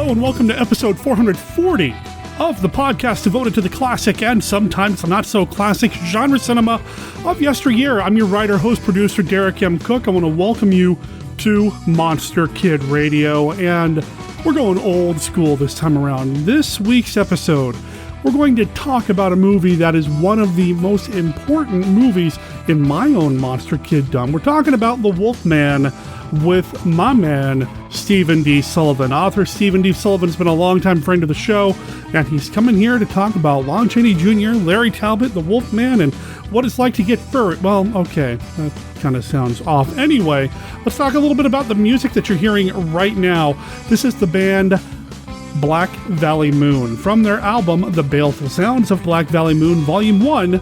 Hello and welcome to episode 440 of the podcast devoted to the classic and sometimes not so classic genre cinema of yesteryear. I'm your writer, host, producer, Derek M. Cook. I want to welcome you to Monster Kid Radio, and we're going old school this time around. This week's episode, we're going to talk about a movie that is one of the most important movies in my own Monster Kiddom. We're talking about The Wolfman with my man, Stephen D. Sullivan. Author Stephen D. Sullivan has been a longtime friend of the show, and he's coming here to talk about Lon Chaney Jr., Larry Talbot, The Wolfman, and what it's like to get furry. Well, okay, that kind of sounds off. Anyway, let's talk a little bit about the music that you're hearing right now. This is the band Black Valley Moon. From their album, The Baleful Sounds of Black Valley Moon, Volume 1,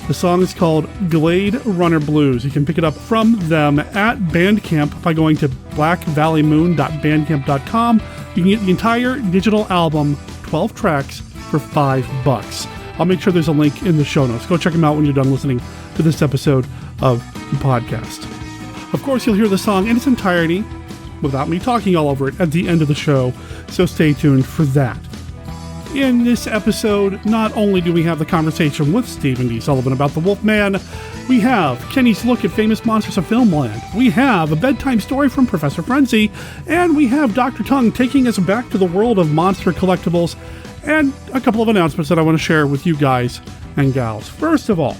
the song is called Glade Runner Blues. You can pick it up from them at Bandcamp by going to blackvalleymoon.bandcamp.com. You can get the entire digital album, 12 tracks, for $5. I'll make sure there's a link in the show notes. Go check them out when you're done listening to this episode of the podcast. Of course, you'll hear the song in its entirety without me talking all over it at the end of the show, so stay tuned for that. In this episode, not only do we have the conversation with Stephen D. Sullivan about The Wolfman, we have Kenny's look at Famous Monsters of Filmland, we have a bedtime story from Professor Frenzy, and we have Dr. Tongue taking us back to the world of monster collectibles, and a couple of announcements that I want to share with you guys and gals. First of all,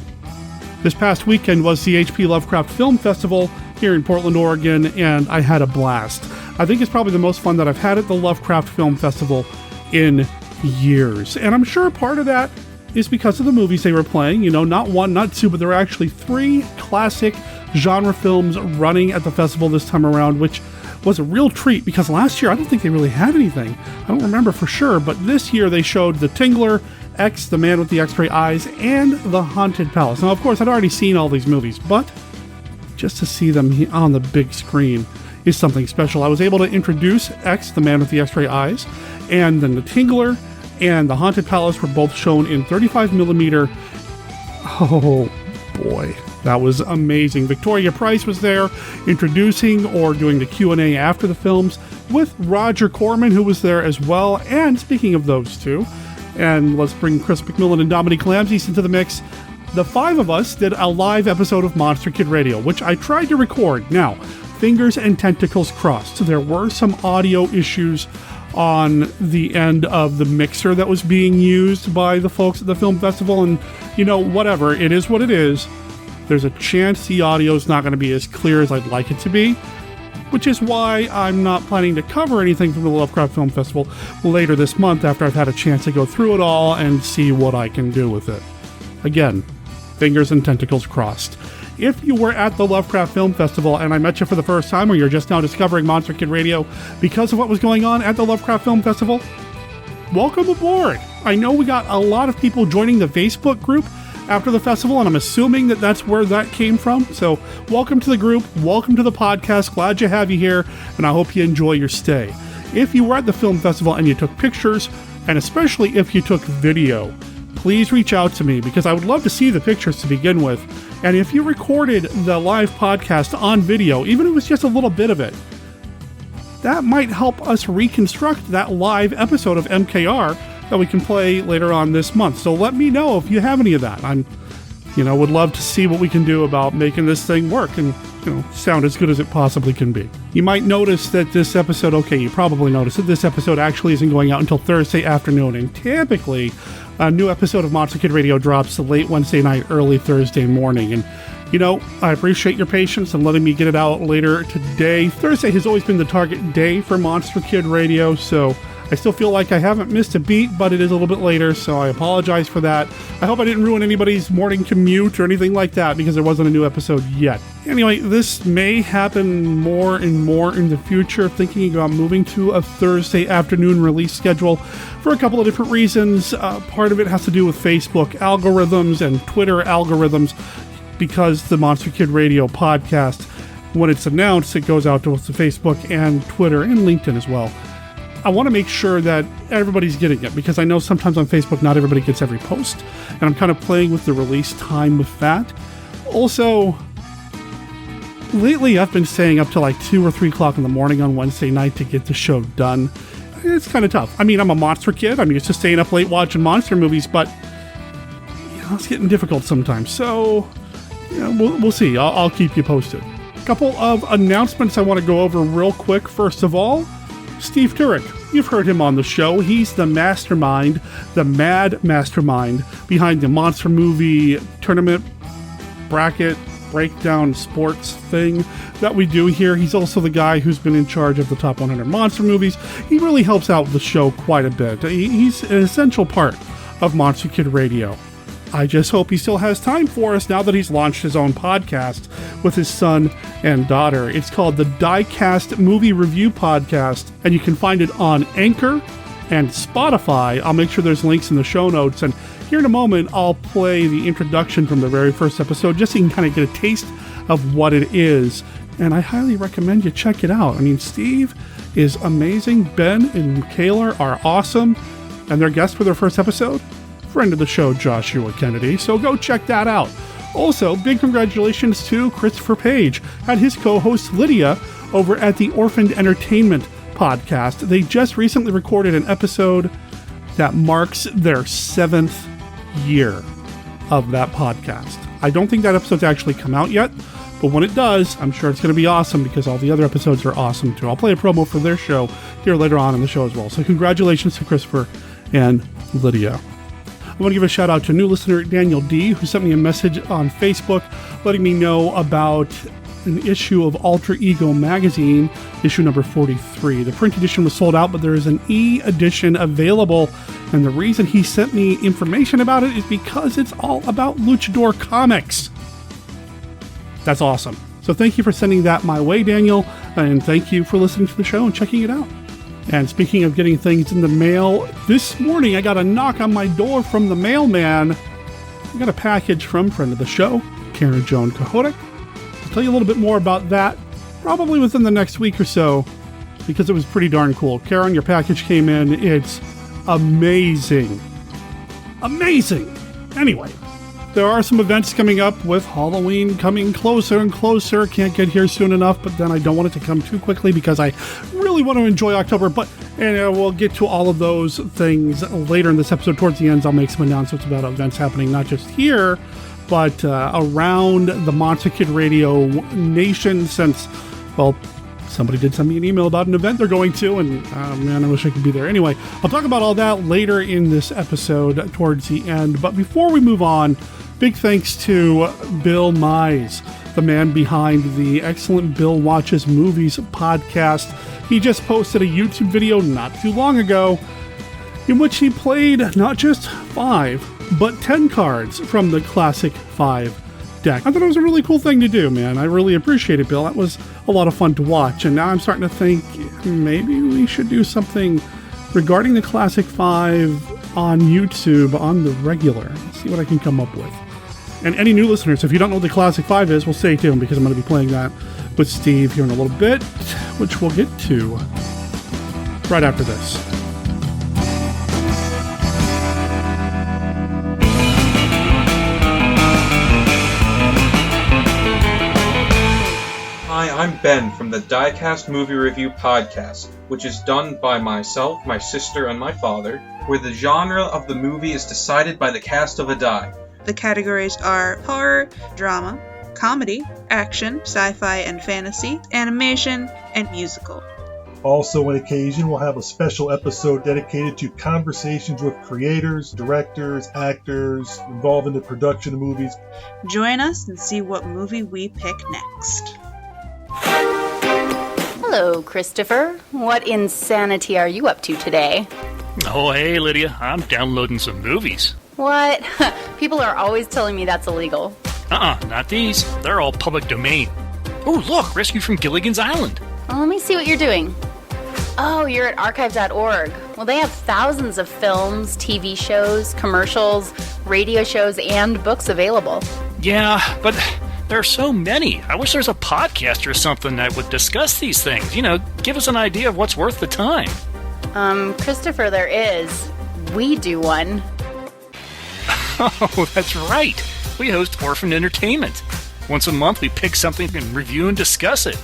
this past weekend was the H.P. Lovecraft Film Festival here in Portland, Oregon, and I had a blast. I think it's probably the most fun that I've had at the Lovecraft Film Festival in years. And I'm sure part of that is because of the movies they were playing. You know, not one, not two, but there were actually 3 classic genre films running at the festival this time around, which was a real treat because last year I don't think they really had anything. I don't remember for sure, but this year they showed The Tingler, X, The Man with the X-Ray Eyes, and The Haunted Palace. Now, of course, I'd already seen all these movies, but just to see them on the big screen is something special. I was able to introduce X, The Man with the X-Ray Eyes, and then The Tingler and The Haunted Palace were both shown in 35mm. Oh boy, that was amazing. Victoria Price was there introducing or doing the Q&A after the films with Roger Corman, who was there as well. And speaking of those two, and let's bring Chris McMillan and Dominique Lamses into the mix, the 5 of us did a live episode of Monster Kid Radio, which I tried to record. Now, fingers and tentacles crossed. There were some audio issues on the end of the mixer that was being used by the folks at the film festival, and you know, whatever, it is what it is. There's a chance the audio is not going to be as clear as I'd like it to be, which is why I'm not planning to cover anything from the Lovecraft Film Festival later this month after I've had a chance to go through it all and see what I can do with it. Again, fingers and tentacles crossed. If you were at the Lovecraft Film Festival and I met you for the first time, or you're just now discovering Monster Kid Radio because of what was going on at the Lovecraft Film Festival, welcome aboard. I know we got a lot of people joining the Facebook group after the festival, and I'm assuming that that's where that came from. So welcome to the group, welcome to the podcast, glad to have you here, and I hope you enjoy your stay. If you were at the film festival and you took pictures, and especially if you took video, please reach out to me because I would love to see the pictures to begin with. And if you recorded the live podcast on video, even if it was just a little bit of it, that might help us reconstruct that live episode of MKR that we can play later on this month. So let me know if you have any of that. Would love to see what we can do about making this thing work and, sound as good as it possibly can be. You might notice that this episode, you probably noticed that this episode actually isn't going out until Thursday afternoon, and typically a new episode of Monster Kid Radio drops late Wednesday night, early Thursday morning. And, I appreciate your patience and letting me get it out later today. Thursday has always been the target day for Monster Kid Radio, so I still feel like I haven't missed a beat, but it is a little bit later, so I apologize for that. I hope I didn't ruin anybody's morning commute or anything like that because there wasn't a new episode yet. Anyway, this may happen more and more in the future, thinking about moving to a Thursday afternoon release schedule for a couple of different reasons. Part of it has to do with Facebook algorithms and Twitter algorithms, because the Monster Kid Radio podcast, when it's announced, it goes out to both the Facebook and Twitter and LinkedIn as well. I want to make sure that everybody's getting it, because I know sometimes on Facebook not everybody gets every post, and I'm kind of playing with the release time with that. Also, lately I've been staying up till like 2 or 3 o'clock in the morning on Wednesday night to get the show done. it's kind of tough. I mean, I'm a monster kid. I'm used to staying up late watching monster movies, but it's getting difficult sometimes. So we'll see. I'll keep you posted. A couple of announcements I want to go over real quick. First of all, Steve Turek. You've heard him on the show. He's the mastermind, the mad mastermind behind the monster movie tournament bracket breakdown sports thing that we do here. He's also the guy who's been in charge of the top 100 monster movies. He really helps out the show quite a bit. He's an essential part of Monster Kid Radio. I just hope he still has time for us now that he's launched his own podcast with his son and daughter. It's called the Diecast Movie Review Podcast, and you can find it on Anchor and Spotify. I'll make sure there's links in the show notes, and here in a moment I'll play the introduction from the very first episode just so you can kind of get a taste of what it is, and I highly recommend you check it out. I mean, Steve is amazing. Ben and Michaela are awesome, and their guest for their first episode, friend of the show, Joshua Kennedy, so go check that out. Also, big congratulations to Christopher Page and his co-host Lydia over at the Orphaned Entertainment podcast. They just recently recorded an episode that marks their 7th year of that podcast. I don't think that episode's actually come out yet, but when it does, I'm sure it's going to be awesome because all the other episodes are awesome too. I'll play a promo for their show here later on in the show as well. So congratulations to Christopher and Lydia. I want to give a shout out to a new listener, Daniel D., who sent me a message on Facebook letting me know about an issue of Alter Ego magazine, issue number 43. The print edition was sold out, but there is an e-edition available, and the reason he sent me information about it is because it's all about Luchador comics. That's awesome. So thank you for sending that my way, Daniel, and thank you for listening to the show and checking it out. And speaking of getting things in the mail, this morning I got a knock on my door from the mailman. I got a package from friend of the show, Karen Joan Kahodik. I'll tell you a little bit more about that probably within the next week or so because it was pretty darn cool. Karen, your package came in. It's amazing. Amazing. Anyway, there are some events coming up with Halloween coming closer and closer. Can't get here soon enough, but then I don't want it to come too quickly because I really want to enjoy October. But we'll get to all of those things later in this episode. Towards the end, I'll make some announcements about events happening not just here, but around the Monster Kid Radio nation since, well, somebody did send me an email about an event they're going to, and man, I wish I could be there. Anyway, I'll talk about all that later in this episode towards the end. But before we move on, big thanks to Bill Mize, the man behind the excellent Bill Watches Movies podcast. He just posted a YouTube video not too long ago in which he played not just 5, but 10 cards from the Classic 5 deck. I thought it was a really cool thing to do, man. I really appreciate it, Bill. That was a lot of fun to watch, and now I'm starting to think maybe we should do something regarding the Classic 5 on YouTube on the regular. See what I can come up with. And any new listeners, if you don't know what the Classic 5 is, well, stay tuned because I'm going to be playing that with Steve here in a little bit, which we'll get to right after this. Hi, I'm Ben from the Diecast Movie Review Podcast, which is done by myself, my sister, and my father, where the genre of the movie is decided by the cast of a die. The categories are horror, drama, comedy, action, sci-fi and fantasy, animation, and musical. Also, on occasion, we'll have a special episode dedicated to conversations with creators, directors, actors involved in the production of movies. Join us and see what movie we pick next. Hello, Christopher. What insanity are you up to today? Oh, hey, Lydia. I'm downloading some movies. What? People are always telling me that's illegal. Not these. They're all public domain. Oh, look, Rescue from Gilligan's Island. Well, let me see what you're doing. Oh, you're at archive.org. Well, they have thousands of films, TV shows, commercials, radio shows, and books available. Yeah, but there are so many. I wish there's a podcast or something that would discuss these things. You know, give us an idea of what's worth the time. Christopher, there is. We do one. Oh, that's right. We host Orphan Entertainment. Once a month, we pick something and review and discuss it.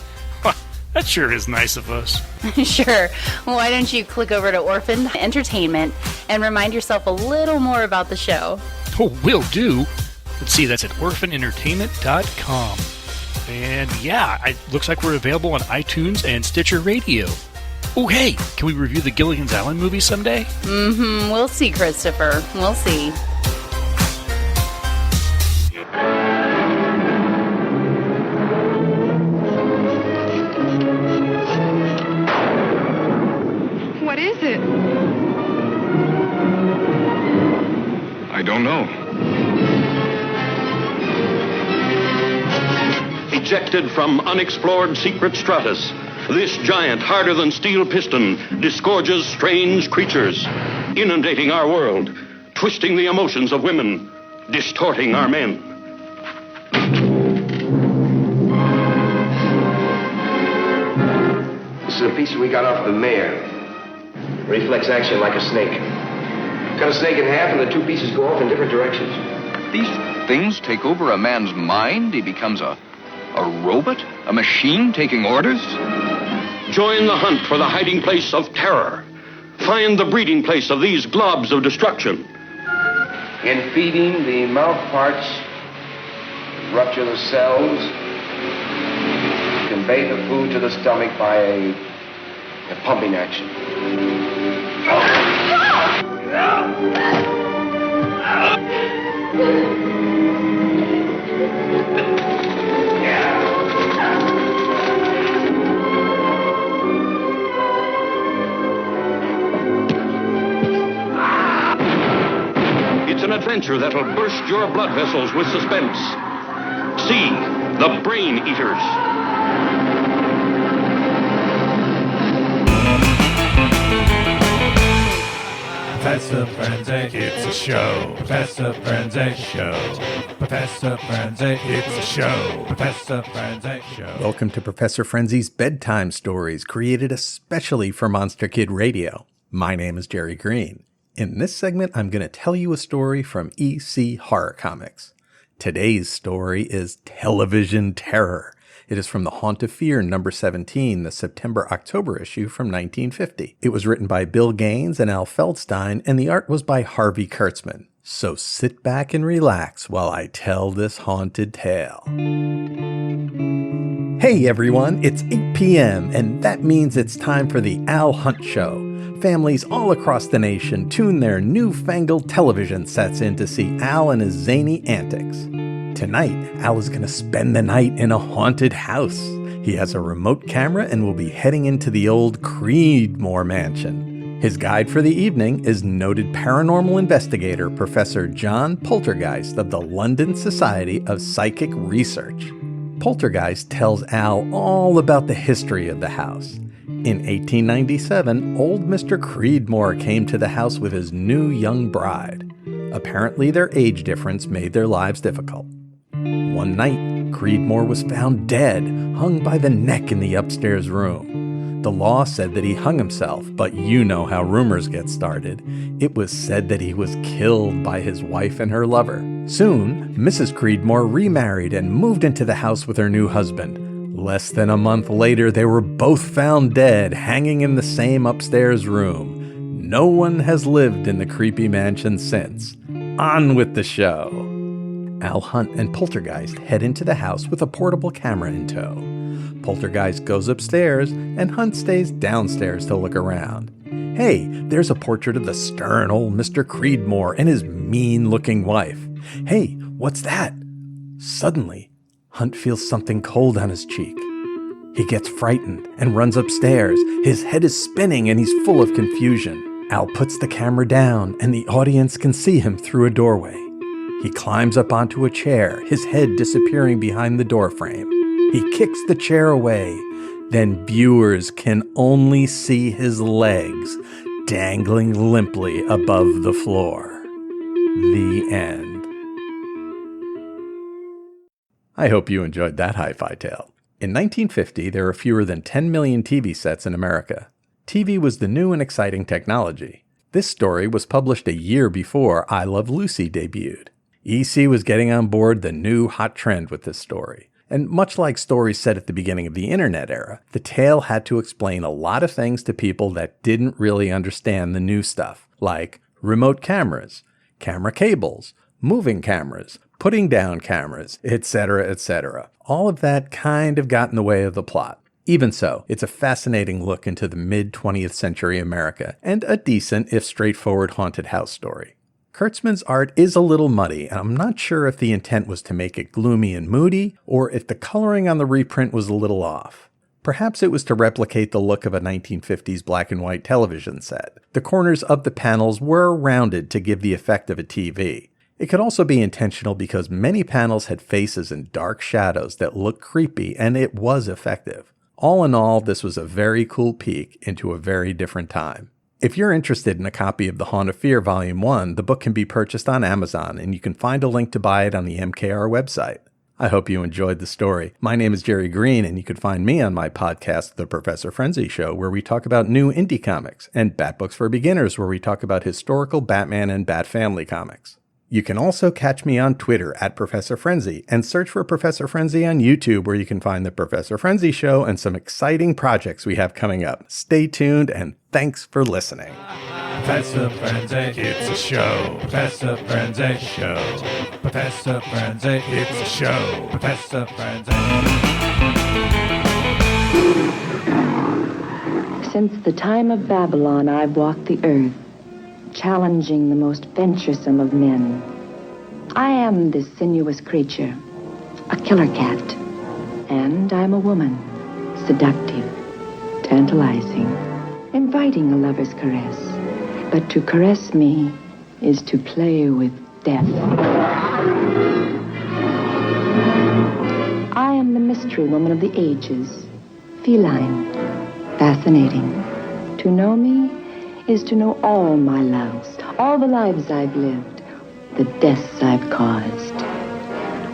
That sure is nice of us. Sure. Why don't you click over to Orphan Entertainment and remind yourself a little more about the show? Oh, will do. Let's see, that's at orphanentertainment.com. And yeah, it looks like we're available on iTunes and Stitcher Radio. Oh, hey, can we review the Gilligan's Island movie someday? Mm-hmm. We'll see, Christopher. We'll see. What is it? I don't know. Ejected from unexplored secret stratus, this giant, harder than steel piston disgorges strange creatures, inundating our world, twisting the emotions of women, distorting our men. This is a piece we got off the mayor. Reflex action like a snake. Cut a snake in half and the two pieces go off in different directions. These things take over a man's mind? He becomes a robot? A machine taking orders? Join the hunt for the hiding place of terror. Find the breeding place of these globs of destruction. In feeding, the mouth parts rupture the cells, convey the food to the stomach by a pumping action. It's an adventure that'll burst your blood vessels with suspense. See The Brain Eaters. Professor Frenzy, it's a show. Professor Frenzy, show. Professor Frenzy, it's a show. Professor Frenzy, show. Welcome to Professor Frenzy's Bedtime Stories, created especially for Monster Kid Radio. My name is Jerry Green. In this segment, I'm going to tell you a story from EC Horror Comics. Today's story is Television Terror. It is from The Haunt of Fear, number 17, the September-October issue from 1950. It was written by Bill Gaines and Al Feldstein, and the art was by Harvey Kurtzman. So sit back and relax while I tell this haunted tale. Hey everyone, it's 8 p.m., and that means it's time for the Al Hunt Show. Families all across the nation tune their newfangled television sets in to see Al and his zany antics. Tonight, Al is going to spend the night in a haunted house. He has a remote camera and will be heading into the old Creedmoor mansion. His guide for the evening is noted paranormal investigator Professor John Poltergeist of the London Society of Psychic Research. Poltergeist tells Al all about the history of the house. In 1897, old Mr. Creedmoor came to the house with his new young bride. Apparently, their age difference made their lives difficult. One night, Creedmoor was found dead, hung by the neck in the upstairs room. The law said that he hung himself, but you know how rumors get started. It was said that he was killed by his wife and her lover. Soon, Mrs. Creedmoor remarried and moved into the house with her new husband. Less than a month later, they were both found dead, hanging in the same upstairs room. No one has lived in the creepy mansion since. On with the show. Al Hunt and Poltergeist head into the house with a portable camera in tow. Poltergeist goes upstairs, and Hunt stays downstairs to look around. Hey, there's a portrait of the stern old Mr. Creedmoor and his mean-looking wife. Hey, what's that? Suddenly, Hunt feels something cold on his cheek. He gets frightened and runs upstairs. His head is spinning and he's full of confusion. Al puts the camera down and the audience can see him through a doorway. He climbs up onto a chair, his head disappearing behind the doorframe. He kicks the chair away. Then viewers can only see his legs dangling limply above the floor. The end. I hope you enjoyed that hi-fi tale. In 1950, there were fewer than 10 million TV sets in America. TV was the new and exciting technology. This story was published a year before I Love Lucy debuted. EC was getting on board the new hot trend with this story. And much like stories set at the beginning of the internet era, the tale had to explain a lot of things to people that didn't really understand the new stuff, like remote cameras, camera cables, moving cameras, putting down cameras, etc., etc. All of that kind of got in the way of the plot. Even so, it's a fascinating look into the mid-20th century America, and a decent, if straightforward, haunted house story. Kurtzman's art is a little muddy, and I'm not sure if the intent was to make it gloomy and moody, or if the coloring on the reprint was a little off. Perhaps it was to replicate the look of a 1950s black and white television set. The corners of the panels were rounded to give the effect of a TV. It could also be intentional because many panels had faces and dark shadows that looked creepy, and it was effective. All in all, this was a very cool peek into a very different time. If you're interested in a copy of The Haunt of Fear Volume 1, the book can be purchased on Amazon, and you can find a link to buy it on the MKR website. I hope you enjoyed the story. My name is Jerry Green, and you can find me on my podcast, The Professor Frenzy Show, where we talk about new indie comics, and Bat Books for Beginners, where we talk about historical Batman and Bat Family comics. You can also catch me on Twitter at Professor Frenzy, and search for Professor Frenzy on YouTube, where you can find The Professor Frenzy Show and some exciting projects we have coming up. Stay tuned, and thanks for listening. Professor Frenzy, it's a show. Professor Frenzy Show. Professor Frenzy, it's a show. Professor Frenzy. Since the time of Babylon, I've walked the earth, challenging the most venturesome of men. I am this sinuous creature, a killer cat, and I'm a woman, seductive, tantalizing, inviting a lover's caress. But to caress me is to play with death. I am the mystery woman of the ages, feline, fascinating. To know me is to know all my loves, all the lives I've lived, the deaths I've caused.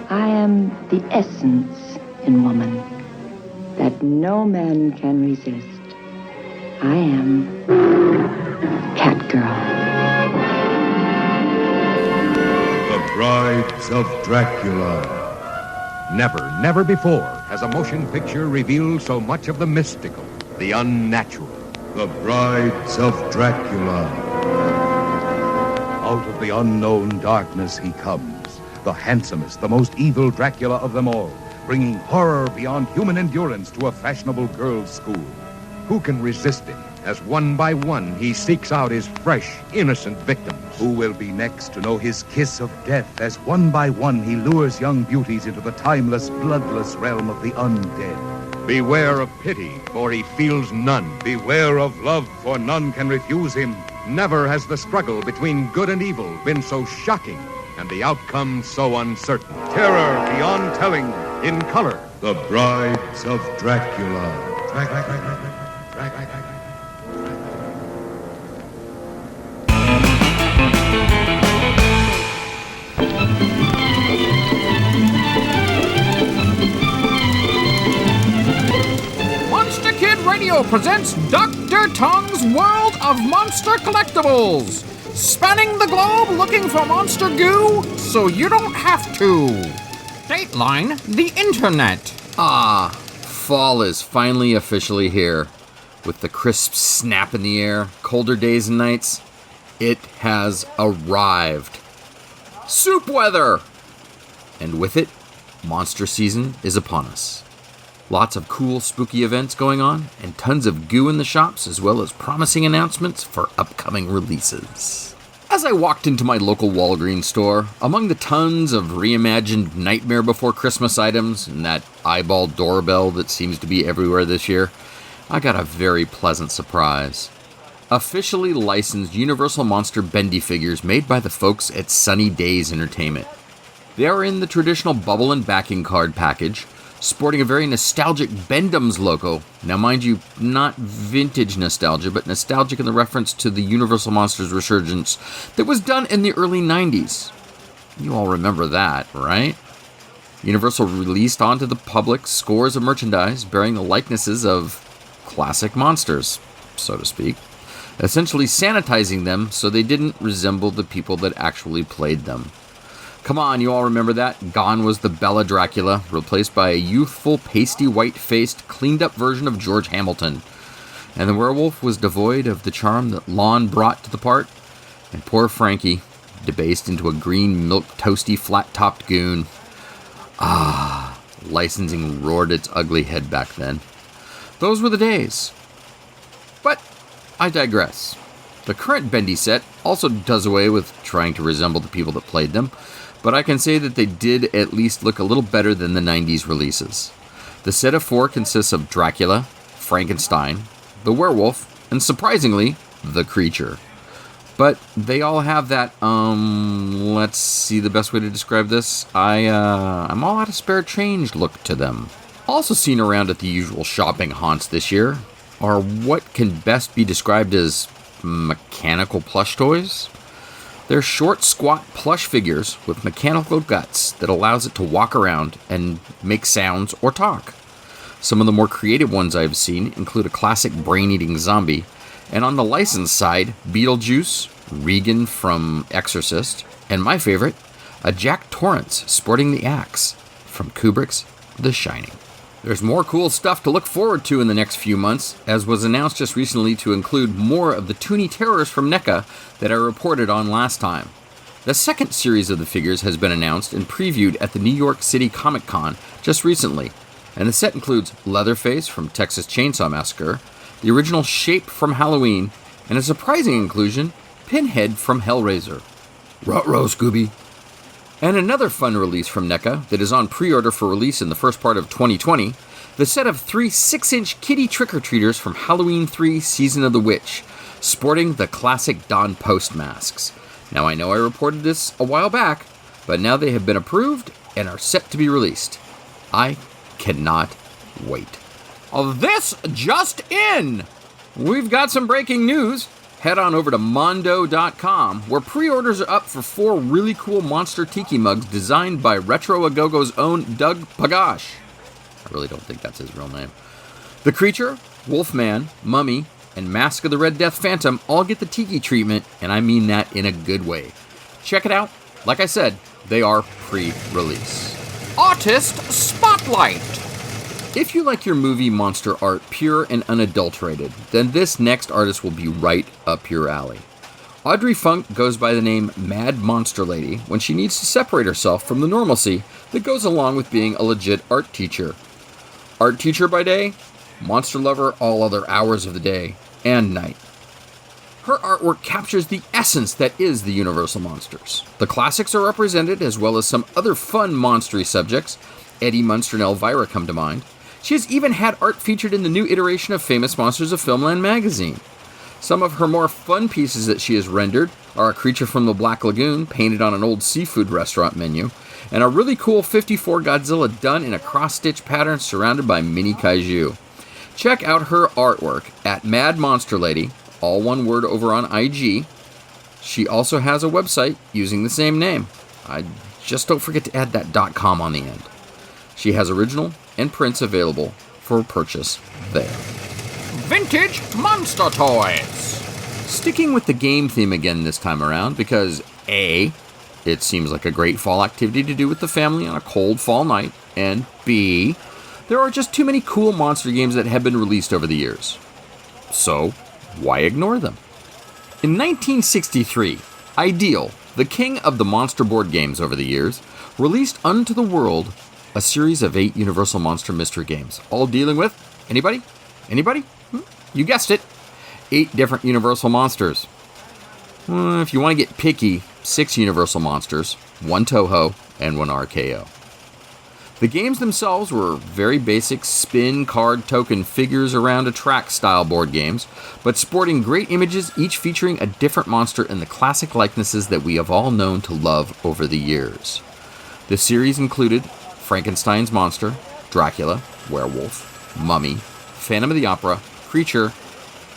I am the essence in woman that no man can resist. I am Catgirl. The Brides of Dracula. Never before has a motion picture revealed so much of the mystical, the unnatural. The Brides of Dracula. Out of the unknown darkness he comes, the handsomest, the most evil Dracula of them all, bringing horror beyond human endurance to a fashionable girls' school. Who can resist him as one by one he seeks out his fresh, innocent victims? Who will be next to know his kiss of death as one by one he lures young beauties into the timeless, bloodless realm of the undead? Beware of pity, for he feels none. Beware of love, for none can refuse him. Never has the struggle between good and evil been so shocking, and the outcome so uncertain. Terror beyond telling, in color. The Brides of Dracula. Radio presents Dr. Tongue's World of Monster Collectibles, spanning the globe looking for monster goo so you don't have to. Dateline, the internet. Fall is finally officially here. With the crisp snap in the air, colder days and nights, it has arrived. Soup weather! And with it, monster season is upon us. Lots of cool, spooky events going on, and tons of goo in the shops, as well as promising announcements for upcoming releases. As I walked into my local Walgreens store, among the tons of reimagined Nightmare Before Christmas items and that eyeball doorbell that seems to be everywhere this year, I got a very pleasant surprise. Officially licensed Universal Monster Bendy figures made by the folks at Sunny Days Entertainment. They are in the traditional bubble and backing card package, sporting a very nostalgic Bendham's logo. Now, mind you, not vintage nostalgia, but nostalgic in the reference to the Universal Monsters resurgence that was done in the early 90s. You all remember that, right? Universal released onto the public scores of merchandise bearing the likenesses of classic monsters, so to speak, essentially sanitizing them so they didn't resemble the people that actually played them. Come on, you all remember that? Gone was the Bella Dracula, replaced by a youthful, pasty, white-faced, cleaned-up version of George Hamilton. And the werewolf was devoid of the charm that Lon brought to the part, and poor Frankie, debased into a green, milk-toasty, flat-topped goon. Ah, licensing roared its ugly head back then. Those were the days. But I digress. The current Bendy set also does away with trying to resemble the people that played them, but I can say that they did at least look a little better than the 90s releases. The set of 4 consists of Dracula, Frankenstein, the werewolf, and surprisingly, the creature. But they all have that, let's see the best way to describe this. I'm all out of spare change look to them. Also seen around at the usual shopping haunts this year are what can best be described as mechanical plush toys. They're short, squat plush figures with mechanical guts that allows it to walk around and make sounds or talk. Some of the more creative ones I've seen include a classic brain-eating zombie, and on the licensed side, Beetlejuice, Regan from Exorcist, and my favorite, a Jack Torrance sporting the axe from Kubrick's The Shining. There's more cool stuff to look forward to in the next few months, as was announced just recently to include more of the Toonie Terrors from NECA that I reported on last time. The second series of the figures has been announced and previewed at the New York City Comic Con just recently, and the set includes Leatherface from Texas Chainsaw Massacre, the original Shape from Halloween, and a surprising inclusion, Pinhead from Hellraiser. Ruh-roh, Scooby! And another fun release from NECA that is on pre-order for release in the first part of 2020, the set of 3 6-inch kitty trick-or-treaters from Halloween 3 Season of the Witch, sporting the classic Don Post masks. Now I know I reported this a while back, but now they have been approved and are set to be released. I cannot wait. This just in! We've got some breaking news. Head on over to Mondo.com, where pre-orders are up for 4 really cool monster tiki mugs designed by Retro Agogo's own Doug Pagash. I really don't think that's his real name. The Creature, Wolfman, Mummy, and Mask of the Red Death Phantom all get the tiki treatment, and I mean that in a good way. Check it out. Like I said, they are pre-release. Artist Spotlight! If you like your movie monster art pure and unadulterated, then this next artist will be right up your alley. Audrey Funk goes by the name Mad Monster Lady when she needs to separate herself from the normalcy that goes along with being a legit art teacher. Art teacher by day, monster lover all other hours of the day and night. Her artwork captures the essence that is the Universal Monsters. The classics are represented, as well as some other fun monstery subjects. Eddie Munster and Elvira come to mind. She has even had art featured in the new iteration of Famous Monsters of Filmland magazine. Some of her more fun pieces that she has rendered are a creature from the Black Lagoon painted on an old seafood restaurant menu, and a really cool 54 Godzilla done in a cross-stitch pattern surrounded by mini kaiju. Check out her artwork at Mad Monster Lady, all one word, over on IG. She also has a website using the same name. Just don't forget to add that .com on the end. She has original and prints available for purchase there. Vintage Monster Toys! Sticking with the game theme again this time around because A, it seems like a great fall activity to do with the family on a cold fall night, and B, there are just too many cool monster games that have been released over the years. So, why ignore them? In 1963, Ideal, the king of the monster board games over the years, released unto the world a series of 8 Universal Monster mystery games, all dealing with, anybody? You guessed it, 8 different Universal Monsters. If you want to get picky, 6 Universal Monsters, 1 Toho, and 1 RKO. The games themselves were very basic spin card token figures around a track style board games, but sporting great images, each featuring a different monster and the classic likenesses that we have all known to love over the years. The series included Frankenstein's monster, Dracula, werewolf, mummy, Phantom of the Opera, creature,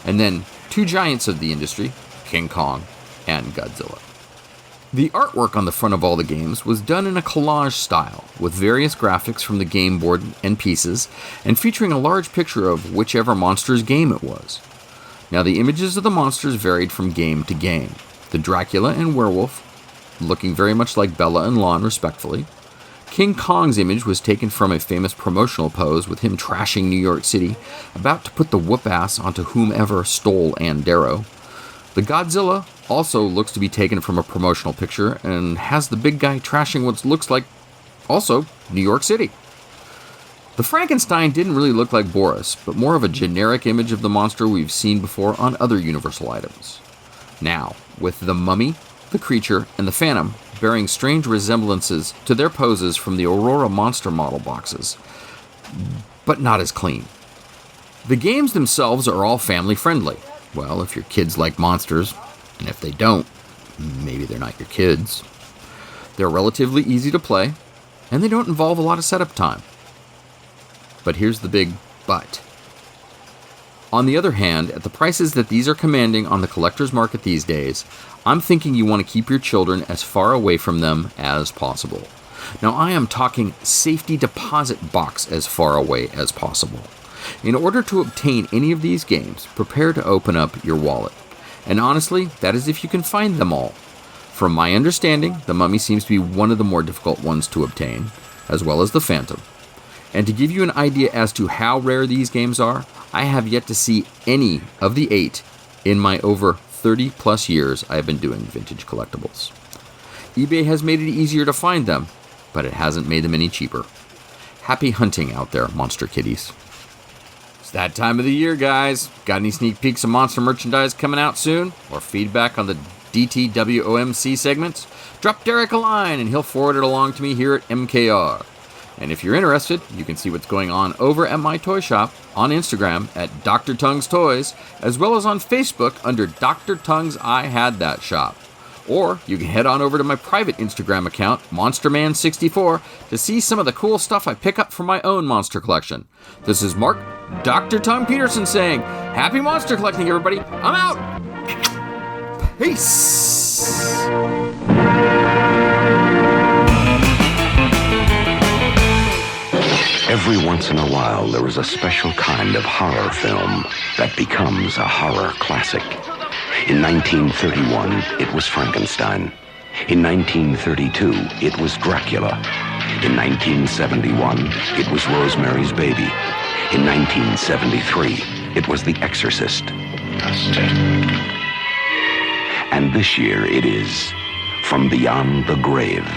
and then 2 giants of the industry, King Kong and Godzilla. The artwork on the front of all the games was done in a collage style, with various graphics from the game board and pieces, and featuring a large picture of whichever monster's game it was. Now the images of the monsters varied from game to game. The Dracula and werewolf looking very much like Bella and Lon, respectfully. King Kong's image was taken from a famous promotional pose with him trashing New York City, about to put the whoop-ass onto whomever stole Ann Darrow. The Godzilla also looks to be taken from a promotional picture and has the big guy trashing what looks like also New York City. The Frankenstein didn't really look like Boris, but more of a generic image of the monster we've seen before on other Universal items. Now, with the Mummy, the Creature, and the Phantom bearing strange resemblances to their poses from the Aurora Monster model boxes, but not as clean. The games themselves are all family-friendly. Well, if your kids like monsters, and if they don't, maybe they're not your kids. They're relatively easy to play, and they don't involve a lot of setup time. But here's the big but. On the other hand, at the prices that these are commanding on the collector's market these days, I'm thinking you want to keep your children as far away from them as possible. Now, I am talking safety deposit box as far away as possible. In order to obtain any of these games, prepare to open up your wallet. And honestly, that is if you can find them all. From my understanding, the Mummy seems to be one of the more difficult ones to obtain, as well as the Phantom. And to give you an idea as to how rare these games are, I have yet to see any of the 8 in my over 30 plus years I have been doing vintage collectibles. eBay has made it easier to find them, but it hasn't made them any cheaper. Happy hunting out there, monster kitties. It's that time of the year, guys. Got any sneak peeks of monster merchandise coming out soon? Or feedback on the DTWOMC segments? Drop Derek a line and he'll forward it along to me here at MKR. And if you're interested, you can see what's going on over at my toy shop on Instagram at Dr. Tongue's Toys, as well as on Facebook under Dr. Tongue's I Had That Shop. Or you can head on over to my private Instagram account, MonsterMan64, to see some of the cool stuff I pick up from my own monster collection. This is Mark, Dr. Tongue Peterson saying, happy monster collecting, everybody. I'm out. Peace. Every once in a while, there is a special kind of horror film that becomes a horror classic. In 1931, it was Frankenstein. In 1932, it was Dracula. In 1971, it was Rosemary's Baby. In 1973, it was The Exorcist. And this year it is From Beyond the Grave.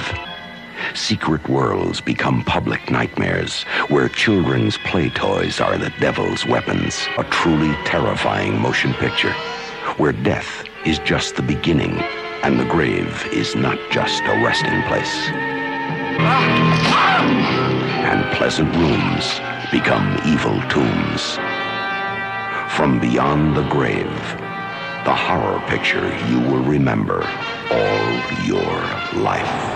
Secret worlds become public nightmares, where children's play toys are the devil's weapons. A truly terrifying motion picture, where death is just the beginning, and the grave is not just a resting place. And pleasant rooms become evil tombs. From Beyond the Grave, the horror picture you will remember all your life.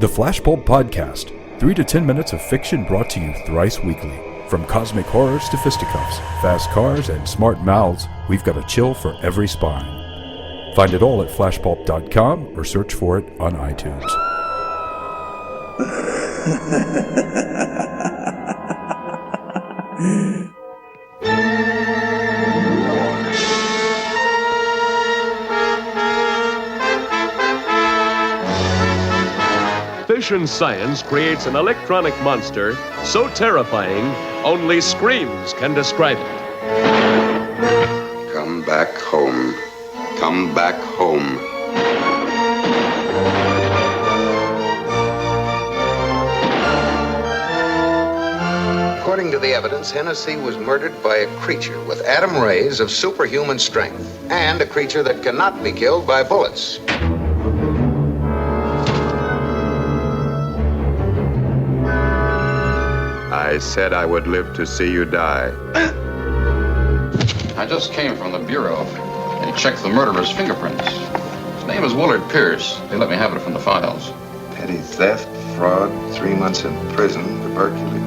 The Flashbulb Podcast, 3 to 10 minutes of fiction brought to you thrice weekly. From cosmic horrors to fisticuffs, fast cars, and smart mouths, we've got a chill for every spine. Find it all at flashpulp.com or search for it on iTunes. Fission Science creates an electronic monster so terrifying, only screams can describe it. Come back home. Come back home. According to the evidence, Hennessy was murdered by a creature with atom rays of superhuman strength, and a creature that cannot be killed by bullets. I said I would live to see you die. I just came from the Bureau. They checked the murderer's fingerprints. His name is Willard Pierce. They let me have it from the files. Petty theft, fraud, 3 months in prison, tubercular.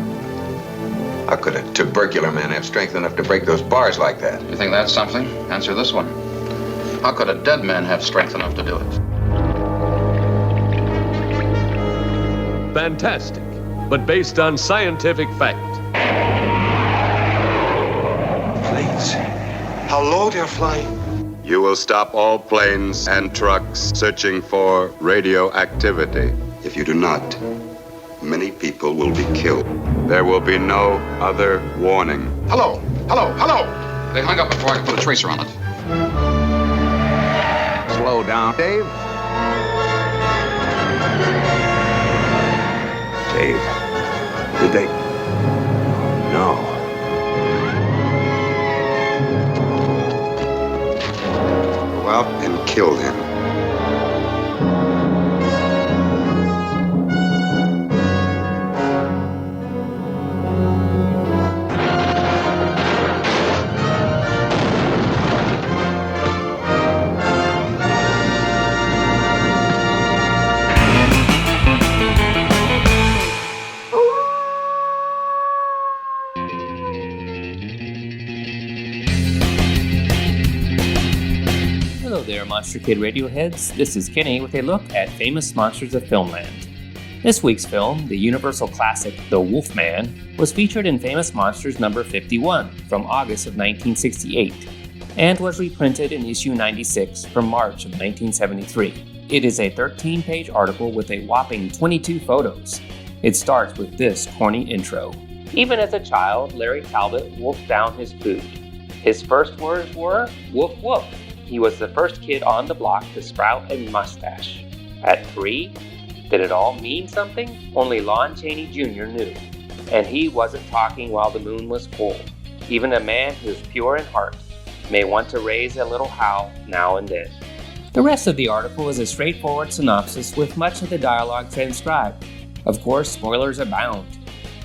How could a tubercular man have strength enough to break those bars like that? You think that's something? Answer this one. How could a dead man have strength enough to do it? Fantastic, but based on scientific fact. Please. How low they're flying. You will stop all planes and trucks searching for radioactivity. If you do not, many people will be killed. There will be no other warning. Hello! Hello! Hello! They hung up before I could put a tracer on it. Slow down, Dave. Dave, did they... No. Go out and kill him. Monster Kid Radioheads, this is Kenny with a look at Famous Monsters of Filmland. This week's film, the Universal classic The Wolfman, was featured in Famous Monsters number 51 from August of 1968 and was reprinted in issue 96 from March of 1973. It is a 13-page article with a whopping 22 photos. It starts with this corny intro. Even as a child, Larry Talbot wolfed down his food. His first words were, "Woof woof." He was the first kid on the block to sprout a mustache. At 3, did it all mean something? Only Lon Chaney Jr. knew. And he wasn't talking while the moon was full. Even a man who is pure in heart may want to raise a little howl now and then. The rest of the article is a straightforward synopsis with much of the dialogue transcribed. Of course, spoilers abound.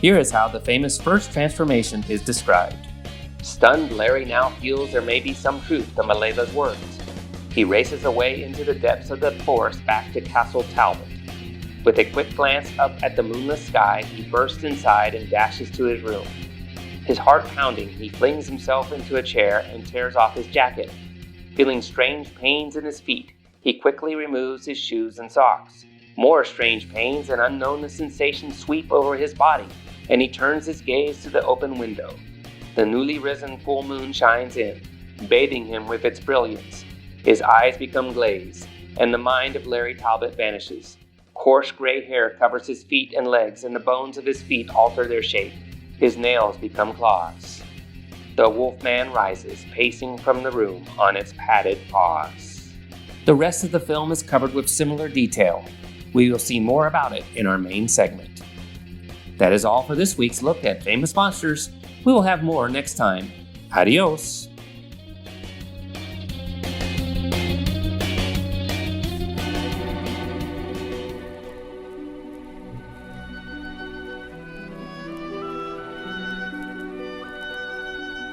Here is how the famous first transformation is described. Stunned, Larry now feels there may be some truth to Malayla's words. He races away into the depths of the forest back to Castle Talbot. With a quick glance up at the moonless sky, he bursts inside and dashes to his room. His heart pounding, he flings himself into a chair and tears off his jacket. Feeling strange pains in his feet, he quickly removes his shoes and socks. More strange pains and unknown sensations sweep over his body, and he turns his gaze to the open window. The newly risen full moon shines in, bathing him with its brilliance. His eyes become glazed, and the mind of Larry Talbot vanishes. Coarse gray hair covers his feet and legs, and the bones of his feet alter their shape. His nails become claws. The Wolfman rises, pacing from the room on its padded paws. The rest of the film is covered with similar detail. We will see more about it in our main segment. That is all for this week's look at Famous Monsters. We will have more next time. Adios.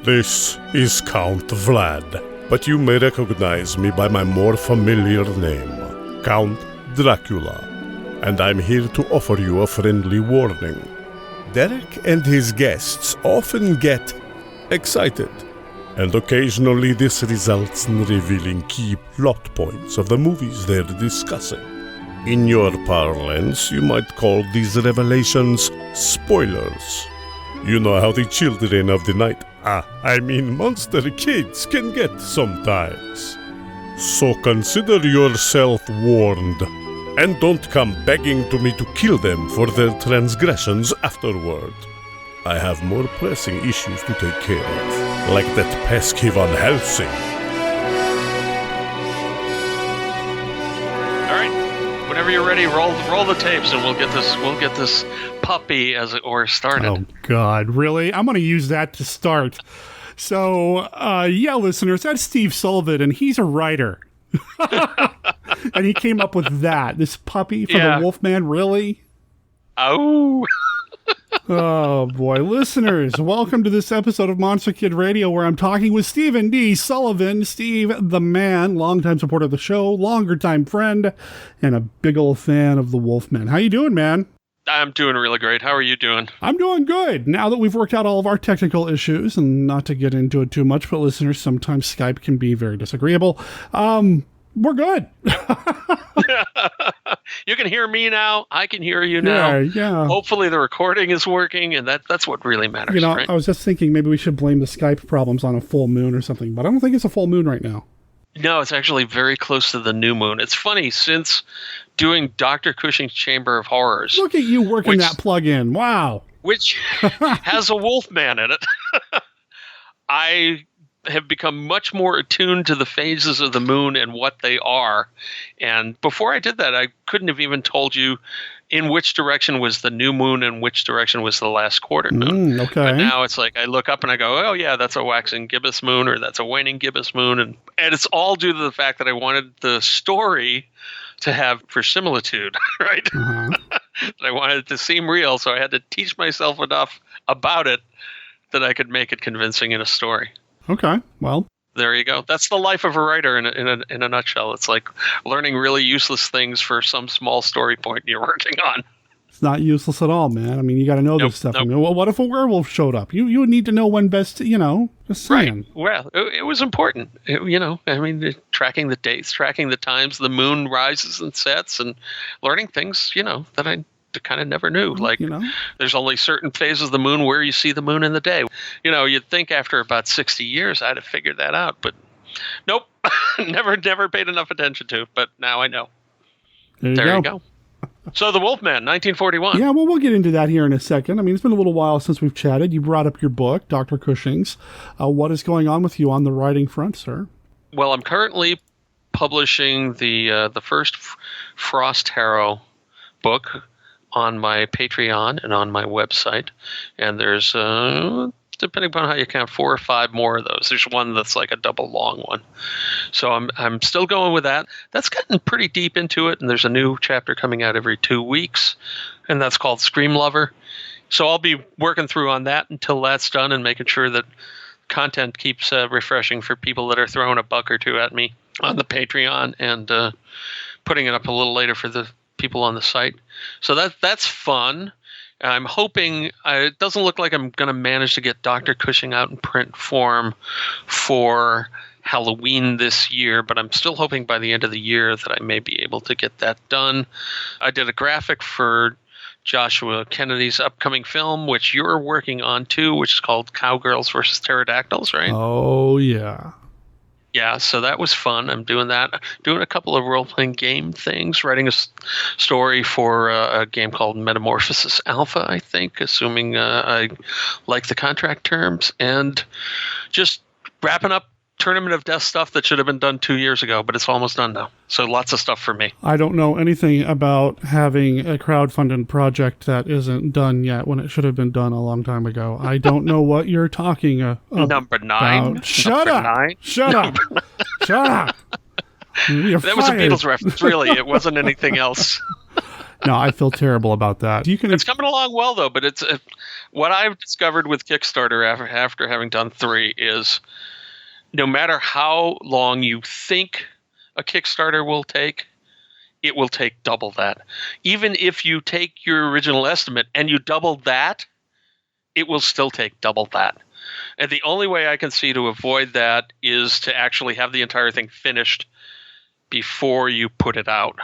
This is Count Vlad, but you may recognize me by my more familiar name, Count Dracula, and I'm here to offer you a friendly warning. Derek and his guests often get excited, and occasionally this results in revealing key plot points of the movies they're discussing. In your parlance, you might call these revelations spoilers. You know how the children of the night, monster kids, can get sometimes. So consider yourself warned. And don't come begging to me to kill them for their transgressions afterward. I have more pressing issues to take care of, like that pesky Van Helsing. All right, whenever you're ready, roll the tapes, and we'll get this puppy, as it were, started. Oh God, really? I'm going to use that to start. So, listeners, that's Steve Sullivan, and he's a writer. And he came up with this puppy for the Wolfman, really? Oh. Oh, boy. Listeners, welcome to this episode of Monster Kid Radio, where I'm talking with Stephen D. Sullivan, Steve the Man, longtime supporter of the show, longer time friend, and a big old fan of the Wolfman. How you doing, man? I'm doing really great. How are you doing? I'm doing good. Now that we've worked out all of our technical issues, and not to get into it too much, but listeners, sometimes Skype can be very disagreeable. We're good. You can hear me now. I can hear you now. Yeah. Hopefully the recording is working, and that's what really matters. Right? I was just thinking maybe we should blame the Skype problems on a full moon or something, but I don't think it's a full moon right now. No, it's actually very close to the new moon. It's funny, since doing Dr. Cushing's Chamber of Horrors. Look at you working that plug-in. Wow. Which has a Wolfman in it. I have become much more attuned to the phases of the moon and what they are. And before I did that, I couldn't have even told you in which direction was the new moon and which direction was the last quarter moon. Okay. But now it's like I look up and I go, oh yeah, that's a waxing gibbous moon, or that's a waning gibbous moon. And it's all due to the fact that I wanted the story to have verisimilitude, right? That I wanted it to seem real, so I had to teach myself enough about it that I could make it convincing in a story. Okay, well. There you go. That's the life of a writer in a nutshell. It's like learning really useless things for some small story point you're working on. It's not useless at all, man. I mean, you got to know this stuff. I mean, well, what if a werewolf showed up? You would need to know when best, just saying. Right. Well, it was important. Tracking the dates, tracking the times the moon rises and sets, and learning things, that I kind of never knew. Like, there's only certain phases of the moon where you see the moon in the day. You'd think after about 60 years I'd have figured that out, but nope. never paid enough attention to, but now I know. There you go. So the Wolfman, 1941. Yeah, well, we'll get into that here in a second. I mean, it's been a little while since we've chatted. You brought up your book, Dr. Cushing's. What is going on with you on the writing front, sir? Well, I'm currently publishing the first Frost Harrow book on my Patreon and on my website. And there's, depending upon how you count, 4 or 5 more of those. There's one that's like a double long one. So I'm still going with that. That's gotten pretty deep into it, and there's a new chapter coming out every 2 weeks, and that's called Scream Lover. So I'll be working through on that until that's done and making sure that content keeps refreshing for people that are throwing $1 or $2 at me on the Patreon, and putting it up a little later for the people on the site. So that's fun. I'm hoping, it doesn't look like I'm going to manage to get Dr. Cushing out in print form for Halloween this year, but I'm still hoping by the end of the year that I may be able to get that done. I did a graphic for Joshua Kennedy's upcoming film, which you're working on too, which is called Cowgirls versus Pterodactyls, right? Oh, yeah. Yeah, so that was fun. I'm doing that. Doing a couple of role-playing game things, writing a story for a game called Metamorphosis Alpha, I think, assuming I like the contract terms, and just wrapping up Tournament of Death stuff that should have been done 2 years ago, but it's almost done now. So lots of stuff for me. I don't know anything about having a crowdfunded project that isn't done yet when it should have been done a long time ago. I don't know what you're talking about. Number 9. Shut up. 9. Shut up. Shut up. That was a Beatles reference, really. It wasn't anything else. No, I feel terrible about that. It's coming along well, though, but it's what I've discovered with Kickstarter after having done 3 is no matter how long you think a Kickstarter will take, it will take double that. Even if you take your original estimate and you double that, it will still take double that. And the only way I can see to avoid that is to actually have the entire thing finished before you put it out,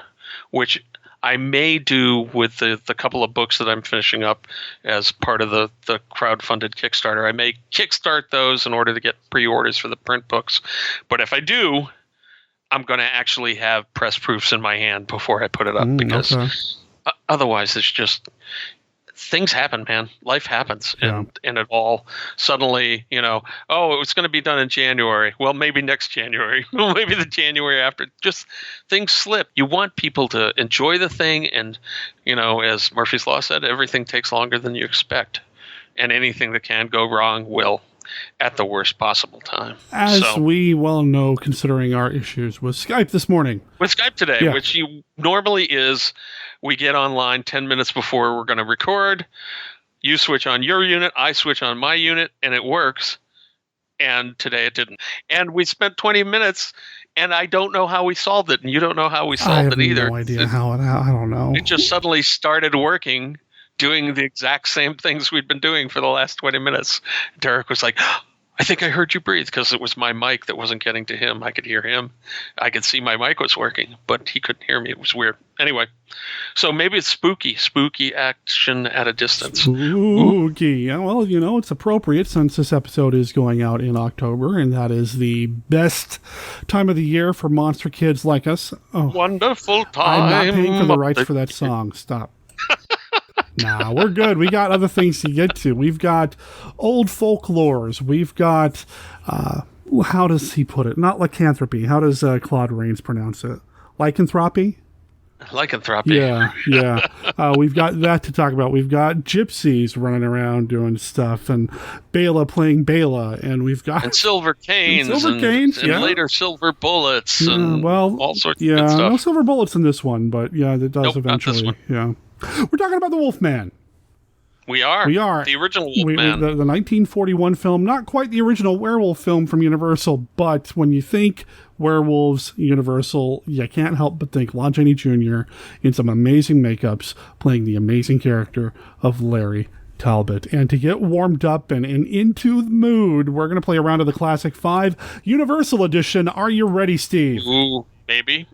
which I may do with the couple of books that I'm finishing up as part of the crowdfunded Kickstarter. I may kickstart those in order to get pre-orders for the print books. But if I do, I'm going to actually have press proofs in my hand before I put it up, because otherwise it's just things happen, man. Life happens. And it all suddenly, it's going to be done in January. Well, maybe next January. Well, maybe the January after. Just things slip. You want people to enjoy the thing. And, as Murphy's Law said, everything takes longer than you expect. And anything that can go wrong will at the worst possible time. As we well know, considering our issues with Skype this morning. With Skype today, which normally is, we get online 10 minutes before we're going to record. You switch on your unit, I switch on my unit, and it works. And today it didn't. And we spent 20 minutes, and I don't know how we solved it, and you don't know how we solved it either. I have no idea how. I don't know. It just suddenly started working, doing the exact same things we'd been doing for the last 20 minutes. Derek was like, I think I heard you breathe because it was my mic that wasn't getting to him. I could hear him. I could see my mic was working, but he couldn't hear me. It was weird. Anyway, so maybe it's spooky action at a distance. Spooky. Yeah, well, it's appropriate since this episode is going out in October, and that is the best time of the year for monster kids like us. Oh, wonderful time. I'm not paying for the rights for that song. Stop. Nah, we're good. We got other things to get to. We've got old folklores. We've got, how does he put it? Not lycanthropy. How does Claude Rains pronounce it? Lycanthropy? Lycanthropy. Yeah. We've got that to talk about. We've got gypsies running around doing stuff, and Bela playing Bela, and we've got... And silver canes. And later silver bullets, and all sorts of good stuff. No silver bullets in this one, but yeah, it does eventually. Not this one. Yeah. We're talking about the Wolfman. We are. The original Wolfman. The 1941 film, not quite the original werewolf film from Universal, but when you think werewolves, Universal, you can't help but think Lon Chaney Jr. in some amazing makeups playing the amazing character of Larry Talbot. And to get warmed up and into the mood, we're going to play a round of the Classic 5 Universal Edition. Are you ready, Steve? Ooh, maybe.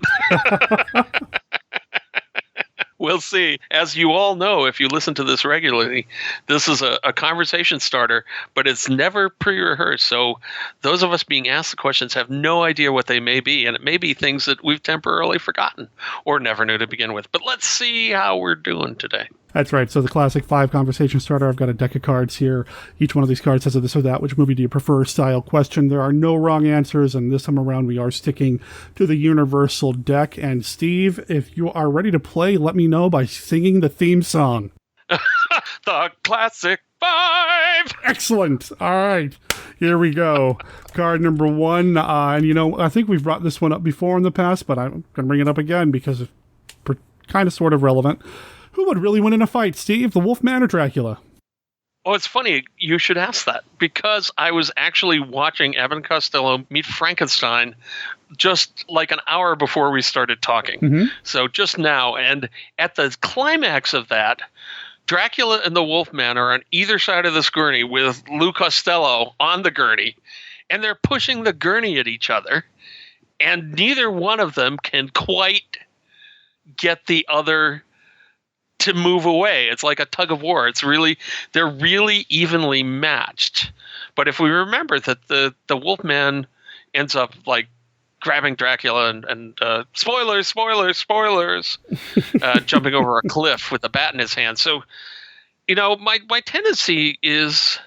We'll see. As you all know, if you listen to this regularly, this is a conversation starter, but it's never pre-rehearsed. So those of us being asked the questions have no idea what they may be, and it may be things that we've temporarily forgotten or never knew to begin with. But let's see how we're doing today. That's right. So the Classic 5 conversation starter, I've got a deck of cards here. Each one of these cards has a this or that, which movie do you prefer style question. There are no wrong answers, and this time around we are sticking to the Universal deck. And Steve, if you are ready to play, let me know by singing the theme song. The Classic 5! Excellent. All right. Here we go. Card number 1. And I think we've brought this one up before in the past, but I'm going to bring it up again because it's kind of sort of relevant. Who would really win in a fight, Steve, the Wolfman or Dracula? Oh, it's funny you should ask that, because I was actually watching Abbott and Costello meet Frankenstein just like an hour before we started talking. Mm-hmm. So just now, and at the climax of that, Dracula and the Wolfman are on either side of this gurney with Lou Costello on the gurney, and they're pushing the gurney at each other, and neither one of them can quite get the other to move away. It's like a tug of war. They're really evenly matched. But if we remember that the Wolfman ends up like grabbing Dracula and spoilers, jumping over a cliff with a bat in his hand. So, my tendency is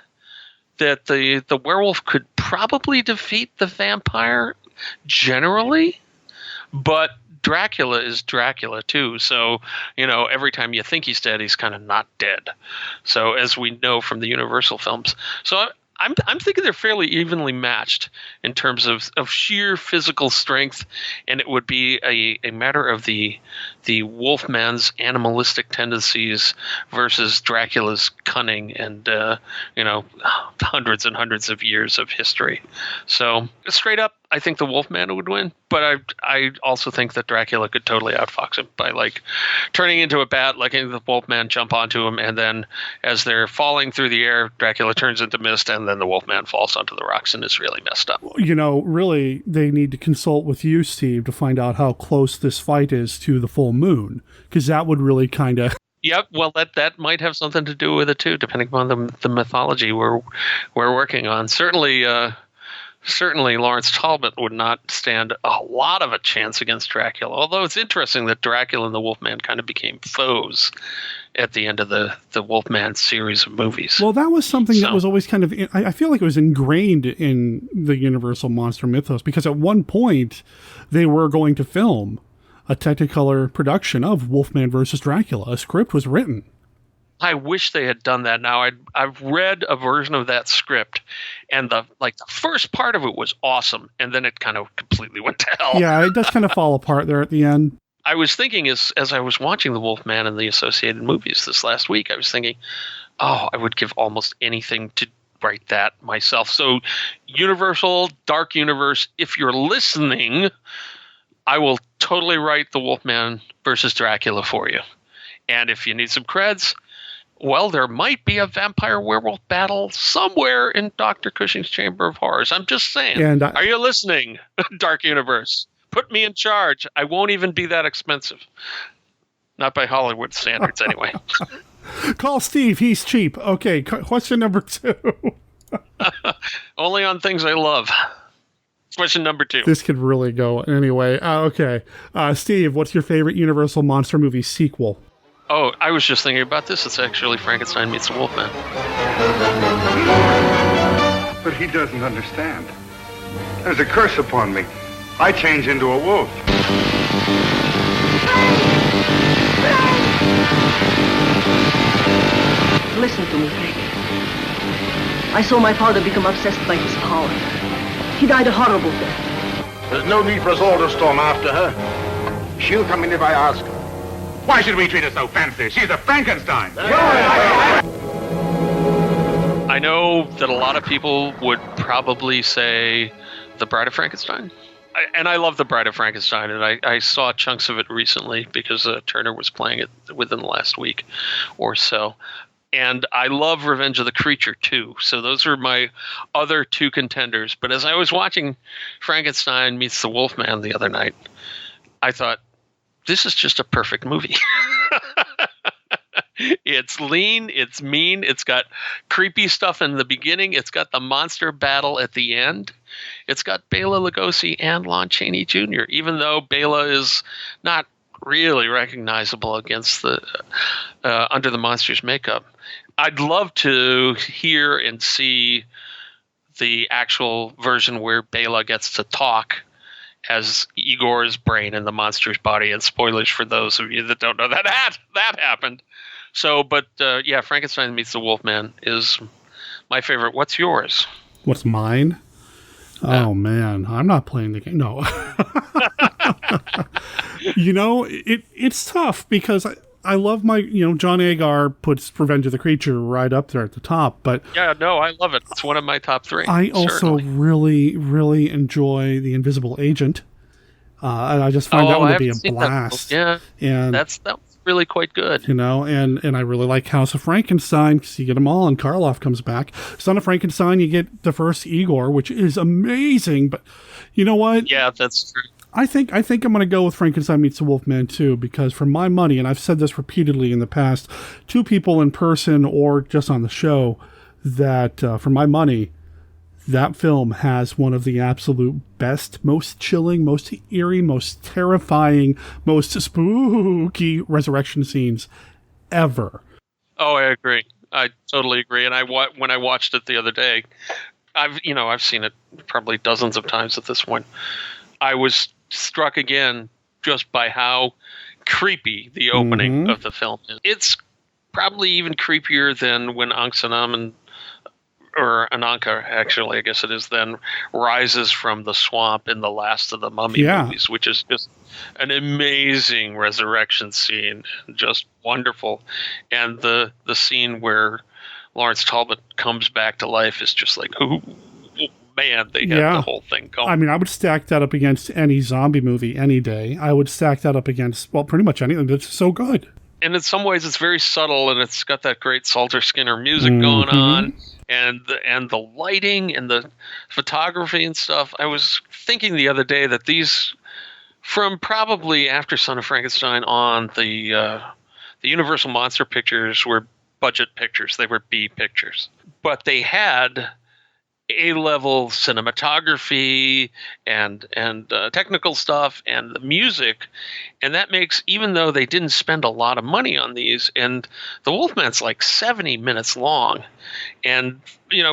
that the werewolf could probably defeat the vampire generally, but Dracula is Dracula too, so every time you think he's dead, he's kind of not dead. So as we know from the Universal films, so I'm thinking they're fairly evenly matched in terms of sheer physical strength, and it would be a matter of the Wolfman's animalistic tendencies versus Dracula's cunning and hundreds and hundreds of years of history. So straight up, I think the Wolfman would win, but I also think that Dracula could totally outfox him by turning into a bat, letting the Wolfman jump onto him, and then as they're falling through the air, Dracula turns into mist, and then the Wolfman falls onto the rocks and is really messed up. Really, they need to consult with you, Steve, to find out how close this fight is to the full moon, because that would really kind of... Yep, well, that might have something to do with it too, depending upon the mythology we're working on. Certainly, Lawrence Talbot would not stand a lot of a chance against Dracula, although it's interesting that Dracula and the Wolfman kind of became foes at the end of the Wolfman series of movies. Well, that was something that was always kind of, I feel like it was ingrained in the Universal monster mythos, because at one point they were going to film a Technicolor production of Wolfman versus Dracula. A script was written. I wish they had done that. Now, I've read a version of that script, and the first part of it was awesome, and then it kind of completely went to hell. Yeah, it does kind of fall apart there at the end. I was thinking as I was watching The Wolfman and the associated movies this last week, I was thinking, I would give almost anything to write that myself. So Universal, Dark Universe, if you're listening, I will totally write The Wolfman versus Dracula for you. And if you need some creds, well, there might be a vampire-werewolf battle somewhere in Dr. Cushing's Chamber of Horrors. I'm just saying. And are you listening, Dark Universe? Put me in charge. I won't even be that expensive. Not by Hollywood standards, anyway. Call Steve. He's cheap. Okay, question number 2. Only on things I love. Question number 2. This could really go anyway. Okay. Steve, what's your favorite Universal Monster movie sequel? Oh, I was just thinking about this. It's actually Frankenstein Meets the Wolfman. But he doesn't understand. There's a curse upon me. I change into a wolf. Listen to me, Frank. I saw my father become obsessed by his power. He died a horrible death. There's no need for us all to storm after her. She'll come in if I ask her. Why should we treat her so fancy? She's a Frankenstein. I know that a lot of people would probably say The Bride of Frankenstein. And I love The Bride of Frankenstein, and I saw chunks of it recently because Turner was playing it within the last week or so. And I love Revenge of the Creature, too. So those are my other 2 contenders. But as I was watching Frankenstein Meets the Wolfman the other night, I thought, this is just a perfect movie. It's lean, it's mean, it's got creepy stuff in the beginning, it's got the monster battle at the end. It's got Bela Lugosi and Lon Chaney Jr., even though Bela is not really recognizable against the under the monster's makeup. I'd love to hear and see the actual version where Bela gets to talk as Igor's brain in the monster's body. And spoilers for those of you that don't know that happened. So, but yeah, Frankenstein Meets the Wolfman is my favorite. What's yours? What's mine? Oh man, I'm not playing the game. No. It's tough because I love my, John Agar puts Revenge of the Creature right up there at the top, but yeah, no, I love it. It's one of my top 3. I also really, really enjoy The Invisible Agent. And I just find that one to be a blast. Yeah, and that was really quite good. And I really like House of Frankenstein because you get them all, and Karloff comes back. Son of Frankenstein, you get the first Igor, which is amazing. But you know what? Yeah, that's true. I think I'm going to go with Frankenstein Meets the Wolfman too, because for my money, and I've said this repeatedly in the past, 2 people in person or just on the show, that for my money, that film has one of the absolute best, most chilling, most eerie, most terrifying, most spooky resurrection scenes ever. Oh, I agree. I totally agree. And when I watched it the other day, I've seen it probably dozens of times at this point. I was struck again just by how creepy the opening of the film is. It's probably even creepier than when Anka, actually, I guess it is then, rises from the swamp in the last of the Mummy movies, which is just an amazing resurrection scene, just wonderful. And the scene where Lawrence Talbot comes back to life is just like, ooh, man, they had the whole thing going. I mean, I would stack that up against any zombie movie any day. I would stack that up against, well, pretty much anything. It's so good. And in some ways, it's very subtle, and it's got that great Salter Skinner music going on, and the lighting and the photography and stuff. I was thinking the other day that these, from probably after Son of Frankenstein on, the Universal Monster pictures were budget pictures. They were B pictures, but they had A-level cinematography and technical stuff and the music, and that makes, even though they didn't spend a lot of money on these, and the Wolfman's like 70 minutes long, and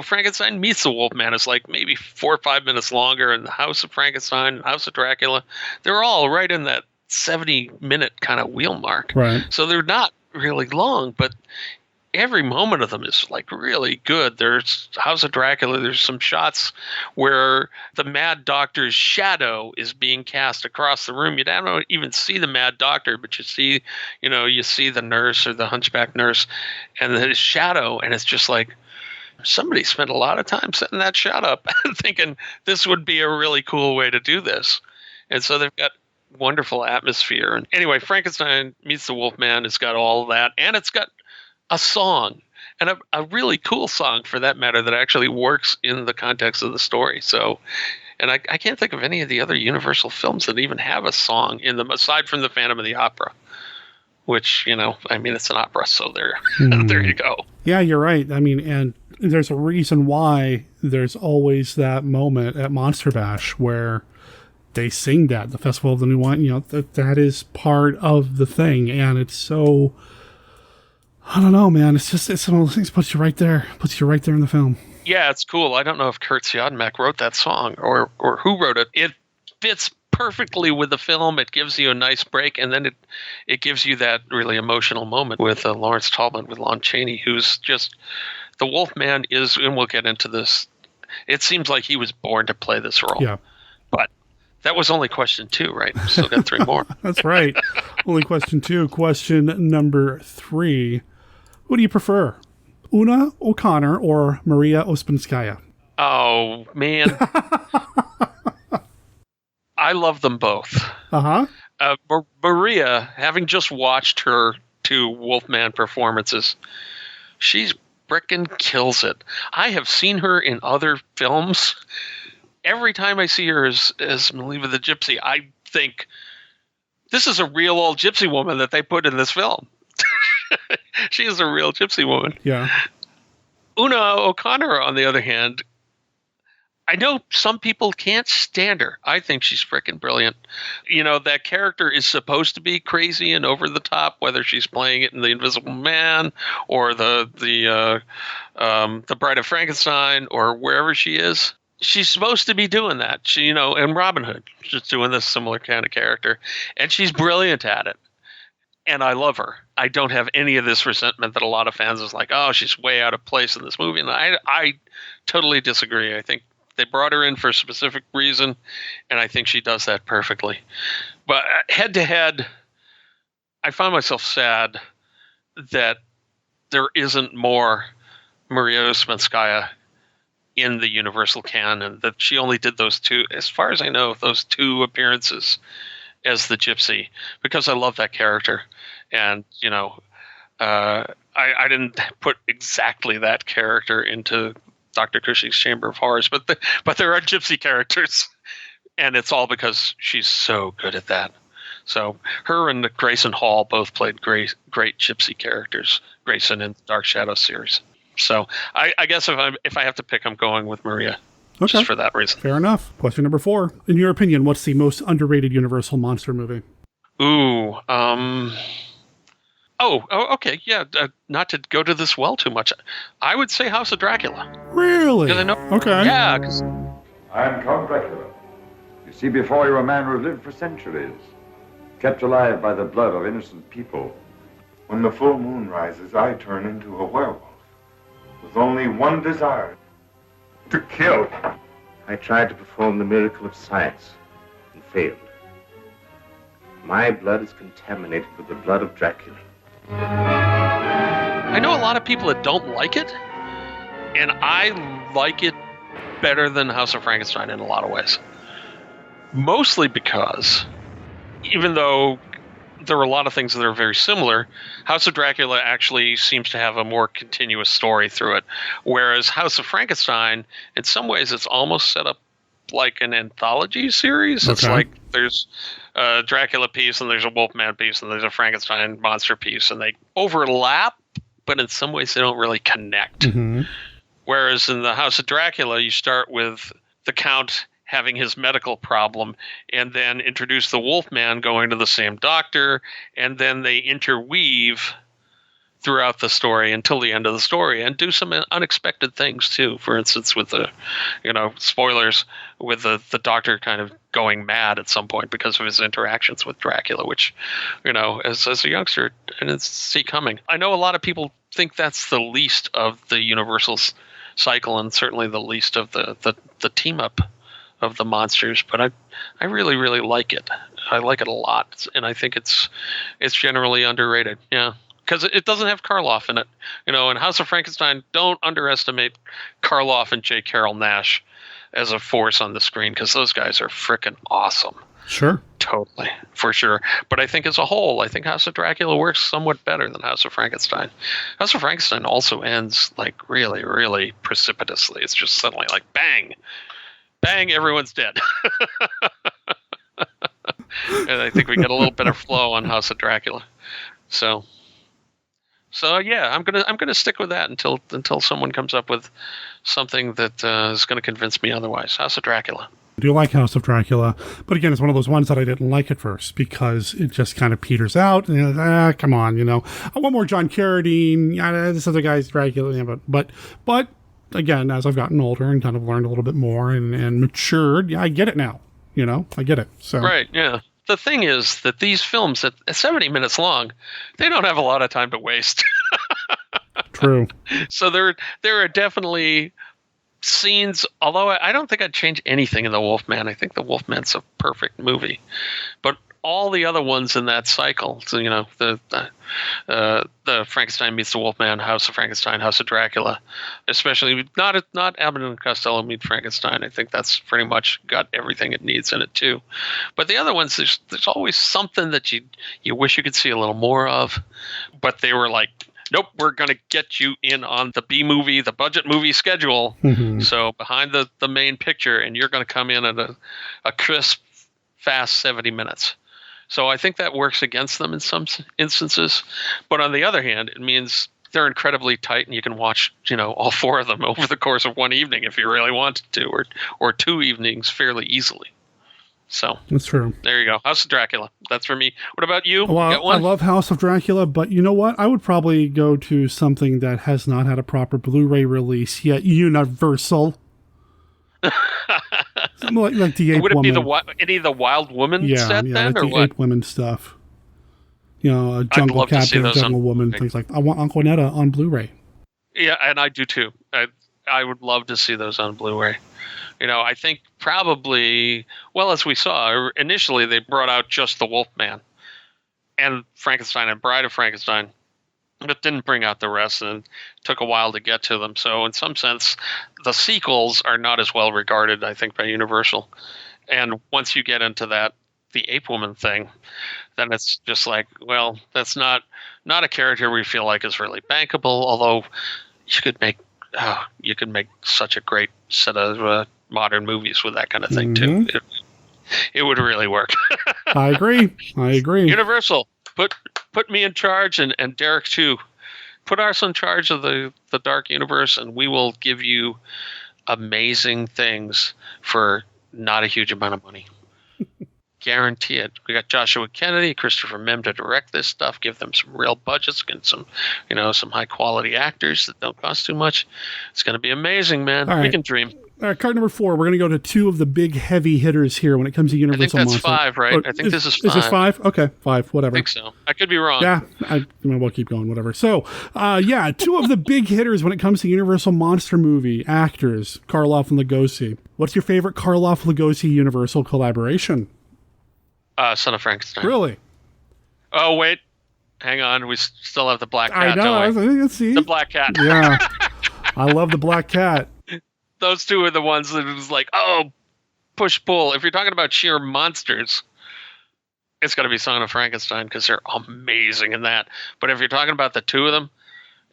Frankenstein Meets the Wolfman is like maybe 4 or 5 minutes longer, and the House of Frankenstein, House of Dracula, they're all right in that 70-minute kind of wheel mark. Right. So they're not really long, but every moment of them is like really good. There's House of Dracula. There's some shots where the Mad Doctor's shadow is being cast across the room. You don't even see the Mad Doctor, but you see the nurse or the hunchback nurse and his shadow. And it's just like somebody spent a lot of time setting that shot up and thinking this would be a really cool way to do this. And so they've got wonderful atmosphere. And anyway, Frankenstein Meets the Wolfman has got all of that. And it's got a song, and a really cool song for that matter, that actually works in the context of the story. So, and I can't think of any of the other Universal films that even have a song in them, aside from the Phantom of the Opera, which, it's an opera, so there you go. Yeah, you're right. I mean, and there's a reason why there's always that moment at Monster Bash where they sing that, the Festival of the New Wine, that is part of the thing. And it's so, I don't know, man. It's one of those things puts you right there in the film. Yeah, it's cool. I don't know if Kurt Siodmak wrote that song or who wrote it. It fits perfectly with the film. It gives you a nice break, and then it gives you that really emotional moment with Lawrence Talbot, with Lon Chaney, who's just, the Wolfman is, and we'll get into this, it seems like he was born to play this role. Yeah. But that was only question 2, right? We still got 3 more. That's right. Only question 2. Question number 3. Who do you prefer? Una O'Connor or Maria Ospinskaya? Oh, man. I love them both. Uh-huh. Maria, having just watched her 2 Wolfman performances, she's frickin' kills it. I have seen her in other films. Every time I see her as Maliva the Gypsy, I think, this is a real old gypsy woman that they put in this film. She is a real gypsy woman. Yeah. Una O'Connor, on the other hand, I know some people can't stand her. I think she's freaking brilliant. That character is supposed to be crazy and over the top, whether she's playing it in The Invisible Man or the Bride of Frankenstein or wherever she is. She's supposed to be doing that. She, in Robin Hood, she's doing this similar kind of character, and she's brilliant at it. And I love her. I don't have any of this resentment that a lot of fans is like, oh, she's way out of place in this movie. And I totally disagree. I think they brought her in for a specific reason, and I think she does that perfectly. But head to head, I find myself sad that there isn't more Maria Ospinskaya in the Universal canon, that she only did those 2, as far as I know, those 2 appearances as the Gypsy, because I love that character. And, I didn't put exactly that character into Dr. Cushing's Chamber of Horrors, but there are Gypsy characters, and it's all because she's so good at that. So her and Grayson Hall both played great Gypsy characters. Grayson in the Dark Shadows series. So I guess if I have to pick, I'm going with Maria. Okay. Just for that reason. Fair enough. Question number 4. In your opinion, what's the most underrated Universal monster movie? Ooh. Okay. Yeah. Not to go to this well too much, I would say House of Dracula. Really? Okay. Yeah. I'm Count Dracula. You see before you a man who lived for centuries, kept alive by the blood of innocent people. When the full moon rises, I turn into a werewolf with only one desire: to kill. I tried to perform the miracle of science and failed. My blood is contaminated with the blood of Dracula. I know a lot of people that don't like it, and I like it better than House of Frankenstein in a lot of ways. Mostly because, even though there are a lot of things that are very similar, House of Dracula actually seems to have a more continuous story through it. Whereas House of Frankenstein, in some ways, it's almost set up like an anthology series. Okay. It's like there's a Dracula piece, and there's a Wolfman piece, and there's a Frankenstein monster piece, and they overlap, but in some ways they don't really connect. Mm-hmm. Whereas in the House of Dracula, you start with the Count having his medical problem, and then introduce the Wolfman going to the same doctor, and then they interweave throughout the story until the end of the story, and do some unexpected things too. For instance, with the, spoilers, with the doctor kind of going mad at some point because of his interactions with Dracula, which, as a youngster, I didn't see coming. I know a lot of people think that's the least of the Universal cycle, and certainly the least of the team up of the monsters, but I really, really like it. I like it a lot, and I think it's generally underrated. Yeah, because it doesn't have Karloff in it. In House of Frankenstein, don't underestimate Karloff and J. Carrol Naish as a force on the screen, because those guys are frickin' awesome. Sure. Totally, for sure. But I think as a whole, I think House of Dracula works somewhat better than House of Frankenstein. House of Frankenstein also ends like really, really precipitously. It's just suddenly like bang, bang, everyone's dead. And I think we get a little better flow on House of Dracula. So yeah, I'm gonna stick with that until someone comes up with something that is gonna convince me otherwise. House of Dracula. I do like House of Dracula, but again, it's one of those ones that I didn't like at first because it just kind of peters out. And, come on, I want more John Carradine. This other guy's Dracula, but again, as I've gotten older and kind of learned a little bit more and matured, I get it now. I get it. So right, yeah. The thing is that these films at 70 minutes long, they don't have a lot of time to waste. True. So there are definitely scenes, although I don't think I'd change anything in The Wolfman. I think The Wolfman's a perfect movie. But all the other ones in that cycle, so, the Frankenstein meets the Wolfman, House of Frankenstein, House of Dracula, especially not Abbott and Costello meet Frankenstein. I think that's pretty much got everything it needs in it too. But the other ones, there's always something that you wish you could see a little more of. But they were like, nope, we're going to get you in on the B movie, the budget movie schedule. Mm-hmm. So behind the main picture, and you're going to come in at a crisp, fast 70 minutes. So I think that works against them in some instances. But on the other hand, it means they're incredibly tight, and you can watch, all four of them over the course of one evening if you really wanted to, or two evenings fairly easily. So that's true. There you go. House of Dracula. That's for me. What about you? Well, Got one? I love House of Dracula, but you know what? I would probably go to something that has not had a proper Blu-ray release yet. Universal. Something like the Ape Would it Woman. be any of the Wild Woman set then, like or the what? Ape Women stuff. Jungle love to see Captain, those Jungle on Woman, Blu-ray. things like that. I want Anquanetta on Blu-ray. Yeah, and I do too. I would love to see those on Blu-ray. I think probably, well, as we saw, initially they brought out just the Wolfman and Frankenstein and Bride of Frankenstein, but didn't bring out the rest, and it took a while to get to them. So in some sense, the sequels are not as well regarded, I think, by Universal. And once you get into that, the Ape Woman thing, then it's just like, well, that's not a character we feel like is really bankable, although you could make such a great set of modern movies with that kind of thing too. It would really work. I agree. Universal, put me in charge, and Derek too. Put us in charge of the Dark Universe, and we will give you amazing things for not a huge amount of money. Guarantee it. We got Joshua Kennedy, Christopher Mem to direct this stuff. Give them some real budgets, get some high quality actors that don't cost too much. It's going to be amazing, man. All right. We can dream. All right, card number 4. We're going to go to two of the big heavy hitters here when it comes to Universal I think that's Monster. 5, right? Oh, I think this is 5. Is this 5? Okay, 5, whatever. I think so. I could be wrong. Yeah, we'll keep going, whatever. So, two of the big hitters when it comes to Universal Monster movie actors, Karloff and Lugosi. What's your favorite Karloff-Lugosi Universal collaboration? Son of Frankenstein. Really? Oh, wait. Hang on. We still have the Black Cat, I know. don't we? Let's see. The Black Cat. Yeah. I love the Black Cat. Those two are the ones that was like, oh, push-pull. If you're talking about sheer monsters, it's got to be Son of Frankenstein because they're amazing in that. But if you're talking about the two of them,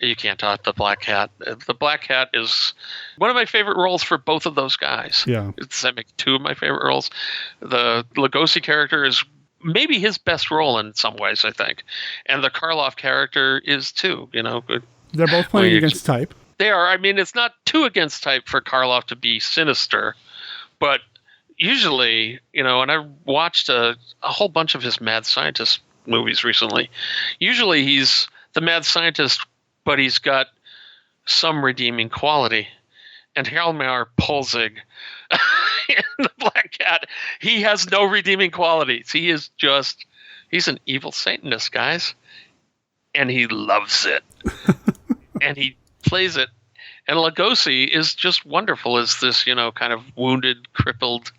you can't top the Black Cat. The Black Cat is one of my favorite roles for both of those guys. Yeah. I make two of my favorite roles. The Lugosi character is maybe his best role in some ways, I think. And the Karloff character is too, They're both playing against type. They are. I mean, it's not too against type for Karloff to be sinister, but usually, and I watched a whole bunch of his Mad Scientist movies recently. Usually he's the Mad Scientist, but he's got some redeeming quality. And Hjalmar Polzig in the Black Cat, he has no redeeming qualities. He's an evil Satanist, guys. And he loves it. And he plays it. And Lugosi is just wonderful as this, kind of wounded, crippled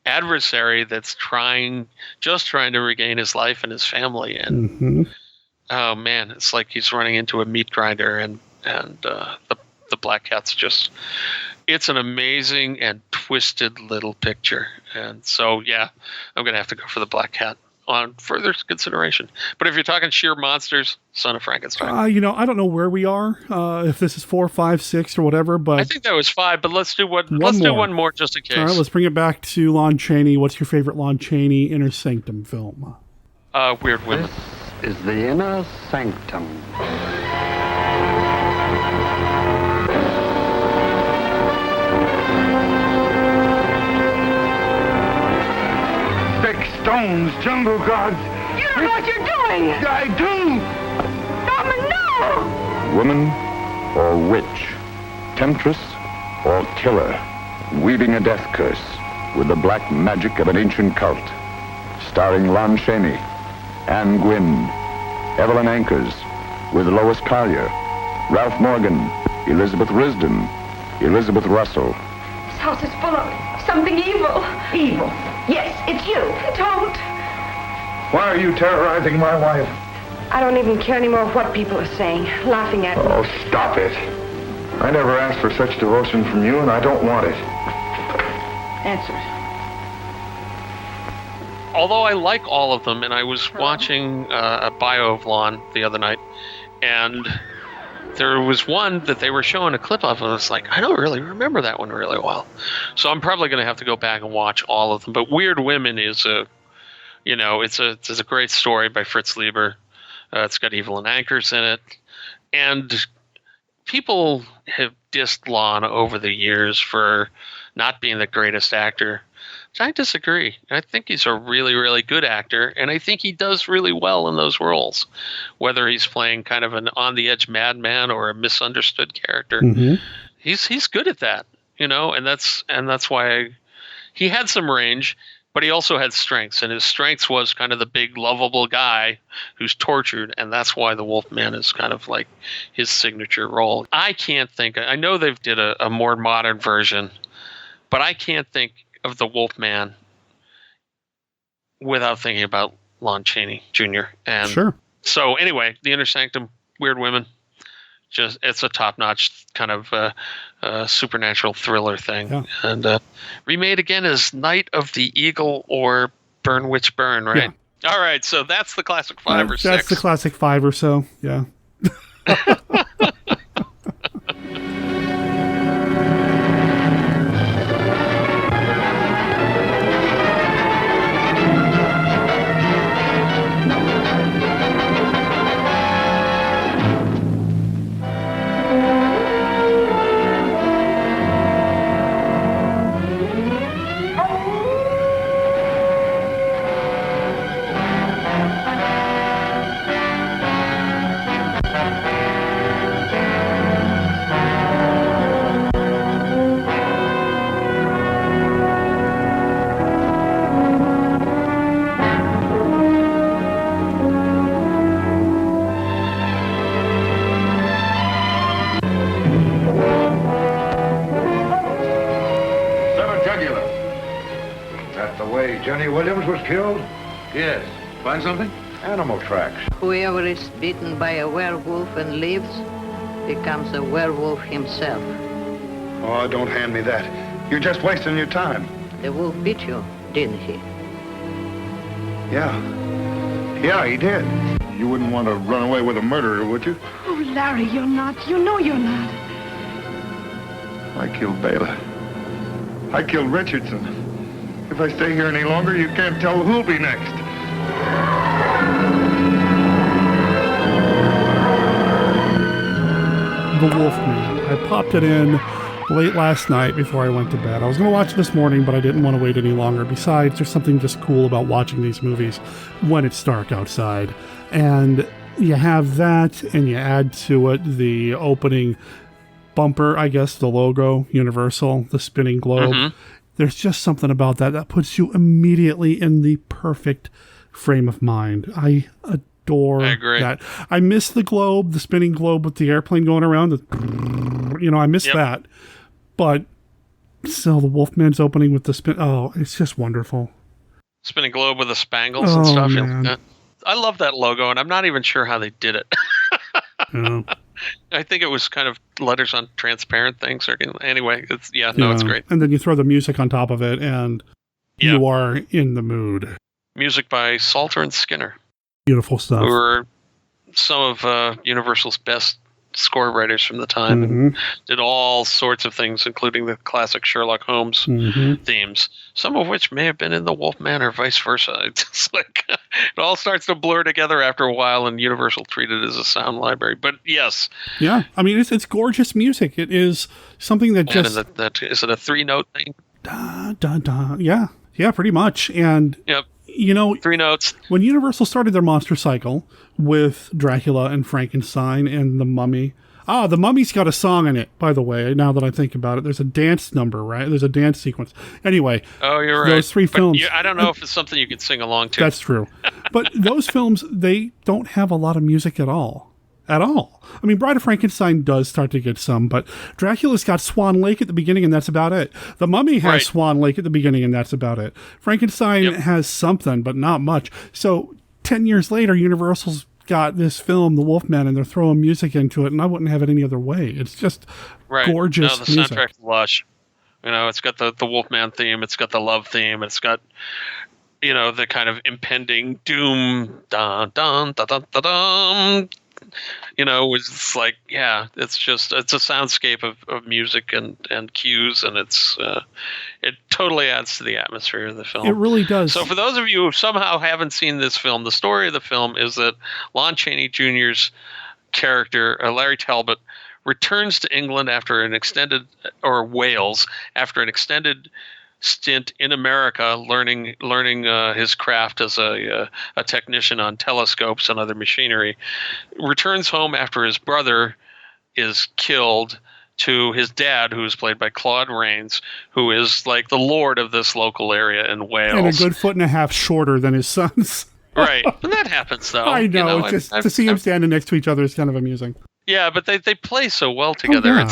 adversary that's trying to regain his life and his family. And oh man, it's like he's running into a meat grinder, and the Black Cat's just It's an amazing and twisted little picture. And so, yeah, I'm going to have to go for the Black Cat on further consideration. But if you're talking sheer monsters, Son of Frankenstein. I don't know where we are, if this is 4, 5, 6, or whatever, but I think that was 5, but let's do one more just in case. All right, let's bring it back to Lon Chaney. What's your favorite Lon Chaney Inner Sanctum film? Weird Women. This is the Inner Sanctum. Stones, jungle gods. You don't know what you're doing. I do. Norman, no. Woman or witch, temptress or killer, weaving a death curse with the black magic of an ancient cult. Starring Lon Chaney, Anne Gwynn, Evelyn Ankers, with Lois Collier, Ralph Morgan, Elizabeth Risdon, Elizabeth Russell. This house is full of something evil. Evil? Yes, it's you. Don't. Why are you terrorizing my wife? I don't even care anymore what people are saying, laughing at me. Oh, stop it. I never asked for such devotion from you, and I don't want it. Answer. Although I like all of them, and I was watching a bio of Lon the other night, and there was one that they were showing a clip of, and I was like, I don't really remember that one really well. So I'm probably going to have to go back and watch all of them. But Weird Women is it's a great story by Fritz Lieber. It's got Evelyn Ankers in it. And people have dissed Lon over the years for not being the greatest actor. I disagree. I think he's a really, really good actor, and I think he does really well in those roles, whether he's playing kind of an on-the-edge madman or a misunderstood character. Mm-hmm. He's good at that, and that's why he had some range, but he also had strengths, and his strengths was kind of the big, lovable guy who's tortured, and that's why the Wolfman is kind of like his signature role. I know they've did a more modern version, but I can't think of the Wolfman without thinking about Lon Chaney Jr. And sure. So anyway, The Inner Sanctum, Weird Women, it's a top-notch kind of supernatural thriller thing. Yeah. And remade again as Night of the Eagle or Burn Witch Burn, right? Yeah. All right, so that's the classic 5 or 6. That's the classic 5 or so, yeah. Yes. Find something? Animal tracks. Whoever is bitten by a werewolf and lives becomes a werewolf himself. Oh, don't hand me that. You're just wasting your time. The wolf bit you, didn't he? Yeah. Yeah, he did. You wouldn't want to run away with a murderer, would you? Oh, Larry, you're not. You know you're not. I killed Bela. I killed Richardson. If I stay here any longer, you can't tell who'll be next. The Wolfman. I popped it in late last night before I went to bed. I was going to watch it this morning, but I didn't want to wait any longer. Besides, there's something just cool about watching these movies when it's dark outside. And you have that, and you add to it the opening bumper, I guess, the logo, Universal, the spinning globe. Mm-hmm. There's just something about that puts you immediately in the perfect frame of mind. I adore that. I miss the globe, the spinning globe with the airplane going around. I miss that. But still, the Wolfman's opening with the spin. Oh, it's just wonderful. Spinning globe with the spangles and stuff. Man. I love that logo, and I'm not even sure how they did it. Yeah. I think it was kind of letters on transparent things. Anyway, it's it's great. And then you throw the music on top of it, and you are in the mood. Music by Salter and Skinner. Beautiful stuff. Who were some of Universal's best score writers from the time, and did all sorts of things, including the classic Sherlock Holmes themes, some of which may have been in the Wolfman or vice versa. It's like it all starts to blur together after a while, and Universal treated it as a sound library. But yes, yeah, I mean it's gorgeous music. It is something that just is it a 3-note thing? Da, da, da. Yeah, pretty much. And yep. 3 notes. When Universal started their monster cycle with Dracula and Frankenstein and The Mummy. The Mummy's got a song in it, by the way, now that I think about it. There's a dance number, right? There's a dance sequence. Anyway. Oh, you're right. Those 3 films. I don't know if it's something you can sing along to. That's true. But those films, they don't have a lot of music at all. At all. I mean, Bride of Frankenstein does start to get some, but Dracula's got Swan Lake at the beginning, and that's about it. The Mummy has Swan Lake at the beginning, and that's about it. Frankenstein has something, but not much. So 10 years later, Universal's got this film, The Wolfman, and they're throwing music into it, and I wouldn't have it any other way. It's just gorgeous music. No, the soundtrack's lush. It's got the Wolfman theme, it's got the love theme, it's got the kind of impending doom, dun dun dun dun dun dun. It's like, it's a soundscape of music and cues, and it totally adds to the atmosphere of the film. It really does. So for those of you who somehow haven't seen this film, the story of the film is that Lon Chaney Jr.'s character, Larry Talbot, returns to England Wales after an extended stint in America learning his craft as a technician on telescopes and other machinery, returns home after his brother is killed to his dad, who is played by Claude Rains, who is like the lord of this local area in Wales. And a good 1.5 foot shorter than his sons. Right. And that happens, though. I know. To see them standing next to each other is kind of amusing. Yeah, but they play so well together.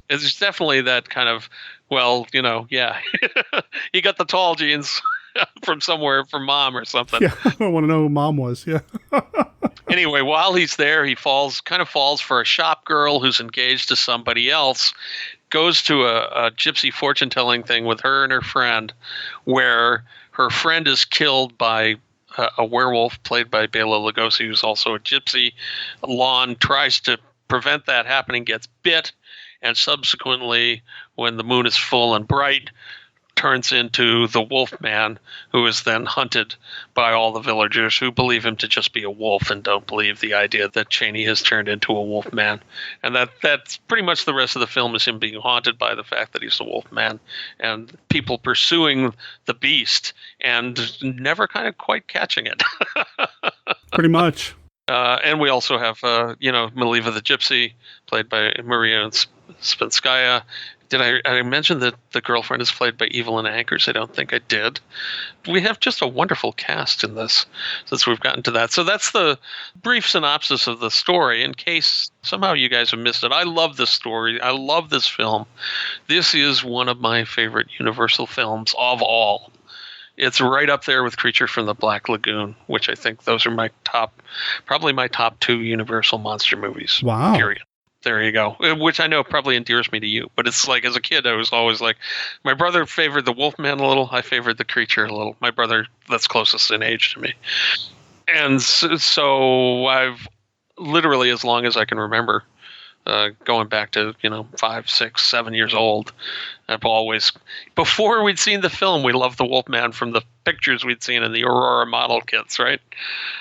It's definitely that kind of, he got the tall genes from somewhere from mom or something. Yeah, I want to know who mom was. Yeah. Anyway, while he's there, he falls for a shop girl who's engaged to somebody else, goes to a gypsy fortune-telling thing with her and her friend, where her friend is killed by a werewolf played by Bela Lugosi, who's also a gypsy. Lon tries to prevent that happening, gets bit, and subsequently, when the moon is full and bright, turns into the Wolfman, who is then hunted by all the villagers who believe him to just be a wolf and don't believe the idea that Chaney has turned into a Wolfman. And that's pretty much the rest of the film, is him being haunted by the fact that he's the Wolfman and people pursuing the beast and never kind of quite catching it. Pretty much. And we also have, Maliva the Gypsy, played by Maria Spenskaya. Did I mention that the girlfriend is played by Evelyn Ankers? I don't think I did. We have just a wonderful cast in this, since we've gotten to that. So that's the brief synopsis of the story, in case somehow you guys have missed it. I love this story. I love this film. This is one of my favorite Universal films of all. It's right up there with Creature from the Black Lagoon, which I think those are probably my top 2 Universal monster movies. Wow. Period. There you go. Which I know probably endears me to you. But it's like, as a kid, I was always like, my brother favored the Wolfman a little. I favored the Creature a little. My brother, that's closest in age to me. And so I've literally, as long as I can remember, going back to 5, 6, 7 years old, I've always, before we'd seen the film, we loved the Wolfman from the pictures we'd seen in the Aurora model kits, right?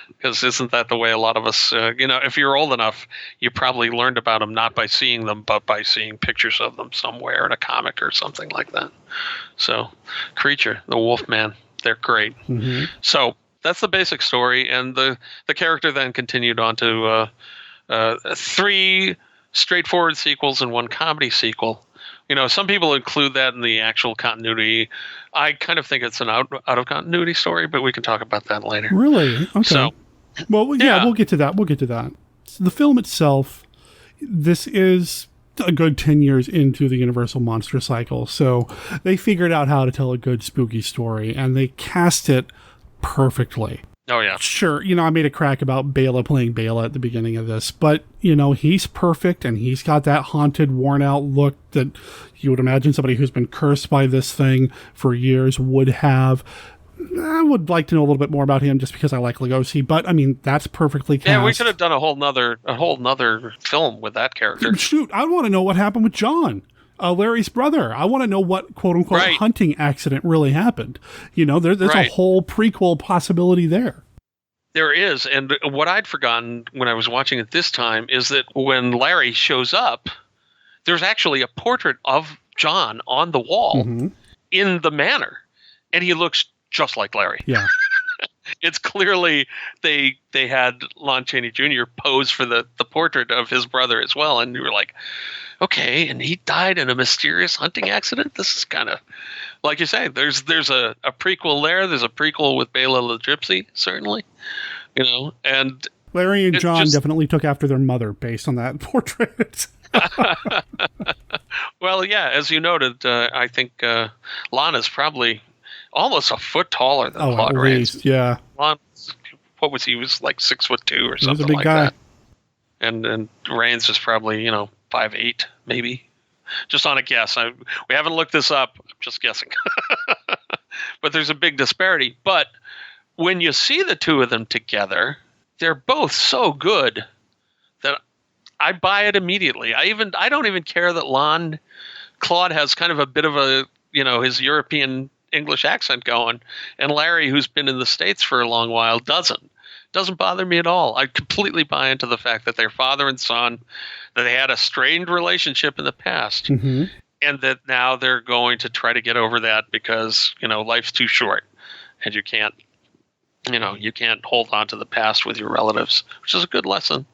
Because isn't that the way a lot of us, if you're old enough, you probably learned about them not by seeing them, but by seeing pictures of them somewhere in a comic or something like that. So, Creature, the Wolfman, they're great. Mm-hmm. So that's the basic story, and the character then continued on to 3 straightforward sequels and 1 comedy sequel. Some people include that in the actual continuity. I kind of think it's an out of continuity story, but we can talk about that later. Really? Okay. So, well, yeah, we'll get to that. So the film itself, this is a good 10 years into the Universal Monster cycle. So they figured out how to tell a good spooky story, and they cast it perfectly. Oh, yeah. Sure, I made a crack about Bela playing Bela at the beginning of this, but, he's perfect, and he's got that haunted, worn-out look that you would imagine somebody who's been cursed by this thing for years would have. I would like to know a little bit more about him just because I like Lugosi, but, that's perfectly cast. Yeah, we could have done a whole nother film with that character. Shoot, I want to know what happened with John. Larry's brother. I want to know what quote-unquote hunting accident really happened. There's a whole prequel possibility there. There is, and what I'd forgotten when I was watching it this time is that when Larry shows up, there's actually a portrait of John on the wall in the manor, and he looks just like Larry. Yeah. It's clearly they had Lon Chaney Jr. pose for the portrait of his brother as well, and you were like, okay, and he died in a mysterious hunting accident? This is kind of, like you say, there's a prequel there. There's a prequel with Bela the Gypsy, certainly, and Larry and John definitely took after their mother based on that portrait. Well, yeah, as you noted, I think Lon is probably almost a foot taller than Claude Rains. Least, yeah. Lon, what was he? Was like 6'2" or something like that. He was a big guy. And Rains is probably 5'8", maybe. Just on a guess. We haven't looked this up. I'm just guessing. But there's a big disparity. But when you see the two of them together, they're both so good that I buy it immediately. I don't even care that Claude has kind of a bit of a, his European English accent going, and Larry, who's been in the States for a long while, doesn't bother me at all. I completely buy into the fact that they're father and son, that they had a strained relationship in the past, and that now they're going to try to get over that because life's too short, and you can't hold on to the past with your relatives, which is a good lesson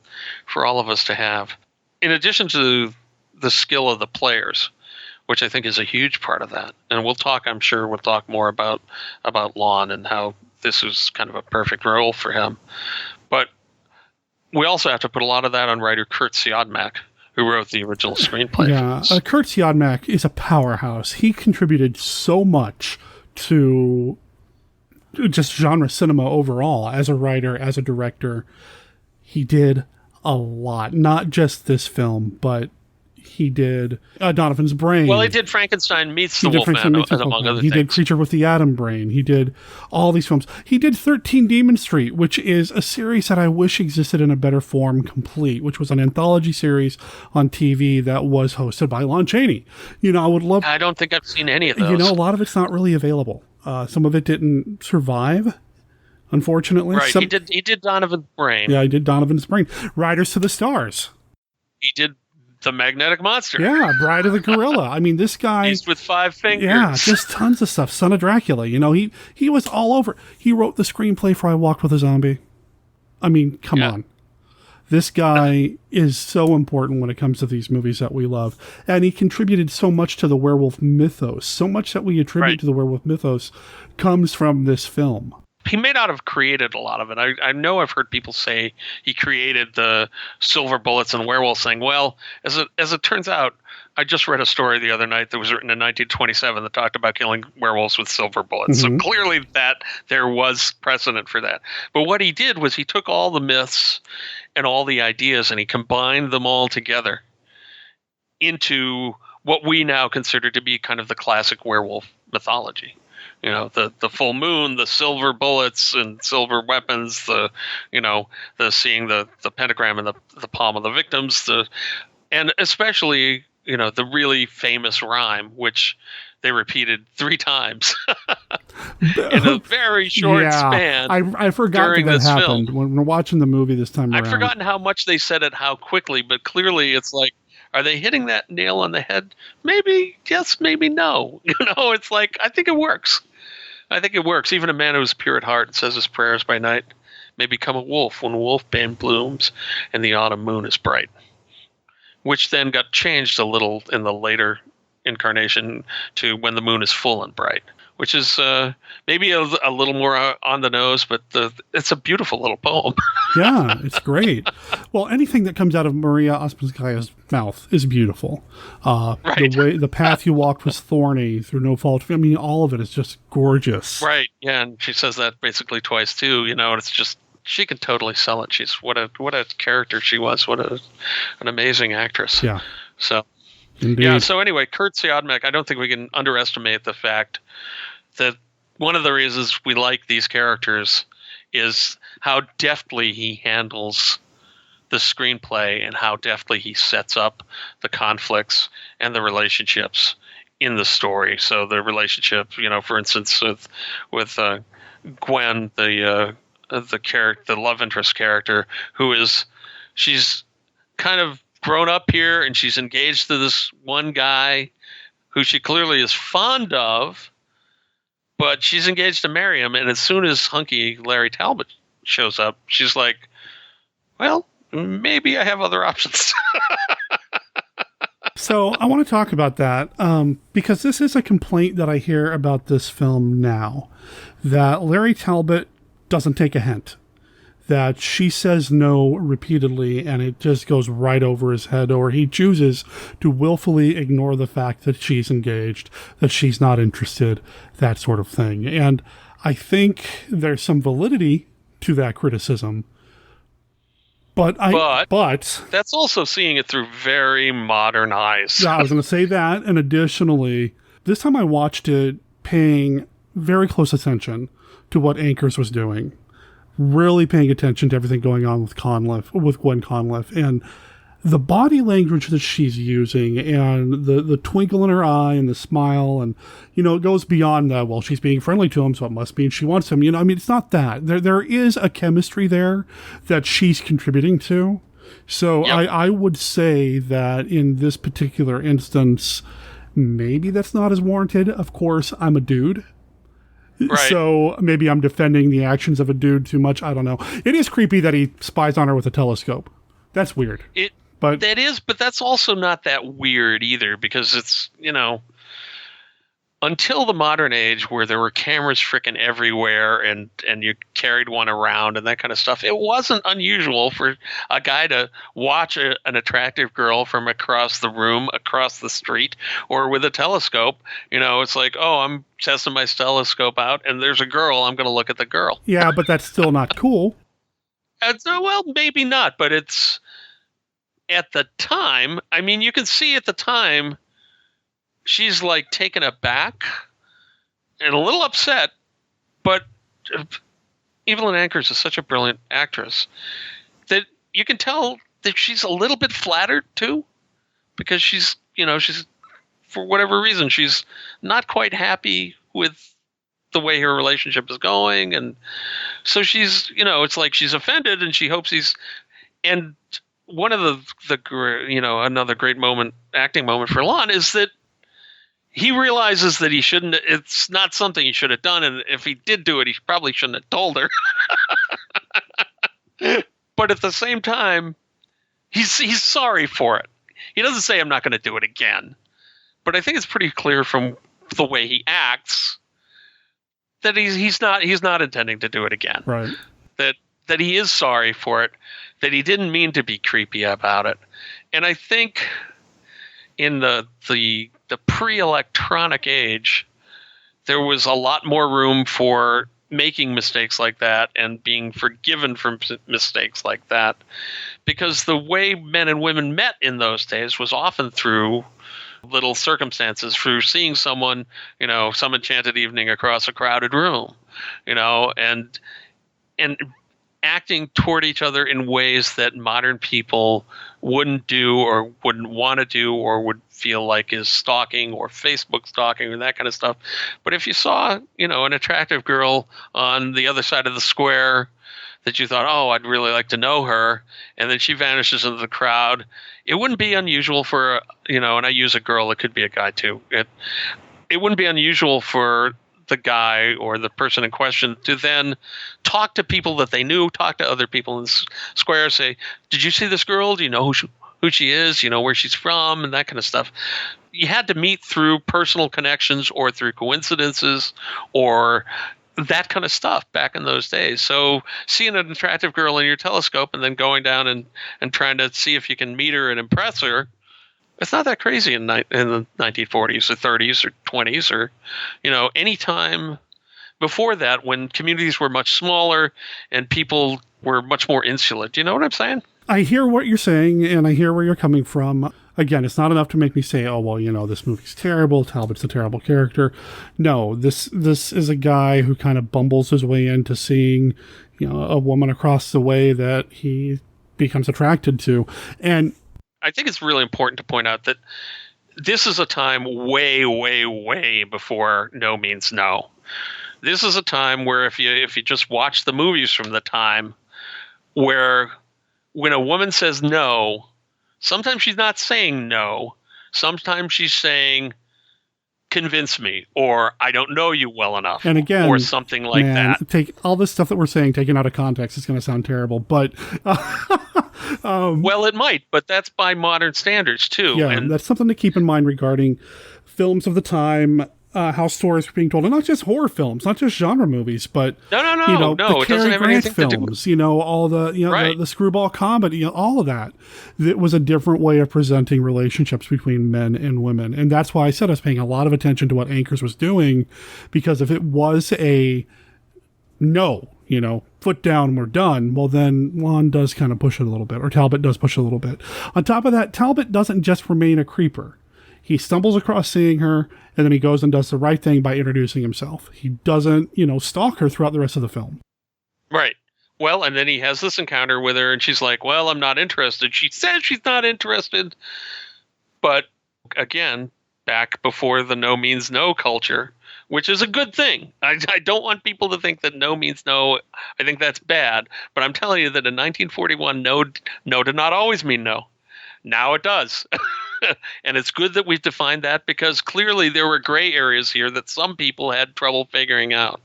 for all of us to have. In addition to the skill of the players, which I think is a huge part of that. And I'm sure we'll talk more about Lon and how this is kind of a perfect role for him. But we also have to put a lot of that on writer Kurt Siodmak, who wrote the original screenplay. Yeah, Kurt Siodmak is a powerhouse. He contributed so much to just genre cinema overall as a writer, as a director. He did a lot, not just this film, but he did Donovan's Brain. Well, he did Frankenstein Meets the Wolfman, among other things. He did Creature with the Atom Brain. He did all these films. He did 13 Demon Street, which is a series that I wish existed in a better form complete, which was an anthology series on TV that was hosted by Lon Chaney. I don't think I've seen any of those. A lot of it's not really available. Some of it didn't survive, unfortunately. Right, he did Donovan's Brain. Yeah, he did Donovan's Brain. Riders to the Stars. He did The Magnetic Monster. Yeah, Bride of the Gorilla. this guy... Beast with 5 fingers. Yeah, just tons of stuff. Son of Dracula. He was all over. He wrote the screenplay for I Walked with a Zombie. Come on. This guy is so important when it comes to these movies that we love. And he contributed so much to the werewolf mythos. So much that we attribute to the werewolf mythos comes from this film. He may not have created a lot of it. I know I've heard people say he created the silver bullets and werewolves thing. Well, as it turns out, I just read a story the other night that was written in 1927 that talked about killing werewolves with silver bullets. So clearly that there was precedent for that. But what he did was he took all the myths and all the ideas and he combined them all together into what we now consider to be kind of the classic werewolf mythology. The full moon, the silver bullets and silver weapons, the seeing the pentagram in the palm of the victims, and especially, the really famous rhyme, which they repeated 3 times in a very short span. I forgot that happened film. When we're watching the movie this time around. I've forgotten how much they said it, how quickly, but clearly it's like, are they hitting that nail on the head? Maybe yes, maybe no. It's like, I think it works. Even a man who's pure at heart and says his prayers by night may become a wolf when wolfbane blooms and the autumn moon is bright. Which then got changed a little in the later incarnation to when the moon is full and bright, which is maybe a little more on the nose, but it's a beautiful little poem. Yeah, it's great. Well, anything that comes out of Maria Ospinskaya's mouth is beautiful. Right. The path you walked was thorny through no fault. I mean, all of it is just gorgeous. Right. Yeah, and she says that basically twice too. And it's just she can totally sell it. She's what a character she was. What an amazing actress. Yeah. So. Indeed. Yeah. So anyway, Kurt Siodmak, I don't think we can underestimate the fact that one of the reasons we like these characters is how deftly he handles the screenplay and how deftly he sets up the conflicts and the relationships in the story. So the relationship, for instance, with Gwen, the love interest character, she's kind of grown up here and she's engaged to this one guy who she clearly is fond of, but she's engaged to marry him. And as soon as hunky Larry Talbot shows up, she's like, well, maybe I have other options. So I want to talk about that because this is a complaint that I hear about this film now, that Larry Talbot doesn't take a hint, that she says no repeatedly and it just goes right over his head, or he chooses to willfully ignore the fact that she's engaged, that she's not interested, that sort of thing. And I think there's some validity to that criticism. But that's also seeing it through very modern eyes. Yeah, I was going to say that. And additionally, this time I watched it paying very close attention to what Anchors was doing. Really paying attention to everything going on with Gwen Conliffe, and the body language that she's using, and the twinkle in her eye, and the smile, and it goes beyond that. Well, she's being friendly to him, so it must mean she wants him. It's not that. There is a chemistry there that she's contributing to. So yep. I would say that in this particular instance, maybe that's not as warranted. Of course, I'm a dude. Right. So maybe I'm defending the actions of a dude too much. I don't know. It is creepy that he spies on her with a telescope. That's weird. But that's also not that weird either, because it's, until the modern age where there were cameras freaking everywhere and you carried one around and that kind of stuff, it wasn't unusual for a guy to watch an attractive girl from across the room, across the street, or with a telescope. It's like, oh, I'm testing my telescope out and there's a girl, I'm going to look at the girl. Yeah, but that's still not cool. Well, maybe not, but it's at the time. I mean, you can see at the time she's like taken aback and a little upset, but Evelyn Anchors is such a brilliant actress that you can tell that she's a little bit flattered too, because she's for whatever reason, she's not quite happy with the way her relationship is going. And so she's, it's like she's offended and she hopes and one of the another great acting moment for Lon is that he realizes that it's not something he should have done. And if he did do it, he probably shouldn't have told her. But at the same time, he's sorry for it. He doesn't say, I'm not going to do it again. But I think it's pretty clear from the way he acts that he's not intending to do it again. Right. That he is sorry for it, that he didn't mean to be creepy about it. And I think in the pre-electronic age, there was a lot more room for making mistakes like that and being forgiven for mistakes like that, because the way men and women met in those days was often through little circumstances, through seeing someone, some enchanted evening across a crowded room, and acting toward each other in ways that modern people wouldn't do or wouldn't want to do or would feel like is stalking or Facebook stalking or that kind of stuff. But if you saw, an attractive girl on the other side of the square that you thought, oh, I'd really like to know her, and then she vanishes into the crowd, it wouldn't be unusual for, and I use a girl, it could be a guy too. It wouldn't be unusual for the guy or the person in question to then talk to people that they knew, talk to other people in the square, say, did you see this girl? Do you know who she is, you know where she's from, and that kind of stuff. You had to meet through personal connections or through coincidences or that kind of stuff back in those days. So seeing an attractive girl in your telescope and then going down and trying to see if you can meet her and impress her, it's not that crazy in the 1940s or 30s or 20s or, you know, any time before that when communities were much smaller and people were much more insular. Do you know what I'm saying? I hear what you're saying, and I hear where you're coming from. Again, it's not enough to make me say, oh, well, you know, this movie's terrible. Talbot's a terrible character. No, this is a guy who kind of bumbles his way into seeing, you know, a woman across the way that he becomes attracted to. And I think it's really important to point out that this is a time way, way, way before no means no. This is a time where if you just watch the movies from the time, where when a woman says no, sometimes she's not saying no. Sometimes she's saying, convince me, or I don't know you well enough, and again, or something like that. Take all this stuff that we're saying, taken out of context, it's going to sound terrible, but well, it might, but that's by modern standards too. Yeah, and that's something to keep in mind regarding films of the time, how stories were being told, and not just horror films, not just genre movies, but no, you know, the it doesn't Cary have Grant anything films, to do with, you know, all the, you know, right. the screwball comedy, you know, all of that. It was a different way of presenting relationships between men and women, and that's why I said I was paying a lot of attention to what Anchors was doing, because if it was a no, you know, foot down, we're done, well, then Lon does kind of push it a little bit, or Talbot does push it a little bit. On top of that, Talbot doesn't just remain a creeper. He stumbles across seeing her, and then he goes and does the right thing by introducing himself. He doesn't, you know, stalk her throughout the rest of the film. Right. Well, and then he has this encounter with her, and she's like, well, I'm not interested. She says she's not interested. But, again, back before the no means no culture, which is a good thing. I don't want people to think that no means no. I think that's bad. But I'm telling you that in 1941, no did not always mean no. Now it does. And it's good that we've defined that, because clearly there were gray areas here that some people had trouble figuring out.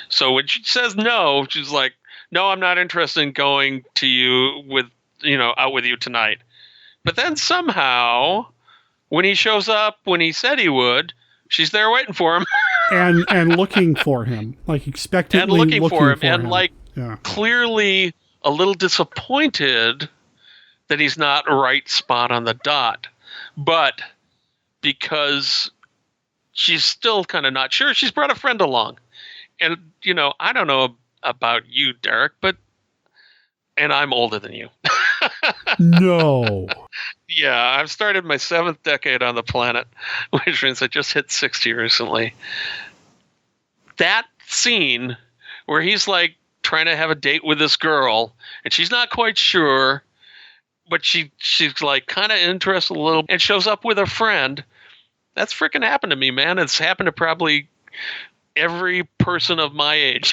So when she says no, she's like, no, I'm not interested in going to you with, you know, out with you tonight. But then somehow when he shows up, when he said he would, she's there waiting for him. and looking for him, like expectantly and looking for him. And like clearly a little disappointed that he's not right spot on the dot. But because she's still kind of not sure, she's brought a friend along. And, you know, I don't know about you, Derek, and I'm older than you. No. Yeah, I've started my 7th decade on the planet, which means I just hit 60 recently. That scene where he's like trying to have a date with this girl, and she's not quite sure, but she's like kind of interested a little, and shows up with a friend. That's freaking happened to me, man. It's happened to probably every person of my age.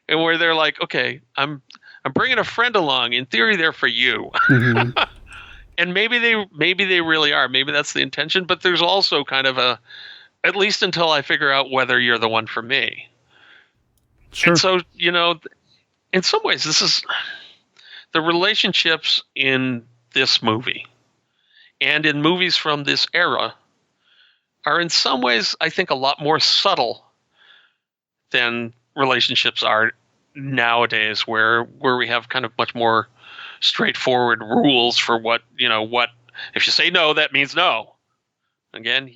And where they're like, okay, I'm bringing a friend along. In theory, they're for you. Mm-hmm. And maybe they really are. Maybe that's the intention. But there's also kind of a, at least until I figure out whether you're the one for me. Sure. And so, you know, in some ways, this is the relationships in this movie and in movies from this era are in some ways, I think, a lot more subtle than relationships are nowadays, where we have kind of much more straightforward rules for what if you say no, that means no. Again,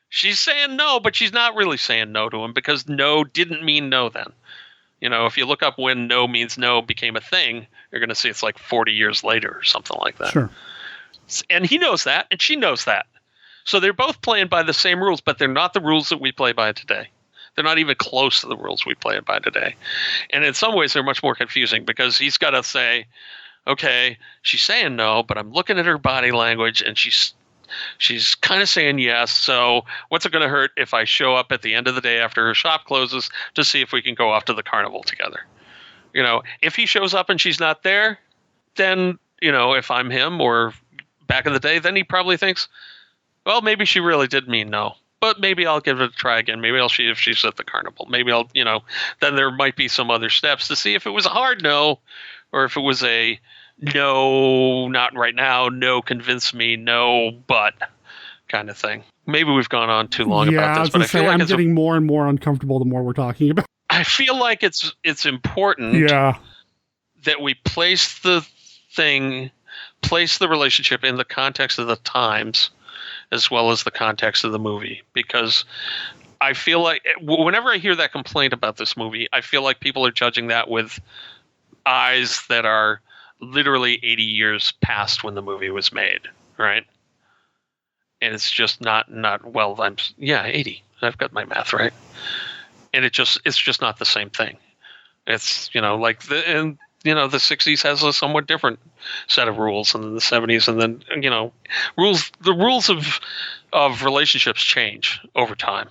she's saying no, but she's not really saying no to him, because no didn't mean no then. You know, if you look up when no means no became a thing, you're going to see it's like 40 years later or something like that. Sure. And he knows that, and she knows that. So they're both playing by the same rules, but they're not the rules that we play by today. They're not even close to the rules we play by today. And in some ways, they're much more confusing, because he's got to say, okay, she's saying no, but I'm looking at her body language, and she's kind of saying yes. So what's it going to hurt if I show up at the end of the day after her shop closes to see if we can go off to the carnival together? You know, if he shows up and she's not there, then, you know, if I'm him or back in the day, then he probably thinks, well, maybe she really did mean no, but maybe I'll give it a try again. Maybe I'll see if she's at the carnival. Maybe I'll, you know, then there might be some other steps to see if it was a hard no or if it was a no, not right now, no, convince me, no, but kind of thing. Maybe we've gone on too long about this, but I feel like I'm getting more and more uncomfortable the more we're talking about. I feel like it's important that we place the relationship in the context of the times as well as the context of the movie, because I feel like whenever I hear that complaint about this movie, I feel like people are judging that with eyes that are literally 80 years past when the movie was made, right? And it's just not 80. I've got my math right. And it's just not the same thing. It's, like the 60s has a somewhat different set of rules than the 70s, and then, the rules of relationships change over time.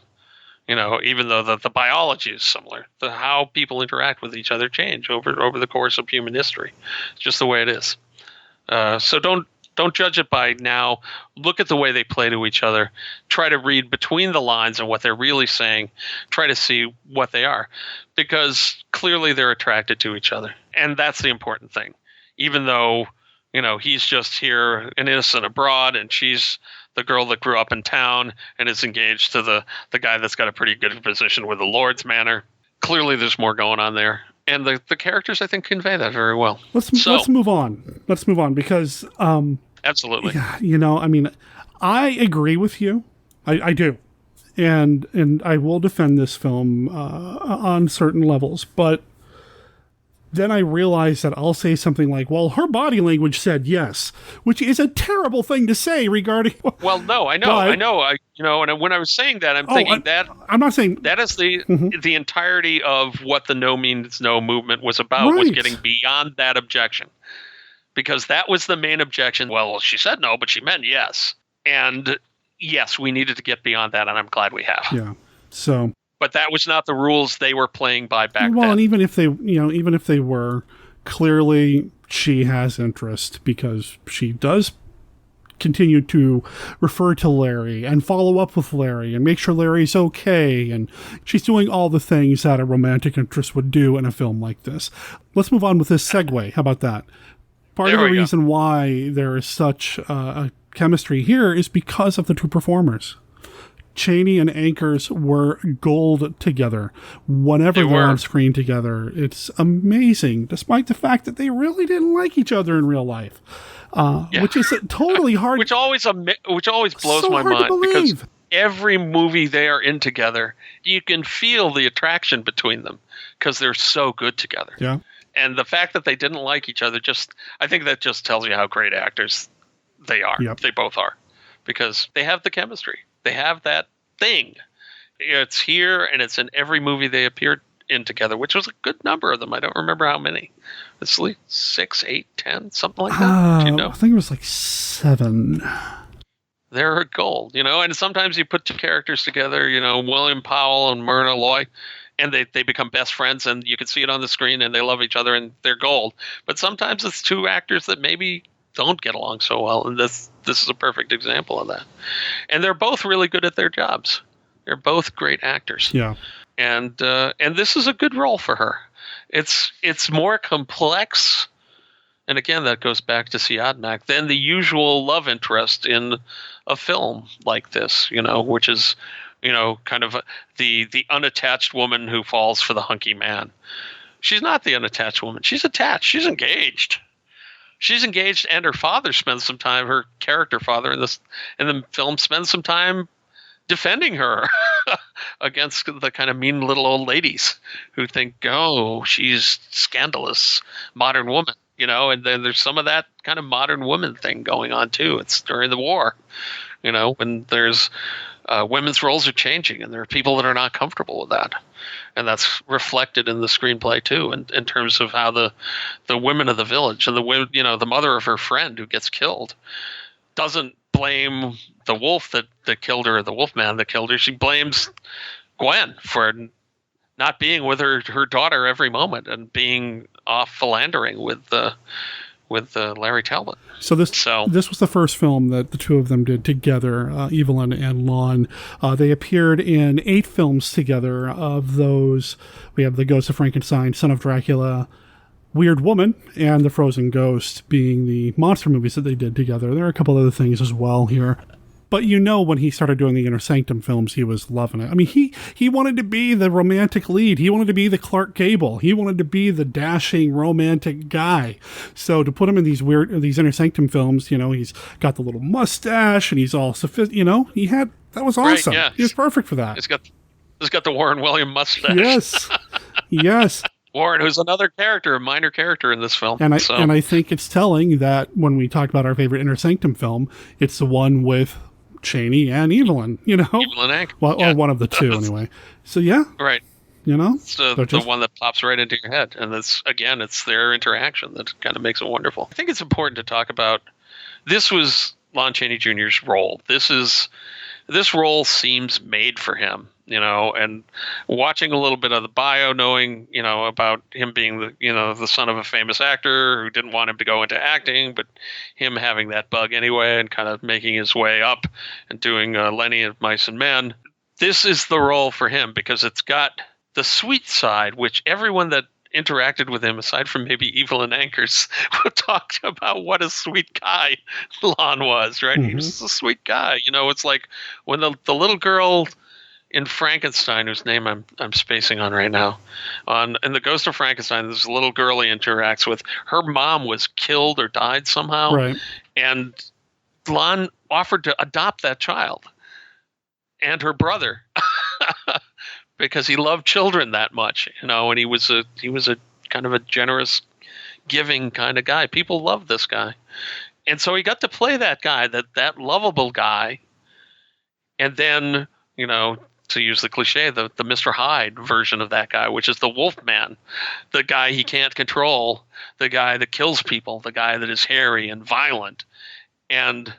Even though the biology is similar, how people interact with each other change over the course of human history. It's just the way it is. So don't judge it by now. Look at the way they play to each other. Try to read between the lines and what they're really saying. Try to see what they are, because clearly they're attracted to each other, and that's the important thing. Even though he's just here, an innocent abroad, and she's the girl that grew up in town and is engaged to the guy that's got a pretty good position with the Lord's Manor. Clearly there's more going on there. And the characters, I think, convey that very well. Let's move on. Let's move on, because... absolutely. Yeah, I agree with you. I do. And I will defend this film on certain levels. But then I realize that I'll say something like, well, her body language said yes, which is a terrible thing to say regarding... Well, no, I know. And when I was saying that, I'm thinking that... I'm not saying... That is the entirety of what the no means no movement was about, was getting beyond that objection. Because that was the main objection. Well, she said no, but she meant yes. And yes, we needed to get beyond that, and I'm glad we have. Yeah, so... But that was not the rules they were playing by back then. Well, and even if they were, clearly she has interest, because she does continue to refer to Larry and follow up with Larry and make sure Larry's okay, and she's doing all the things that a romantic interest would do in a film like this. Let's move on with this segue. How about that? Part of the reason why there is such a chemistry here is because of the two performers. Chaney and Ankers were gold together. Whenever they're on screen together, it's amazing, despite the fact that they really didn't like each other in real life, which is totally hard. Which always blows my mind, because every movie they are in together, you can feel the attraction between them because they're so good together. Yeah. And the fact that they didn't like each other, I think that just tells you how great actors they are. Yep. They both are, because they have the chemistry. They have that thing. It's here, and it's in every movie they appeared in together, which was a good number of them. I don't remember how many. It's like 6, 8, 10, something like that. Do you know? I think it was like 7. They're gold, and sometimes you put two characters together, William Powell and Myrna Loy, and they become best friends, and you can see it on the screen, and they love each other, and they're gold. But sometimes it's two actors that maybe don't get along so well, and this is a perfect example of that. And they're both really good at their jobs. They're both great actors. Yeah. And this is a good role for her. It's more complex, and again, that goes back to Siadmak, than the usual love interest in a film like this, which is, kind of the unattached woman who falls for the hunky man. She's not the unattached woman. She's attached. She's engaged. She's engaged, and her father spends some time, her character father in the film spends some time defending her against the kind of mean little old ladies who think, oh, she's scandalous modern woman, and then there's some of that kind of modern woman thing going on too. It's during the war, when there's women's roles are changing, and there are people that are not comfortable with that. And that's reflected in the screenplay too, in terms of how the women of the village and the mother of her friend who gets killed doesn't blame the wolf that killed her, or the wolf man that killed her. She blames Gwen for not being with her daughter every moment and being off philandering with Larry Talbot. So this was the first film that the two of them did together, Evelyn and Lon. They appeared in 8 films together. Of those, we have The Ghost of Frankenstein, Son of Dracula, Weird Woman and The Frozen Ghost being the monster movies that they did together. There are a couple other things as well here. But when he started doing the Inner Sanctum films, he was loving it. I mean, he wanted to be the romantic lead. He wanted to be the Clark Gable. He wanted to be the dashing romantic guy. So to put him in these Inner Sanctum films, he's got the little mustache and he's all sophisticated. That was awesome. Right, yeah. He was perfect for that. He's got the Warren William mustache. Yes. Yes. Warren, who's another character, a minor character in this film. And I think it's telling that when we talk about our favorite Inner Sanctum film, it's the one with Chaney and Evelyn, Evelyn Ank. Well, or one of the two anyway. So yeah. Right. It's the one that pops right into your head. And it's their interaction that kind of makes it wonderful. I think it's important to talk about, this was Lon Chaney Jr.'s role. This role seems made for him, and watching a little bit of the bio, knowing, about him being the son of a famous actor who didn't want him to go into acting, but him having that bug anyway and kind of making his way up and doing Lenny of Mice and Men. This is the role for him because it's got the sweet side, which everyone that interacted with him, aside from maybe Evelyn Ankers, talked about what a sweet guy Lon was, right? Mm-hmm. He was a sweet guy. It's like when the little girl in Frankenstein, whose name I'm spacing on right now, in The Ghost of Frankenstein, this little girl he interacts with, her mom was killed or died somehow. Right. And Lon offered to adopt that child and her brother because he loved children that much, and he was a kind of a generous, giving kind of guy. People loved this guy. And so he got to play that guy, that lovable guy. And then, to use the cliche, the Mr. Hyde version of that guy, which is the Wolfman, the guy he can't control, the guy that kills people, the guy that is hairy and violent. And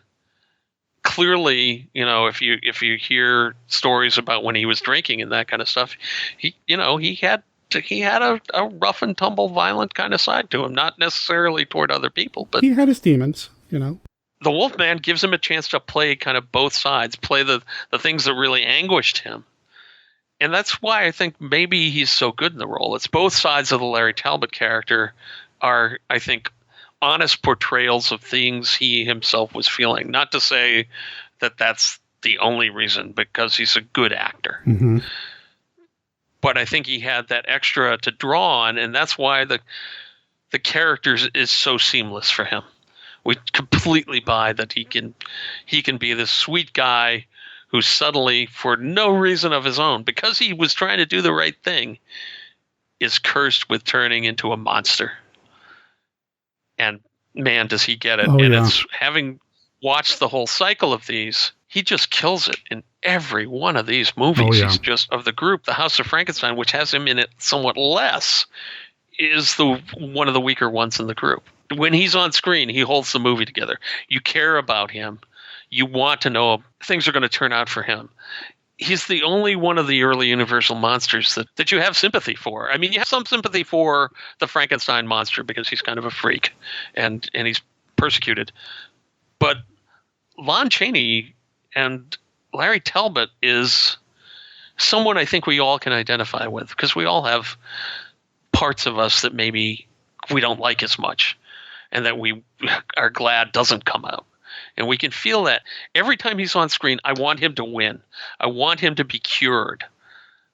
clearly, if you hear stories about when he was drinking and that kind of stuff, he had a rough and tumble, violent kind of side to him, not necessarily toward other people, but he had his demons, The Wolfman gives him a chance to play kind of both sides, play the things that really anguished him. And that's why I think maybe he's so good in the role. It's both sides of the Larry Talbot character are, I think, honest portrayals of things he himself was feeling. Not to say that that's the only reason, because he's a good actor. Mm-hmm. But I think he had that extra to draw on, and that's why the character is so seamless for him. We completely buy that he can be this sweet guy who suddenly, for no reason of his own, because he was trying to do the right thing, is cursed with turning into a monster. And man, does he get it. Oh, and yeah. It's having watched the whole cycle of these, he just kills it in every one of these movies. Oh, yeah. He's just, of the group, The House of Frankenstein, which has him in it somewhat less, is one of the weaker ones in the group. When he's on screen, he holds the movie together. You care about him. You want to know things are going to turn out for him. He's the only one of the early Universal monsters that you have sympathy for. I mean, you have some sympathy for the Frankenstein monster because he's kind of a freak and he's persecuted. But Lon Chaney and Larry Talbot is someone I think we all can identify with, because we all have parts of us that maybe we don't like as much and that we are glad doesn't come out. And we can feel that every time he's on screen. I want him to win. I want him to be cured.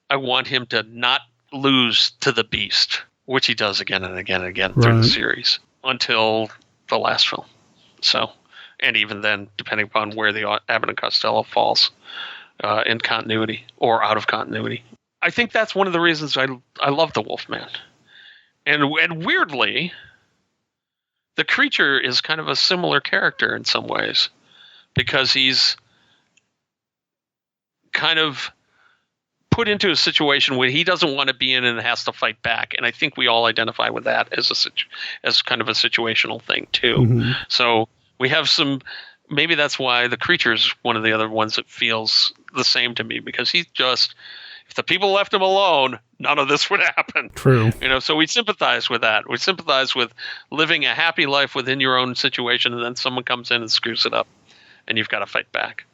I want him to not lose to the beast, which he does again and again and again through the series until the last film. So, and even then, depending upon where the Abbott and Costello falls in continuity or out of continuity. I think that's one of the reasons I love the Wolfman. And weirdly, the creature is kind of a similar character in some ways, because he's kind of put into a situation where he doesn't want to be in and has to fight back. And I think we all identify with that as kind of a situational thing too. Mm-hmm. So we have maybe that's why the creature is one of the other ones that feels the same to me, because he's just, if the people left him alone, none of this would happen. True. So we sympathize with that. We sympathize with living a happy life within your own situation, and then someone comes in and screws it up, and you've got to fight back.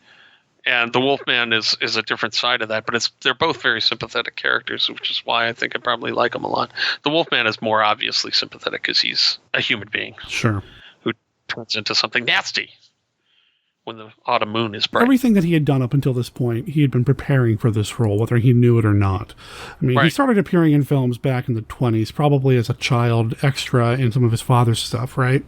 And the Wolfman is a different side of that, but they're both very sympathetic characters, which is why I think I probably like them a lot. The Wolfman is more obviously sympathetic because he's a human being. Sure. Who turns into something nasty when the autumn moon is bright. Everything that he had done up until this point, he had been preparing for this role, whether he knew it or not. I mean, he started appearing in films back in the 20s, probably as a child extra in some of his father's stuff, right?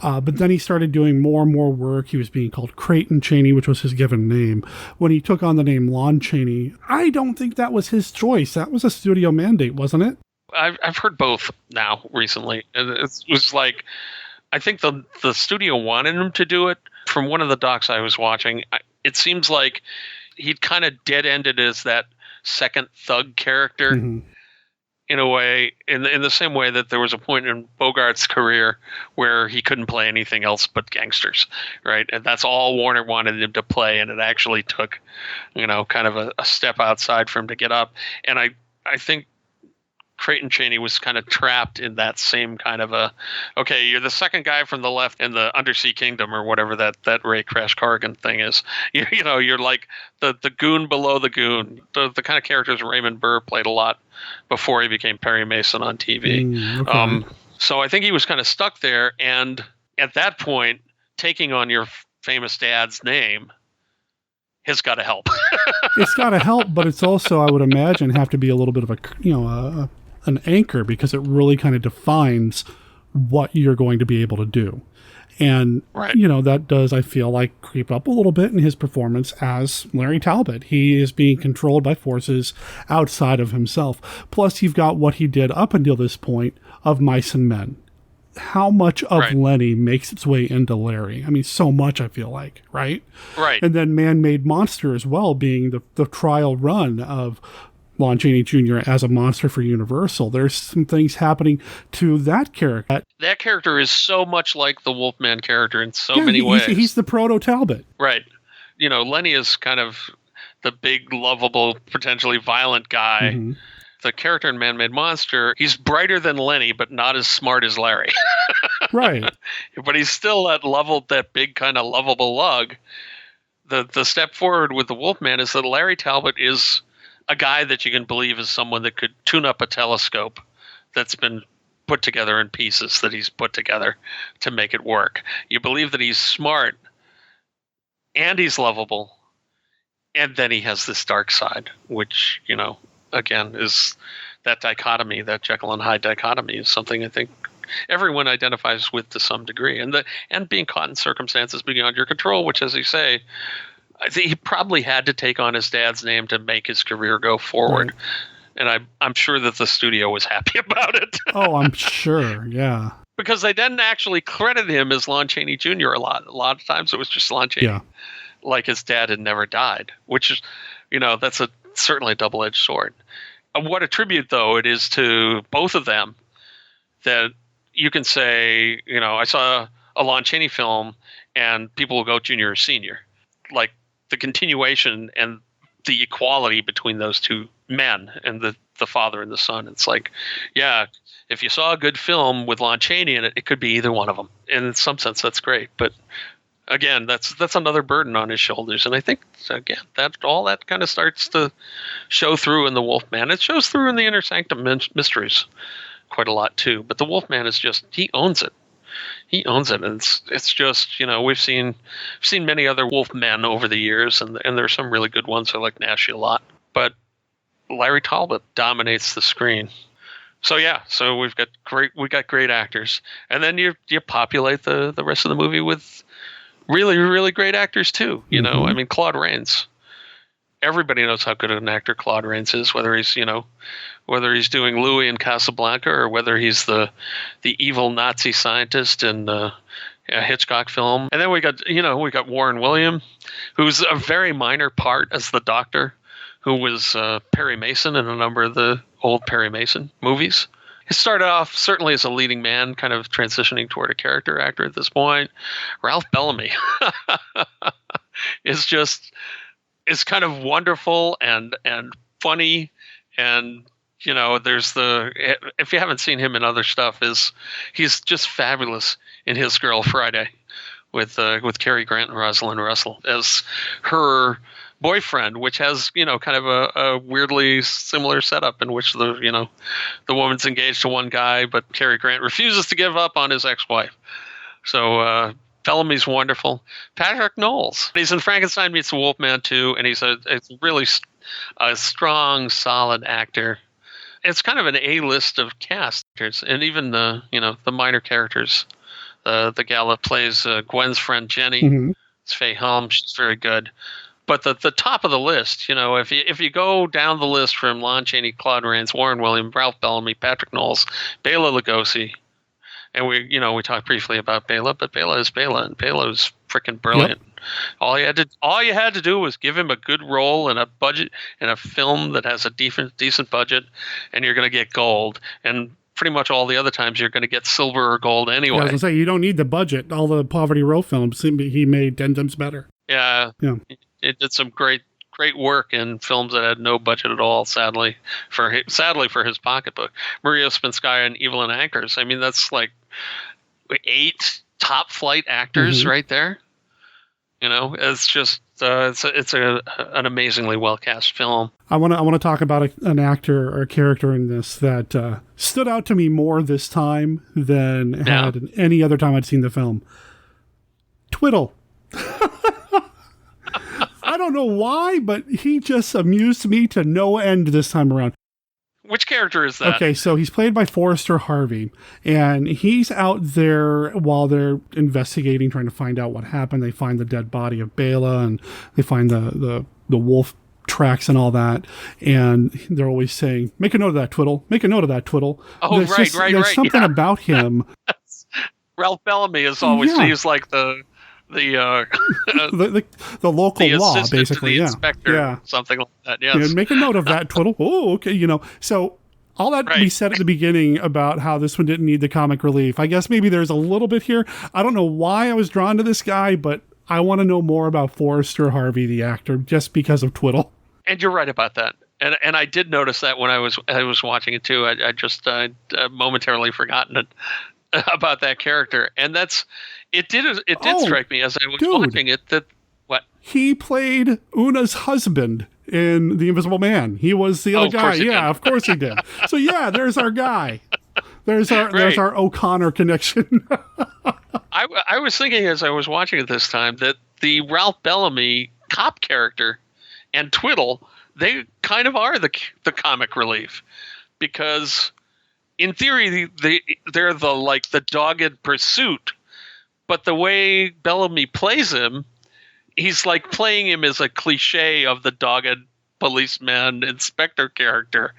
But then he started doing more and more work. He was being called Creighton Chaney, which was his given name. When he took on the name Lon Chaney, I don't think that was his choice. That was a studio mandate, wasn't it? I've heard both now recently. And it was like, I think the studio wanted him to do it. From one of the docs I was watching, it seems like he'd kind of dead-ended as that second thug character in a way, in the same way that there was a point in Bogart's career where he couldn't play anything else but gangsters, right? And that's all Warner wanted him to play, and it actually took, kind of a step outside for him to get up. And I think Creighton Chaney was kind of trapped in that same kind of okay, you're the second guy from the left in the Undersea Kingdom or whatever that Ray Crash Corrigan thing is. You're like the goon below the goon. The kind of characters Raymond Burr played a lot before he became Perry Mason on TV. Okay. So I think he was kind of stuck there. And at that point, taking on your famous dad's name has got to help. It's got to help, but it's also, I would imagine, have to be a little bit of an anchor, because it really kind of defines what you're going to be able to do. And, that does, I feel like, creep up a little bit in his performance as Larry Talbot. He is being controlled by forces outside of himself. Plus, you've got what he did up until this point of Mice and Men. How much of Lenny makes its way into Larry? I mean, so much, I feel like, right? Right. And then Man-Made Monster as well, being the trial run of Lon Chaney Jr. as a monster for Universal. There's some things happening to that character. That character is so much like the Wolfman character in so many ways. He's the proto-Talbot. Right. Lenny is kind of the big, lovable, potentially violent guy. Mm-hmm. The character in Man-Made Monster, he's brighter than Lenny, but not as smart as Larry. Right. But he's still that big kind of lovable lug. The step forward with the Wolfman is that Larry Talbot is a guy that you can believe is someone that could tune up a telescope that's been put together in pieces that he's put together to make it work. You believe that he's smart and he's lovable, and then he has this dark side, which, again, is that dichotomy, that Jekyll and Hyde dichotomy is something I think everyone identifies with to some degree. And being caught in circumstances beyond your control, which, as you say, I think he probably had to take on his dad's name to make his career go forward. Right. And I'm sure that the studio was happy about it. Oh, I'm sure, yeah. Because they didn't actually credit him as Lon Chaney Jr. a lot. A lot of times it was just Lon Chaney. Yeah. Like his dad had never died, which is, that's certainly a double-edged sword. What a tribute, though, it is to both of them that you can say, I saw a Lon Chaney film and people will go junior or senior. Like the continuation and the equality between those two men and the father and the son. It's like, yeah, if you saw a good film with Lon Chaney in it, it could be either one of them. And in some sense, that's great. But again, that's another burden on his shoulders. And I think, again, that all that kind of starts to show through in the Wolfman. It shows through in the Inner Sanctum Mysteries quite a lot too. But the Wolfman is just, he owns it. He owns it, and it's just, we've seen many other Wolfmen over the years, and there's some really good ones. I like Nash a lot, but Larry Talbot dominates the screen. So yeah, we got great actors, and then you populate the rest of the movie with really, really great actors too. I mean, Claude Rains. Everybody knows how good an actor Claude Rains is, whether he's doing Louis in Casablanca or whether he's the evil Nazi scientist in a Hitchcock film. And then we got Warren William, who's a very minor part as the Doctor, who was Perry Mason in a number of the old Perry Mason movies. He started off certainly as a leading man, kind of transitioning toward a character actor at this point. Ralph Bellamy is kind of wonderful and funny, and if you haven't seen him in other stuff, he's just fabulous in His Girl Friday, with Cary Grant and Rosalind Russell as her boyfriend, which has, kind of a weirdly similar setup in which the woman's engaged to one guy, but Cary Grant refuses to give up on his ex-wife. So Bellamy's wonderful. Patrick Knowles, he's in Frankenstein Meets the Wolfman too, and he's a really strong, solid actor. It's kind of an A-list of cast actors, and even the minor characters. The gal that plays Gwen's friend Jenny, it's Faye Helm. She's very good. But the top of the list, if you go down the list from Lon Chaney, Claude Rains, Warren Williams, Ralph Bellamy, Patrick Knowles, Bela Lugosi, and we talked briefly about Bela, but Bela is Bela, and Bela is freaking brilliant. Yep. All you had to do was give him a good role and a budget in a film that has a decent budget, and you're going to get gold. And pretty much all the other times you're going to get silver or gold anyway. Yeah, I was going to say, you don't need the budget. All the Poverty Row films he made 10 times better. Yeah. It did some great work in films that had no budget at all, sadly for his pocketbook. Maria Spinskaya and Evelyn Ankers. I mean, that's like 8 top flight actors right there. It's just it's an amazingly well cast film. I want to talk about an actor or a character in this that stood out to me more this time than had any other time I'd seen the film. Twiddle. I don't know why, but he just amused me to no end this time around. Which character is that? Okay, so he's played by Forrester Harvey, and he's out there while they're investigating, trying to find out what happened. They find the dead body of Bela, and they find the wolf tracks and all that, and they're always saying, "Make a note of that, Twiddle. Make a note of that, Twiddle." Oh, There's There's something about him. Ralph Bellamy is always he's like the local law, basically, the inspector, something like that. Yes. Make a note of that, Twiddle. Oh, okay. So all that we said at the beginning about how this one didn't need the comic relief. I guess maybe there's a little bit here. I don't know why I was drawn to this guy, but I want to know more about Forrester Harvey, the actor, just because of Twiddle. And you're right about that. And I did notice that when I was watching it too. I just momentarily forgotten it about that character, and it did strike me as I was watching it that he played Una's husband in The Invisible Man. He was the other guy. Yeah, of course he did. So there's our guy. There's our O'Connor connection. I was thinking as I was watching it this time that the Ralph Bellamy cop character and Twiddle, they kind of are the comic relief, because in theory they're the dogged pursuit. But the way Bellamy plays him, he's like playing him as a cliche of the dogged policeman inspector character.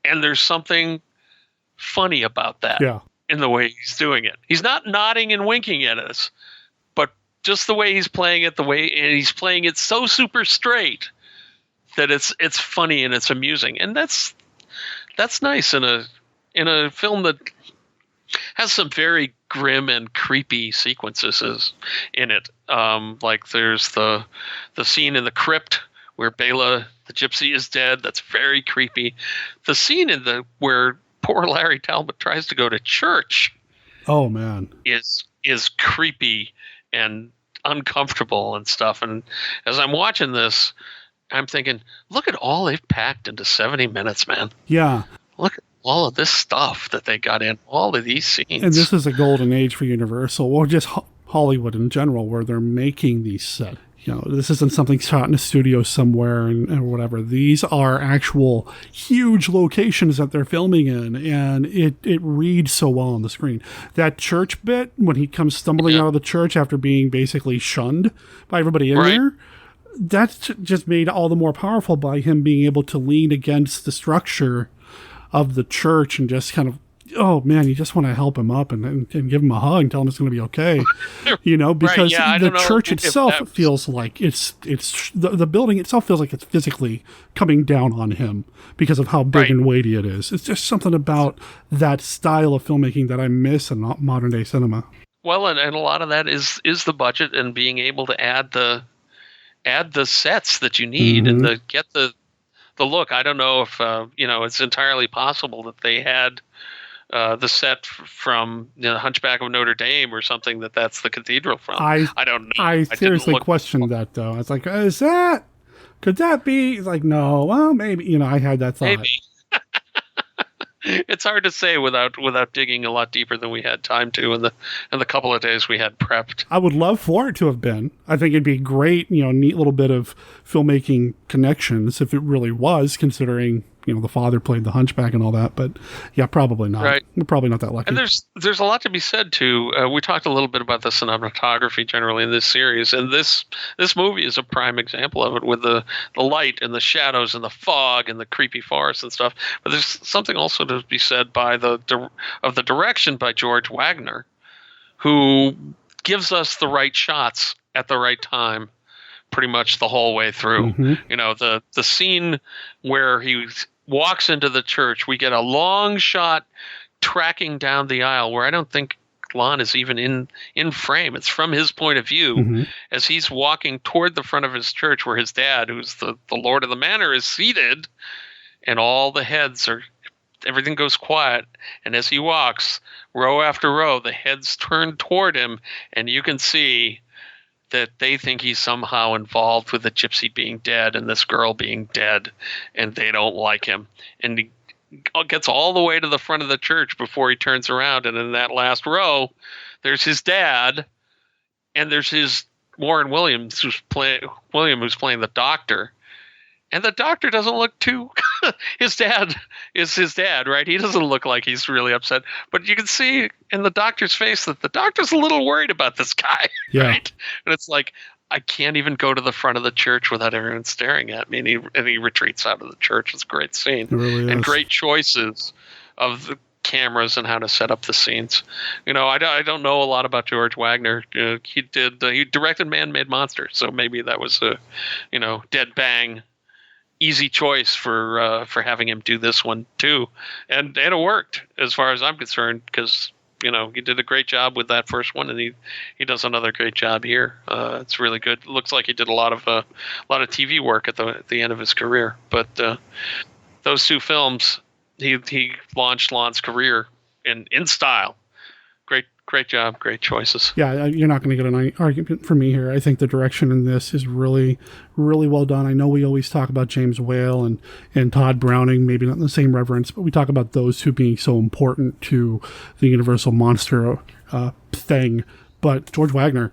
And there's something funny about that in the way he's doing it. He's not nodding and winking at us, but just the way he's playing it, and he's playing it so super straight that it's funny and it's amusing. And that's nice in a film that has some very grim and creepy sequences in it. Like there's the scene in the crypt where Bela the gypsy is dead. That's very creepy. The scene where poor Larry Talbot tries to go to church. Oh man, is creepy and uncomfortable and stuff. And as I'm watching this, I'm thinking, look at all they've packed into 70 minutes, man. Yeah. Look at all of this stuff that they got in, all of these scenes. And this is a golden age for Universal, or just Hollywood in general, where they're making these sets. This isn't something shot in a studio somewhere or whatever. These are actual huge locations that they're filming in, and it reads so well on the screen. That church bit, when he comes stumbling out of the church after being basically shunned by everybody in there, that's just made all the more powerful by him being able to lean against the structure of the church and just kind of, oh man, you just want to help him up and give him a hug and tell him it's going to be okay, because the church itself feels like it's the building itself feels like it's physically coming down on him because of how big and weighty it is. It's just something about that style of filmmaking that I miss in modern day cinema. Well, and a lot of that is the budget and being able to add the sets that you need and get the look. I don't know if it's entirely possible that they had the set from the Hunchback of Notre Dame or something that's the cathedral from. I don't know. I seriously questioned that, though. I was like, could that be? It's like, no, well, maybe, I had that thought. Maybe. It's hard to say without digging a lot deeper than we had time to in the couple of days we had prepped. I would love for it to have been. I think it'd be great, neat little bit of filmmaking connections if it really was, considering, the father played the Hunchback and all that. But yeah, probably not. Right. We're probably not that lucky. And there's a lot to be said too. We talked a little bit about the cinematography generally in this series, and this movie is a prime example of it, with the light and the shadows and the fog and the creepy forest and stuff. But there's something also to be said by the direction by George Waggner, who gives us the right shots at the right time pretty much the whole way through. Mm-hmm. The scene where he walks into the church, we get a long shot tracking down the aisle where I don't think Lon is even in frame. It's from his point of view as he's walking toward the front of his church, where his dad, who's the Lord of the Manor, is seated, and all the heads everything goes quiet. And as he walks, row after row, the heads turn toward him, and you can see that they think he's somehow involved with the gypsy being dead and this girl being dead, and they don't like him. And he gets all the way to the front of the church before he turns around, and in that last row, there's his dad, and there's his Warren Williams, who's playing the doctor. And the doctor doesn't look too... his dad is his dad, right? He doesn't look like he's really upset. But you can see in the doctor's face that the doctor's a little worried about this guy, right? And it's like, I can't even go to the front of the church without everyone staring at me. And he retreats out of the church. It's a great scene. It really and is. Great choices of the cameras and how to set up the scenes. I don't know a lot about George Waggner. He directed Man-Made Monster, so maybe that was a, dead bang easy choice for having him do this one too, and it worked as far as I'm concerned, because he did a great job with that first one, and he does another great job here. It's really good. It looks like he did a lot of TV work at the end of his career, but those two films, he launched Lon's career in style. Great job, great choices. Yeah, you're not going to get an argument from me here. I think the direction in this is really, really well done. I know we always talk about James Whale and Todd Browning, maybe not in the same reverence, but we talk about those two being so important to the Universal Monster thing. But George Waggner,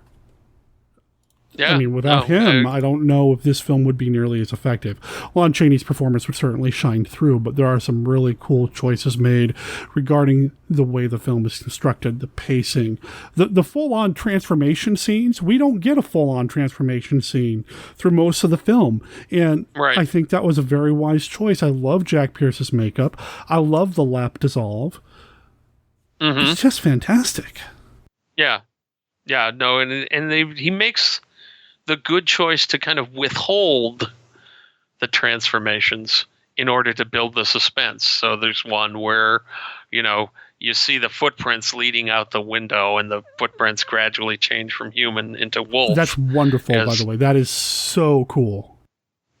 yeah, I mean, without him, I don't know if this film would be nearly as effective. Lon Chaney's performance would certainly shine through, but there are some really cool choices made regarding the way the film is constructed, the pacing, the full-on transformation scenes. We don't get a full-on transformation scene through most of the film, and I think that was a very wise choice. I love Jack Pierce's makeup. I love the lap dissolve. Mm-hmm. It's just fantastic. Yeah, no, and he makes the good choice to kind of withhold the transformations in order to build the suspense. So there's one where, you see the footprints leading out the window, and the footprints gradually change from human into wolf. That's wonderful, by the way. That is so cool.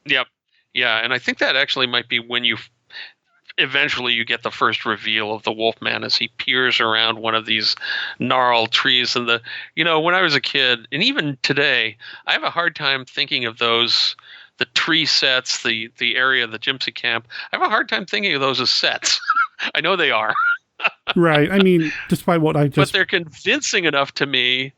Yep. Yeah, and I think that actually might be when eventually you get the first reveal of the Wolfman as he peers around one of these gnarled trees. And when I was a kid, and even today, I have a hard time thinking of those, the tree sets, the area of the gypsy camp. I have a hard time thinking of those as sets. I know they are. Right. I mean, despite what I just... But they're convincing enough to me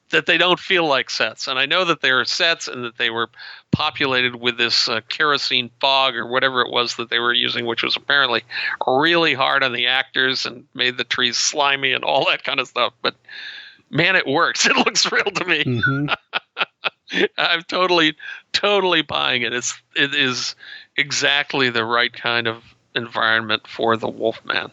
that they don't feel like sets. And I know that they are sets, and that they were populated with this kerosene fog or whatever it was that they were using, which was apparently really hard on the actors and made the trees slimy and all that kind of stuff. But man, it works. It looks real to me. Mm-hmm. I'm totally buying it. It is exactly the right kind of environment for the Wolfman.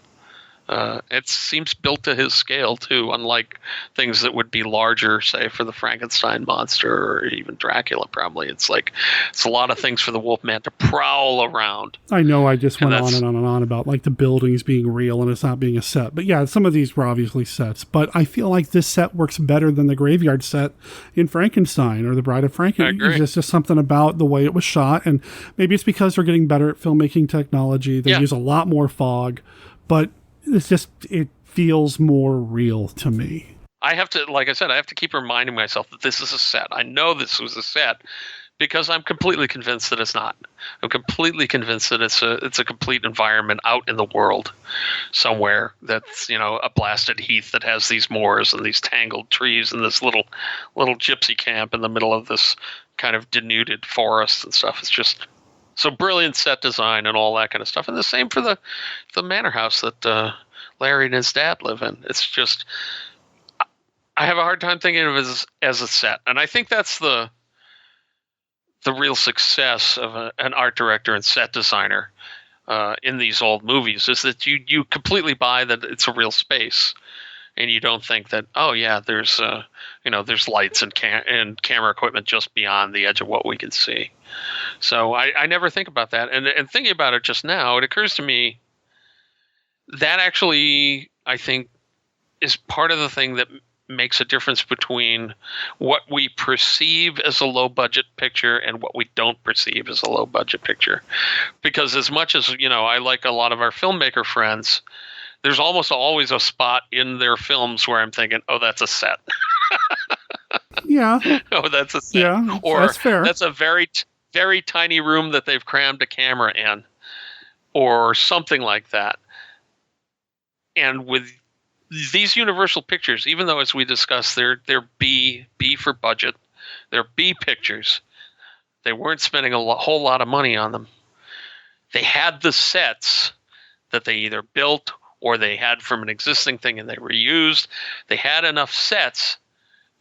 It seems built to his scale, too, unlike things that would be larger, say, for the Frankenstein monster or even Dracula, probably. It's a lot of things for the Wolfman to prowl around. I know I just went on and on and on about, the buildings being real and it's not being a set. But yeah, some of these were obviously sets. But I feel like this set works better than the graveyard set in Frankenstein or The Bride of Frankenstein. There's just something about the way it was shot. And maybe it's because they're getting better at filmmaking technology. They use a lot more fog. But it feels more real to me. I have to, like I said, I have to keep reminding myself that this is a set. I know this was a set because I'm completely convinced that it's not. I'm completely convinced that it's a complete environment out in the world somewhere that's, a blasted heath that has these moors and these tangled trees and this little gypsy camp in the middle of this kind of denuded forest and stuff. It's just so brilliant set design and all that kind of stuff. And the same for the manor house that Larry and his dad live in. It's just, I have a hard time thinking of it as a set. And I think that's the real success of an art director and set designer in these old movies, is that you completely buy that it's a real space. And you don't think that, oh yeah, there's lights and camera equipment just beyond the edge of what we can see. So I never think about that. And thinking about it just now, it occurs to me that actually, I think, is part of the thing that makes a difference between what we perceive as a low budget picture and what we don't perceive as a low budget picture. Because as much as, I like a lot of our filmmaker friends, there's almost always a spot in their films where I'm thinking, oh, that's a set. Yeah. Oh, that's a set. Yeah, or that's fair. That's a very, very tiny room that they've crammed a camera in, or something like that. And with these Universal pictures, even though, as we discussed, they're B for budget, they're B pictures. They weren't spending a whole lot of money on them. They had the sets that they either built or they had from an existing thing and they reused. They had enough sets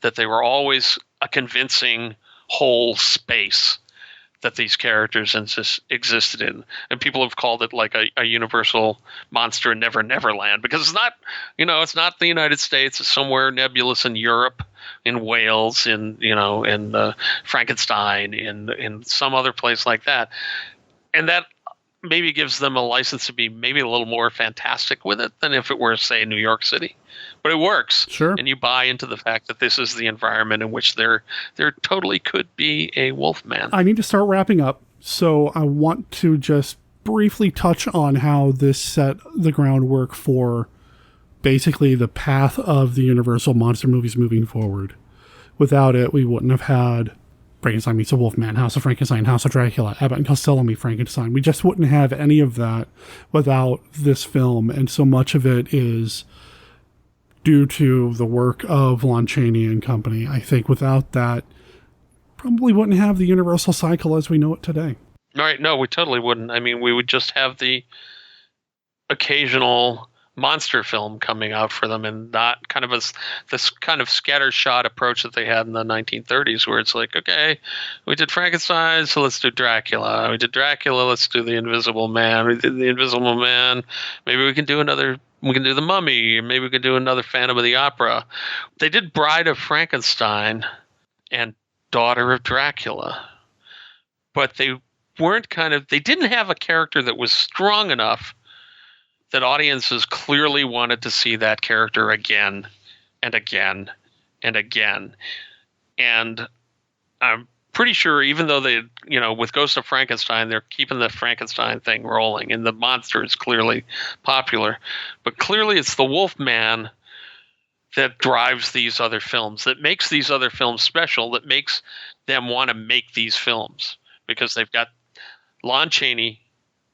that they were always a convincing whole space that these characters existed in. And people have called it like a Universal Monster Neverland, because it's not, it's not the United States. It's somewhere nebulous in Europe, in Wales, in Frankenstein, in some other place like that. And that maybe gives them a license to be maybe a little more fantastic with it than if it were, say, New York City. But it works. Sure. And you buy into the fact that this is the environment in which there totally could be a Wolfman. I need to start wrapping up, so I want to just briefly touch on how this set the groundwork for basically the path of the Universal monster movies moving forward. Without it, we wouldn't have had Frankenstein meets a Wolfman, House of Frankenstein, House of Dracula, Abbott and Costello meet Frankenstein. We just wouldn't have any of that without this film, and so much of it is due to the work of Lon Chaney and company. I think without that, probably wouldn't have the Universal cycle as we know it today. Right, no, we totally wouldn't. I mean, we would just have the occasional monster film coming out for them, and not kind of this kind of scattershot approach that they had in the 1930s, where it's like, okay, we did Frankenstein, so let's do Dracula. We did Dracula, let's do the Invisible Man. We did the Invisible Man, maybe we can do the Mummy, maybe we could do another Phantom of the Opera. They did Bride of Frankenstein and Daughter of Dracula, but they didn't have a character that was strong enough that audiences clearly wanted to see that character again and again and again. And I'm pretty sure, even though they, with Ghost of Frankenstein, they're keeping the Frankenstein thing rolling, and the monster is clearly popular. But clearly it's the Wolfman that drives these other films, that makes these other films special, that makes them want to make these films, because they've got Lon Chaney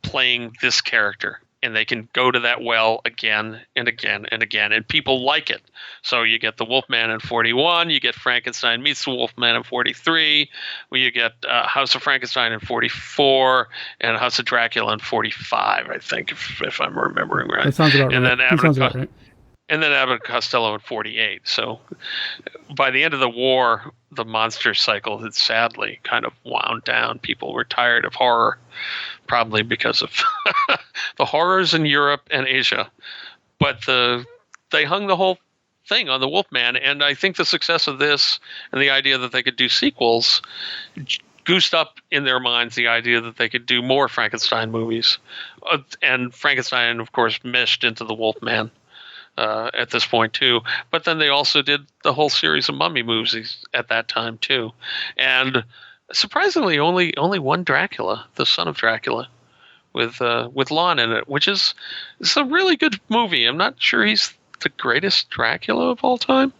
playing this character. And they can go to that well again and again and again, and people like it. So you get the Wolfman in 41, you get Frankenstein meets the Wolfman in 43, you get House of Frankenstein in 44, and House of Dracula in 45, I think, if I'm remembering right. That sounds about right. And then Abbott and Costello in 48. So by the end of the war, the monster cycle had sadly kind of wound down. People were tired of horror, probably because of the horrors in Europe and Asia. But they hung the whole thing on the Wolfman. And I think the success of this and the idea that they could do sequels goosed up in their minds the idea that they could do more Frankenstein movies. And Frankenstein, of course, meshed into the Wolfman. At this point too, but then they also did the whole series of Mummy movies at that time too, and surprisingly, only one Dracula, the son of Dracula, with Lon in it, which is it's a really good movie. I'm not sure he's the greatest Dracula of all time.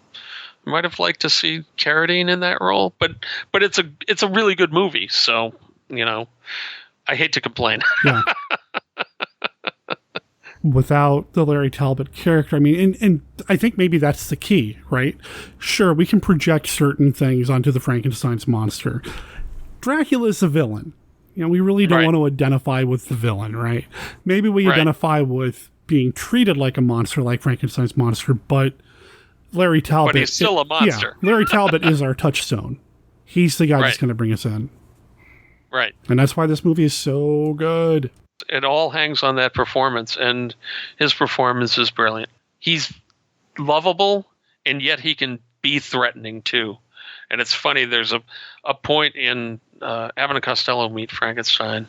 I might have liked to see Carradine in that role, but it's a really good movie. So I hate to complain. Yeah. Without the Larry Talbot character, I mean, and I think maybe that's the key, right? Sure, we can project certain things onto the Frankenstein's monster. Dracula's the villain. We really don't want to identify with the villain, right? Maybe we identify with being treated like a monster, like Frankenstein's monster, but Larry Talbot... But he's still a monster. Yeah, Larry Talbot is our touchstone. He's the guy that's going to bring us in. Right. And that's why this movie is so good. It all hangs on that performance, and his performance is brilliant. He's lovable, and yet he can be threatening, too. And it's funny, there's a point in Abbott and Costello Meet Frankenstein.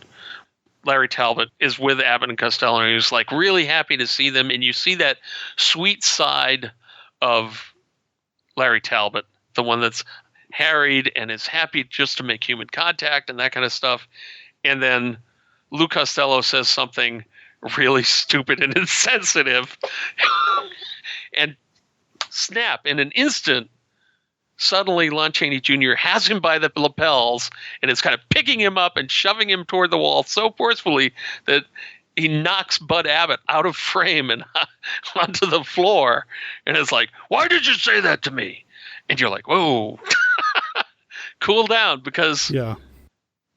Larry Talbot is with Abbott and Costello, and he's like really happy to see them, and you see that sweet side of Larry Talbot, the one that's harried and is happy just to make human contact and that kind of stuff. And then Lou Costello says something really stupid and insensitive, and snap, in an instant, suddenly Lon Chaney Jr. has him by the lapels and is kind of picking him up and shoving him toward the wall so forcefully that he knocks Bud Abbott out of frame and onto the floor. And it's like, why did you say that to me? And you're like, whoa, cool down, because... Yeah.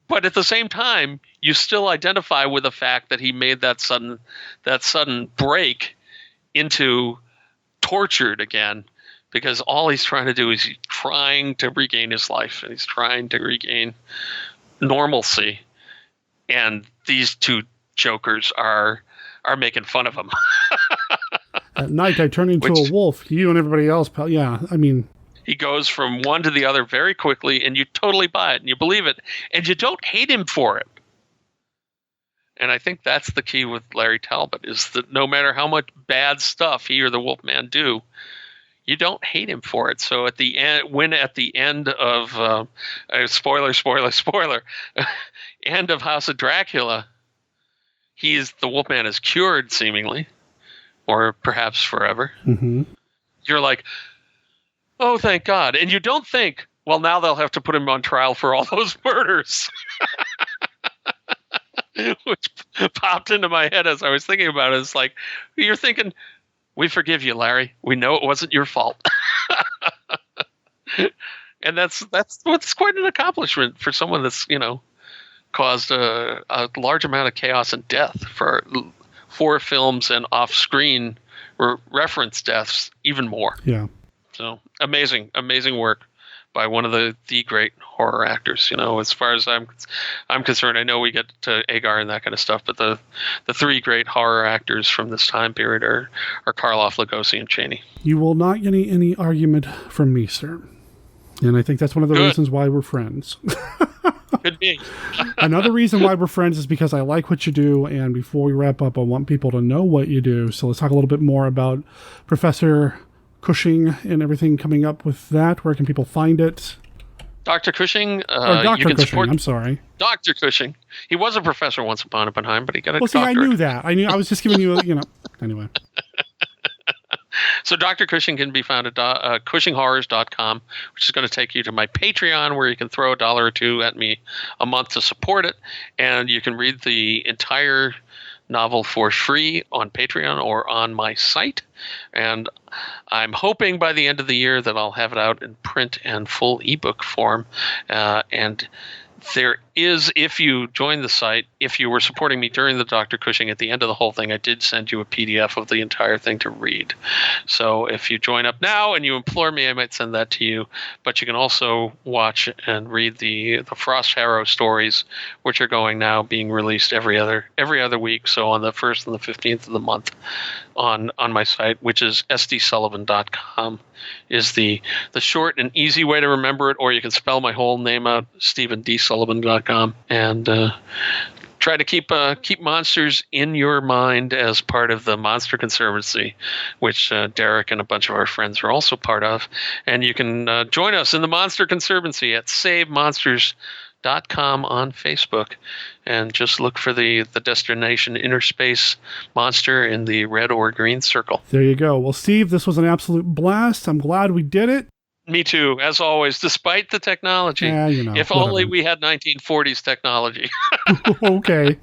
But at the same time, you still identify with the fact that he made that sudden break into tortured again, because all he's trying to do is he's trying to regain his life, and he's trying to regain normalcy. And these two jokers are making fun of him. At night, I turn into a wolf. You and everybody else, pal. Yeah, I mean... He goes from one to the other very quickly, and you totally buy it, and you believe it, and you don't hate him for it. And I think that's the key with Larry Talbot, is that no matter how much bad stuff he or the Wolfman do, you don't hate him for it. So at the end of spoiler, end of House of Dracula, the Wolfman is cured seemingly, or perhaps forever. Mm-hmm. You're like, oh, thank God. And you don't think, well, now they'll have to put him on trial for all those murders. Which popped into my head as I was thinking about it. It's like, you're thinking, we forgive you, Larry. We know it wasn't your fault. And that's what's quite an accomplishment for someone that's, caused a large amount of chaos and death for 4 films, and off-screen reference deaths even more. Yeah. So amazing work by one of the great horror actors. As far as I'm concerned, I know we get to Agar and that kind of stuff, but the 3 great horror actors from this time period are Karloff, Lugosi, and Chaney. You will not get any argument from me, sir. And I think that's one of the reasons why we're friends. Could be. Another reason why we're friends is because I like what you do, and before we wrap up, I want people to know what you do. So let's talk a little bit more about Professor Cushing and everything coming up with that. Where can people find it? Dr. Cushing. Dr. Cushing, I'm sorry. Dr. Cushing. He was a professor once upon a time, but he got a doctorate. I knew that. I was just giving you anyway. So Dr. Cushing can be found at CushingHorrors.com, which is going to take you to my Patreon, where you can throw $1 or $2 at me a month to support it. And you can read the entire novel for free on Patreon or on my site. And I'm hoping by the end of the year that I'll have it out in print and full ebook form. And there is, if you join the site, if you were supporting me during the Dr. Cushing, at the end of the whole thing, I did send you a PDF of the entire thing to read. So if you join up now and you implore me, I might send that to you. But you can also watch and read the Frost Harrow stories, which are being released every other week. So on the 1st and the 15th of the month on my site, which is sdsullivan.com, is the short and easy way to remember it, or you can spell my whole name out, StephenDSullivan.com, and try to keep monsters in your mind as part of the Monster Conservancy, which Derek and a bunch of our friends are also part of. And you can join us in the Monster Conservancy at SaveMonsters.org. .com on Facebook, and just look for the destination Inner Space Monster in the red or green circle. There you go. Well, Steve, this was an absolute blast. I'm glad we did it. Me too, as always, despite the technology. Yeah, if only we had 1940s technology. Okay.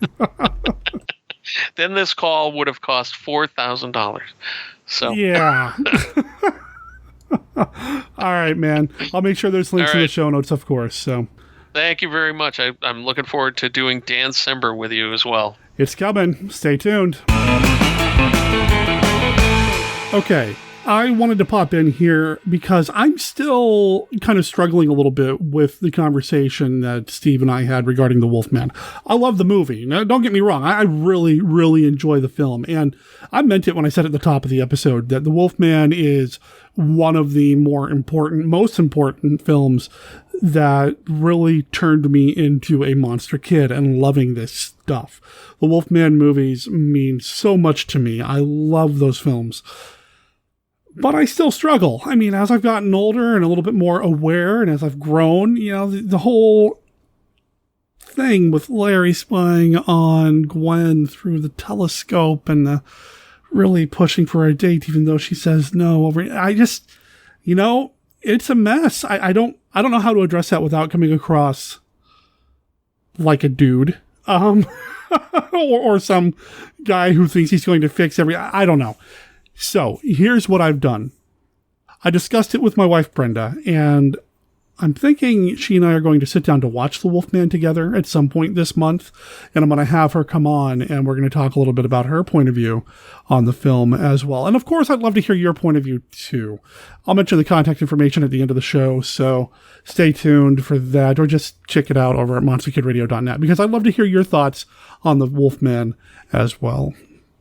Then this call would have cost $4,000. So yeah. All right, man. I'll make sure there's links in the show notes, of course. So thank you very much. I'm looking forward to doing Dan Sember with you as well. It's coming. Stay tuned. Okay. I wanted to pop in here because I'm still kind of struggling a little bit with the conversation that Steve and I had regarding The Wolfman. I love the movie. Now, don't get me wrong. I really, really enjoy the film. And I meant it when I said at the top of the episode that The Wolfman is one of the most important films that really turned me into a monster kid and loving this stuff. The Wolfman movies mean so much to me. I love those films. But I still struggle. I mean, as I've gotten older and a little bit more aware, and as I've grown, the whole thing with Larry spying on Gwen through the telescope and the really pushing for a date, even though she says no. I just, it's a mess. I don't know how to address that without coming across like a dude, or some guy who thinks he's going to fix I don't know. So here's what I've done. I discussed it with my wife, Brenda, and I'm thinking she and I are going to sit down to watch The Wolfman together at some point this month, and I'm going to have her come on, and we're going to talk a little bit about her point of view on the film as well. And of course, I'd love to hear your point of view too. I'll mention the contact information at the end of the show, so stay tuned for that, or just check it out over at monsterkidradio.net, because I'd love to hear your thoughts on The Wolfman as well.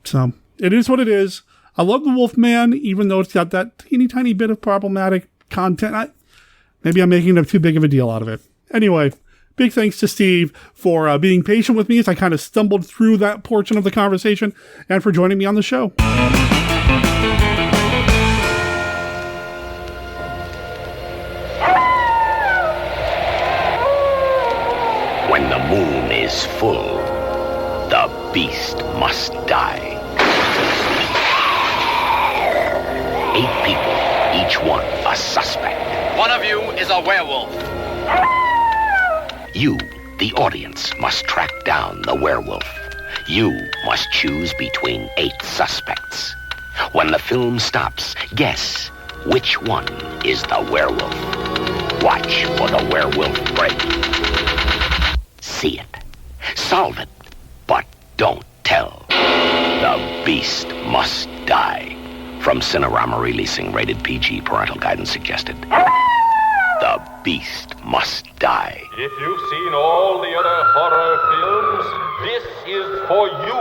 So it is what it is. I love The Wolfman, even though it's got that teeny tiny bit of problematic content. Maybe I'm making too big of a deal out of it. Anyway, big thanks to Steve for being patient with me as I kind of stumbled through that portion of the conversation, and for joining me on the show. When the moon is full, the beast must die. 8 people, each one a suspect. One of you is a werewolf. You, the audience, must track down the werewolf. You must choose between 8 suspects. When the film stops, guess which one is the werewolf. Watch for the werewolf break. See it. Solve it. But don't tell. The beast must die. From Cinerama Releasing, rated PG, parental guidance suggested. The beast must die. If you've seen all the other horror films, this is for you.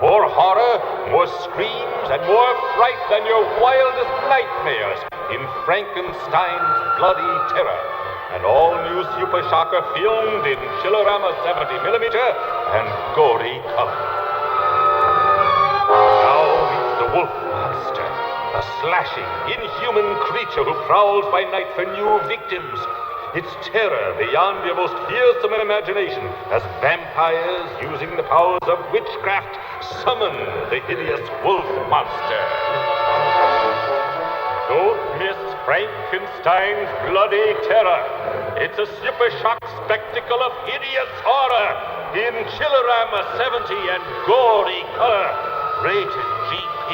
More horror, more screams, and more fright than your wildest nightmares in Frankenstein's Bloody Terror. An all-new Super Shocker filmed in Chillerama 70mm and gory color. Now meet the Wolf Monster, a slashing, inhuman creature who prowls by night for new victims. Its terror beyond your most fearsome imagination as vampires, using the powers of witchcraft, summon the hideous Wolf Monster. Don't miss Frankenstein's Bloody Terror. It's a super shock spectacle of hideous horror in Chillerama 70 and gory color. Rated GP.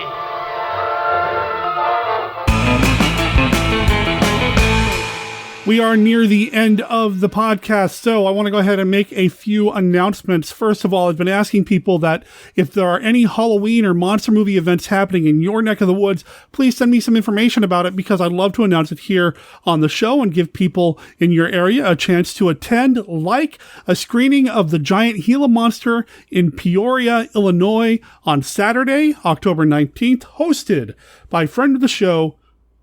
We are near the end of the podcast, so I want to go ahead and make a few announcements. First of all, I've been asking people that if there are any Halloween or monster movie events happening in your neck of the woods, please send me some information about it, because I'd love to announce it here on the show and give people in your area a chance to attend, like a screening of The Giant Gila Monster in Peoria, Illinois on Saturday, October 19th, hosted by friend of the show,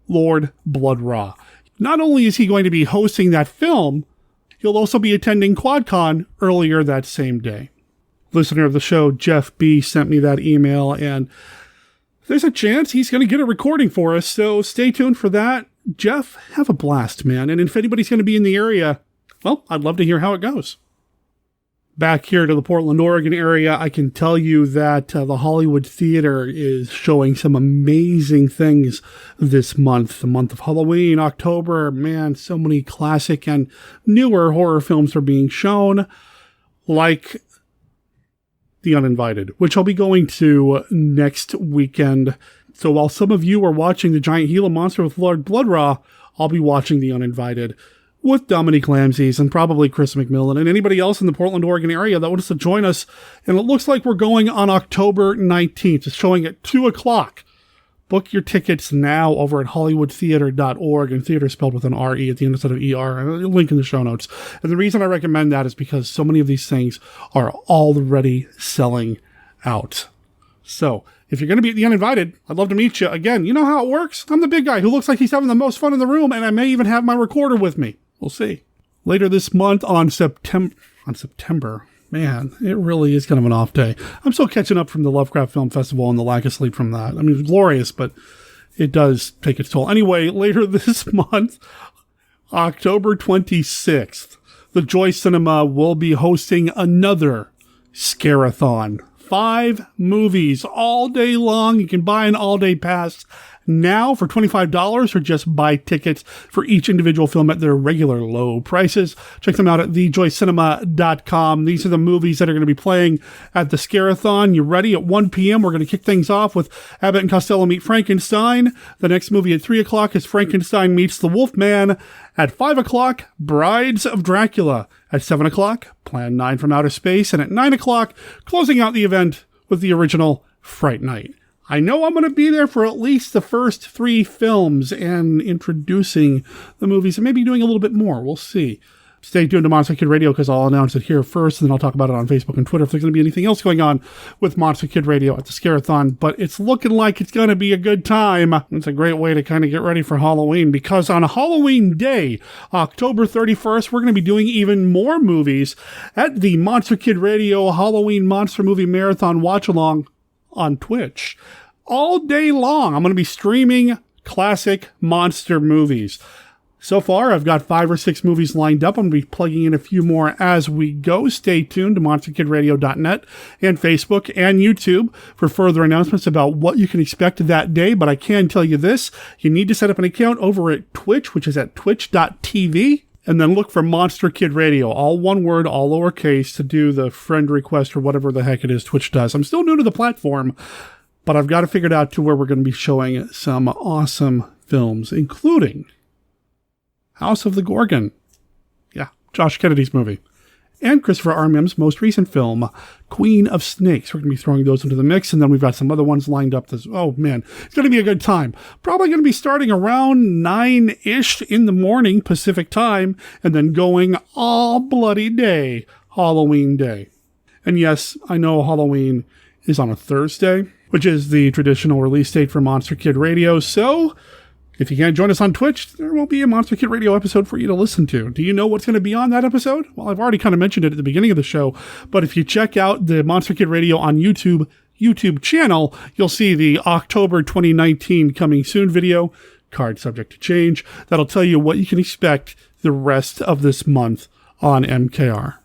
Lord Bloodraw. Not only is he going to be hosting that film, he'll also be attending QuadCon earlier that same day. Listener of the show, Jeff B., sent me that email, and there's a chance he's going to get a recording for us, so stay tuned for that. Jeff, have a blast, man. And if anybody's going to be in the area, well, I'd love to hear how it goes. Back here to the Portland, Oregon area, I can tell you that the Hollywood Theater is showing some amazing things this month. The month of Halloween, October, man, so many classic and newer horror films are being shown, like The Uninvited, which I'll be going to next weekend. So while some of you are watching the giant Gila monster with Lord Bloodraw, I'll be watching The Uninvited with Dominique Lamzes and probably Chris McMillan and anybody else in the Portland, Oregon area that wants to join us. And it looks like we're going on October 19th. It's showing at 2 o'clock. Book your tickets now over at hollywoodtheater.org, and theater spelled with an R-E at the end instead of E-R. Link in the show notes. And the reason I recommend that is because so many of these things are already selling out. So if you're going to be at The Uninvited, I'd love to meet you. Again, you know how it works? I'm the big guy who looks like he's having the most fun in the room, and I may even have my recorder with me. We'll see. Later this month on September, man, it really is kind of an off day. I'm still catching up from the Lovecraft Film Festival and the lack of sleep from that. I mean, it's glorious, but it does take its toll. Anyway, later this month, October 26th, the Joy Cinema will be hosting another Scare-a-thon. 5 movies all day long. You can buy an all-day pass now for $25 or just buy tickets for each individual film at their regular low prices. Check them out at thejoycinema.com. These are the movies that are going to be playing at the Scare-a-thon. You ready? At 1 p.m., we're going to kick things off with Abbott and Costello Meet Frankenstein. The next movie at 3 o'clock is Frankenstein Meets the Wolfman. At 5 o'clock, Brides of Dracula. At 7 o'clock, Plan 9 from Outer Space. And at 9 o'clock, closing out the event with the original Fright Night. I know I'm going to be there for at least the first 3 films and introducing the movies and maybe doing a little bit more. We'll see. Stay tuned to Monster Kid Radio because I'll announce it here first, and then I'll talk about it on Facebook and Twitter if there's going to be anything else going on with Monster Kid Radio at the Scare-a-thon. But it's looking like it's going to be a good time. It's a great way to kind of get ready for Halloween, because on Halloween Day, October 31st, we're going to be doing even more movies at the Monster Kid Radio Halloween Monster Movie Marathon Watch-Along on Twitch. All day long, I'm going to be streaming classic monster movies. So far, I've got 5 or 6 movies lined up. I'm going to be plugging in a few more as we go. Stay tuned to monsterkidradio.net and Facebook and YouTube for further announcements about what you can expect that day. But I can tell you this, you need to set up an account over at Twitch, which is at twitch.tv. And then look for Monster Kid Radio, all one word, all lowercase, to do the friend request or whatever the heck it is Twitch does. I'm still new to the platform, but I've got it figured out to where we're going to be showing some awesome films, including House of the Gorgon. Yeah, Josh Kennedy's movie. And Christopher Armyam's most recent film, Queen of Snakes. We're going to be throwing those into the mix, and then we've got some other ones lined up. Oh, man, it's going to be a good time. Probably going to be starting around 9-ish in the morning Pacific time, and then going all bloody day, Halloween Day. And yes, I know Halloween is on a Thursday, which is the traditional release date for Monster Kid Radio, so if you can't join us on Twitch, there won't be a Monster Kid Radio episode for you to listen to. Do you know what's going to be on that episode? Well, I've already kind of mentioned it at the beginning of the show, but if you check out the Monster Kid Radio on YouTube channel, you'll see the October 2019 Coming Soon video, card subject to change, that'll tell you what you can expect the rest of this month on MKR.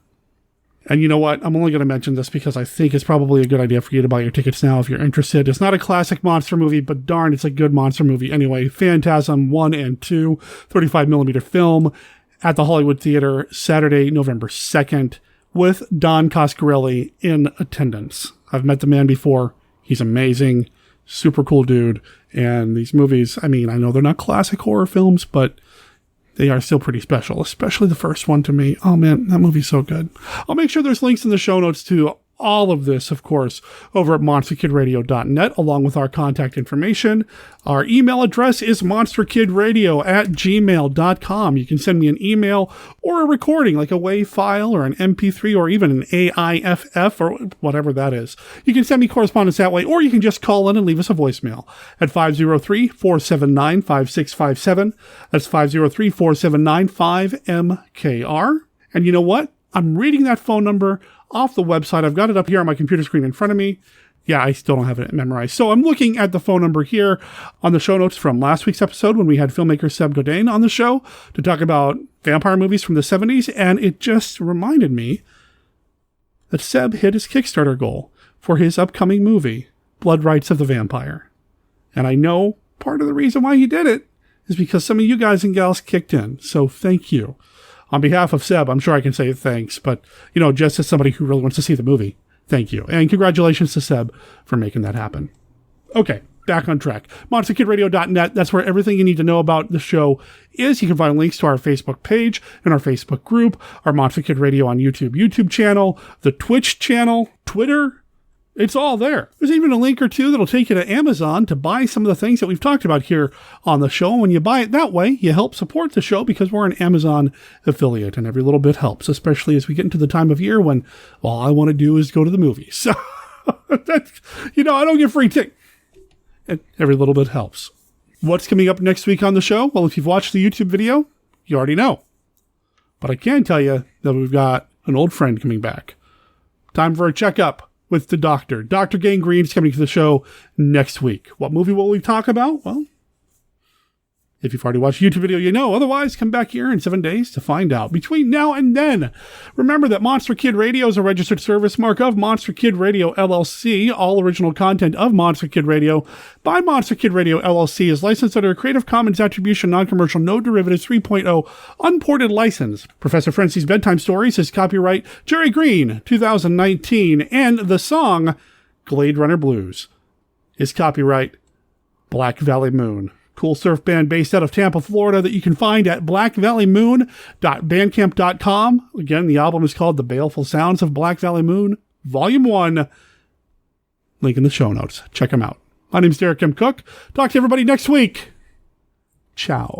And you know what? I'm only going to mention this because I think it's probably a good idea for you to buy your tickets now if you're interested. It's not a classic monster movie, but darn, it's a good monster movie. Anyway, Phantasm 1 and 2, 35mm film at the Hollywood Theater, Saturday, November 2nd, with Don Coscarelli in attendance. I've met the man before. He's amazing, super cool dude. And these movies, I mean, I know they're not classic horror films, but they are still pretty special, especially the first one to me. Oh man, that movie's so good. I'll make sure there's links in the show notes to all of this, of course, over at monsterkidradio.net, along with our contact information. Our email address is monsterkidradio@gmail.com. You can send me an email or a recording, like a WAV file or an MP3 or even an AIFF or whatever that is. You can send me correspondence that way, or you can just call in and leave us a voicemail at 503-479-5657. That's 503-479-5MKR. And you know what? I'm reading that phone number off the website. I've got it up here on my computer screen in front of me. Yeah, I still don't have it memorized. So I'm looking at the phone number here on the show notes from last week's episode when we had filmmaker Seb Godin on the show to talk about vampire movies from the 70s. And it just reminded me that Seb hit his Kickstarter goal for his upcoming movie, Blood Rights of the Vampire. And I know part of the reason why he did it is because some of you guys and gals kicked in. So thank you. On behalf of Seb, I'm sure I can say thanks, but, just as somebody who really wants to see the movie, thank you. And congratulations to Seb for making that happen. Okay, back on track. MonsterKidRadio.net, that's where everything you need to know about the show is. You can find links to our Facebook page and our Facebook group, our Monster Kid Radio on YouTube channel, the Twitch channel, Twitter. It's all there. There's even a link or two that'll take you to Amazon to buy some of the things that we've talked about here on the show. And when you buy it that way, you help support the show because we're an Amazon affiliate, and every little bit helps, especially as we get into the time of year when all I want to do is go to the movies. So, I don't get free tickets. And every little bit helps. What's coming up next week on the show? Well, if you've watched the YouTube video, you already know. But I can tell you that we've got an old friend coming back. Time for a checkup with the doctor. Dr. Gangrene is coming to the show next week. What movie will we talk about? Well, if you've already watched the YouTube video, you know. Otherwise, come back here in 7 days to find out. Between now and then, remember that Monster Kid Radio is a registered service mark of Monster Kid Radio, LLC. All original content of Monster Kid Radio by Monster Kid Radio, LLC is licensed under a Creative Commons Attribution Non-Commercial No Derivatives 3.0 Unported License. Professor Frenzy's Bedtime Stories is copyright Jerry Green, 2019. And the song Glade Runner Blues is copyright Black Valley Moon. Cool surf band based out of Tampa, Florida that you can find at blackvalleymoon.bandcamp.com. Again, the album is called The Baleful Sounds of Black Valley Moon, Volume 1. Link in the show notes. Check them out. My name's Derek M. Cook. Talk to everybody next week. Ciao.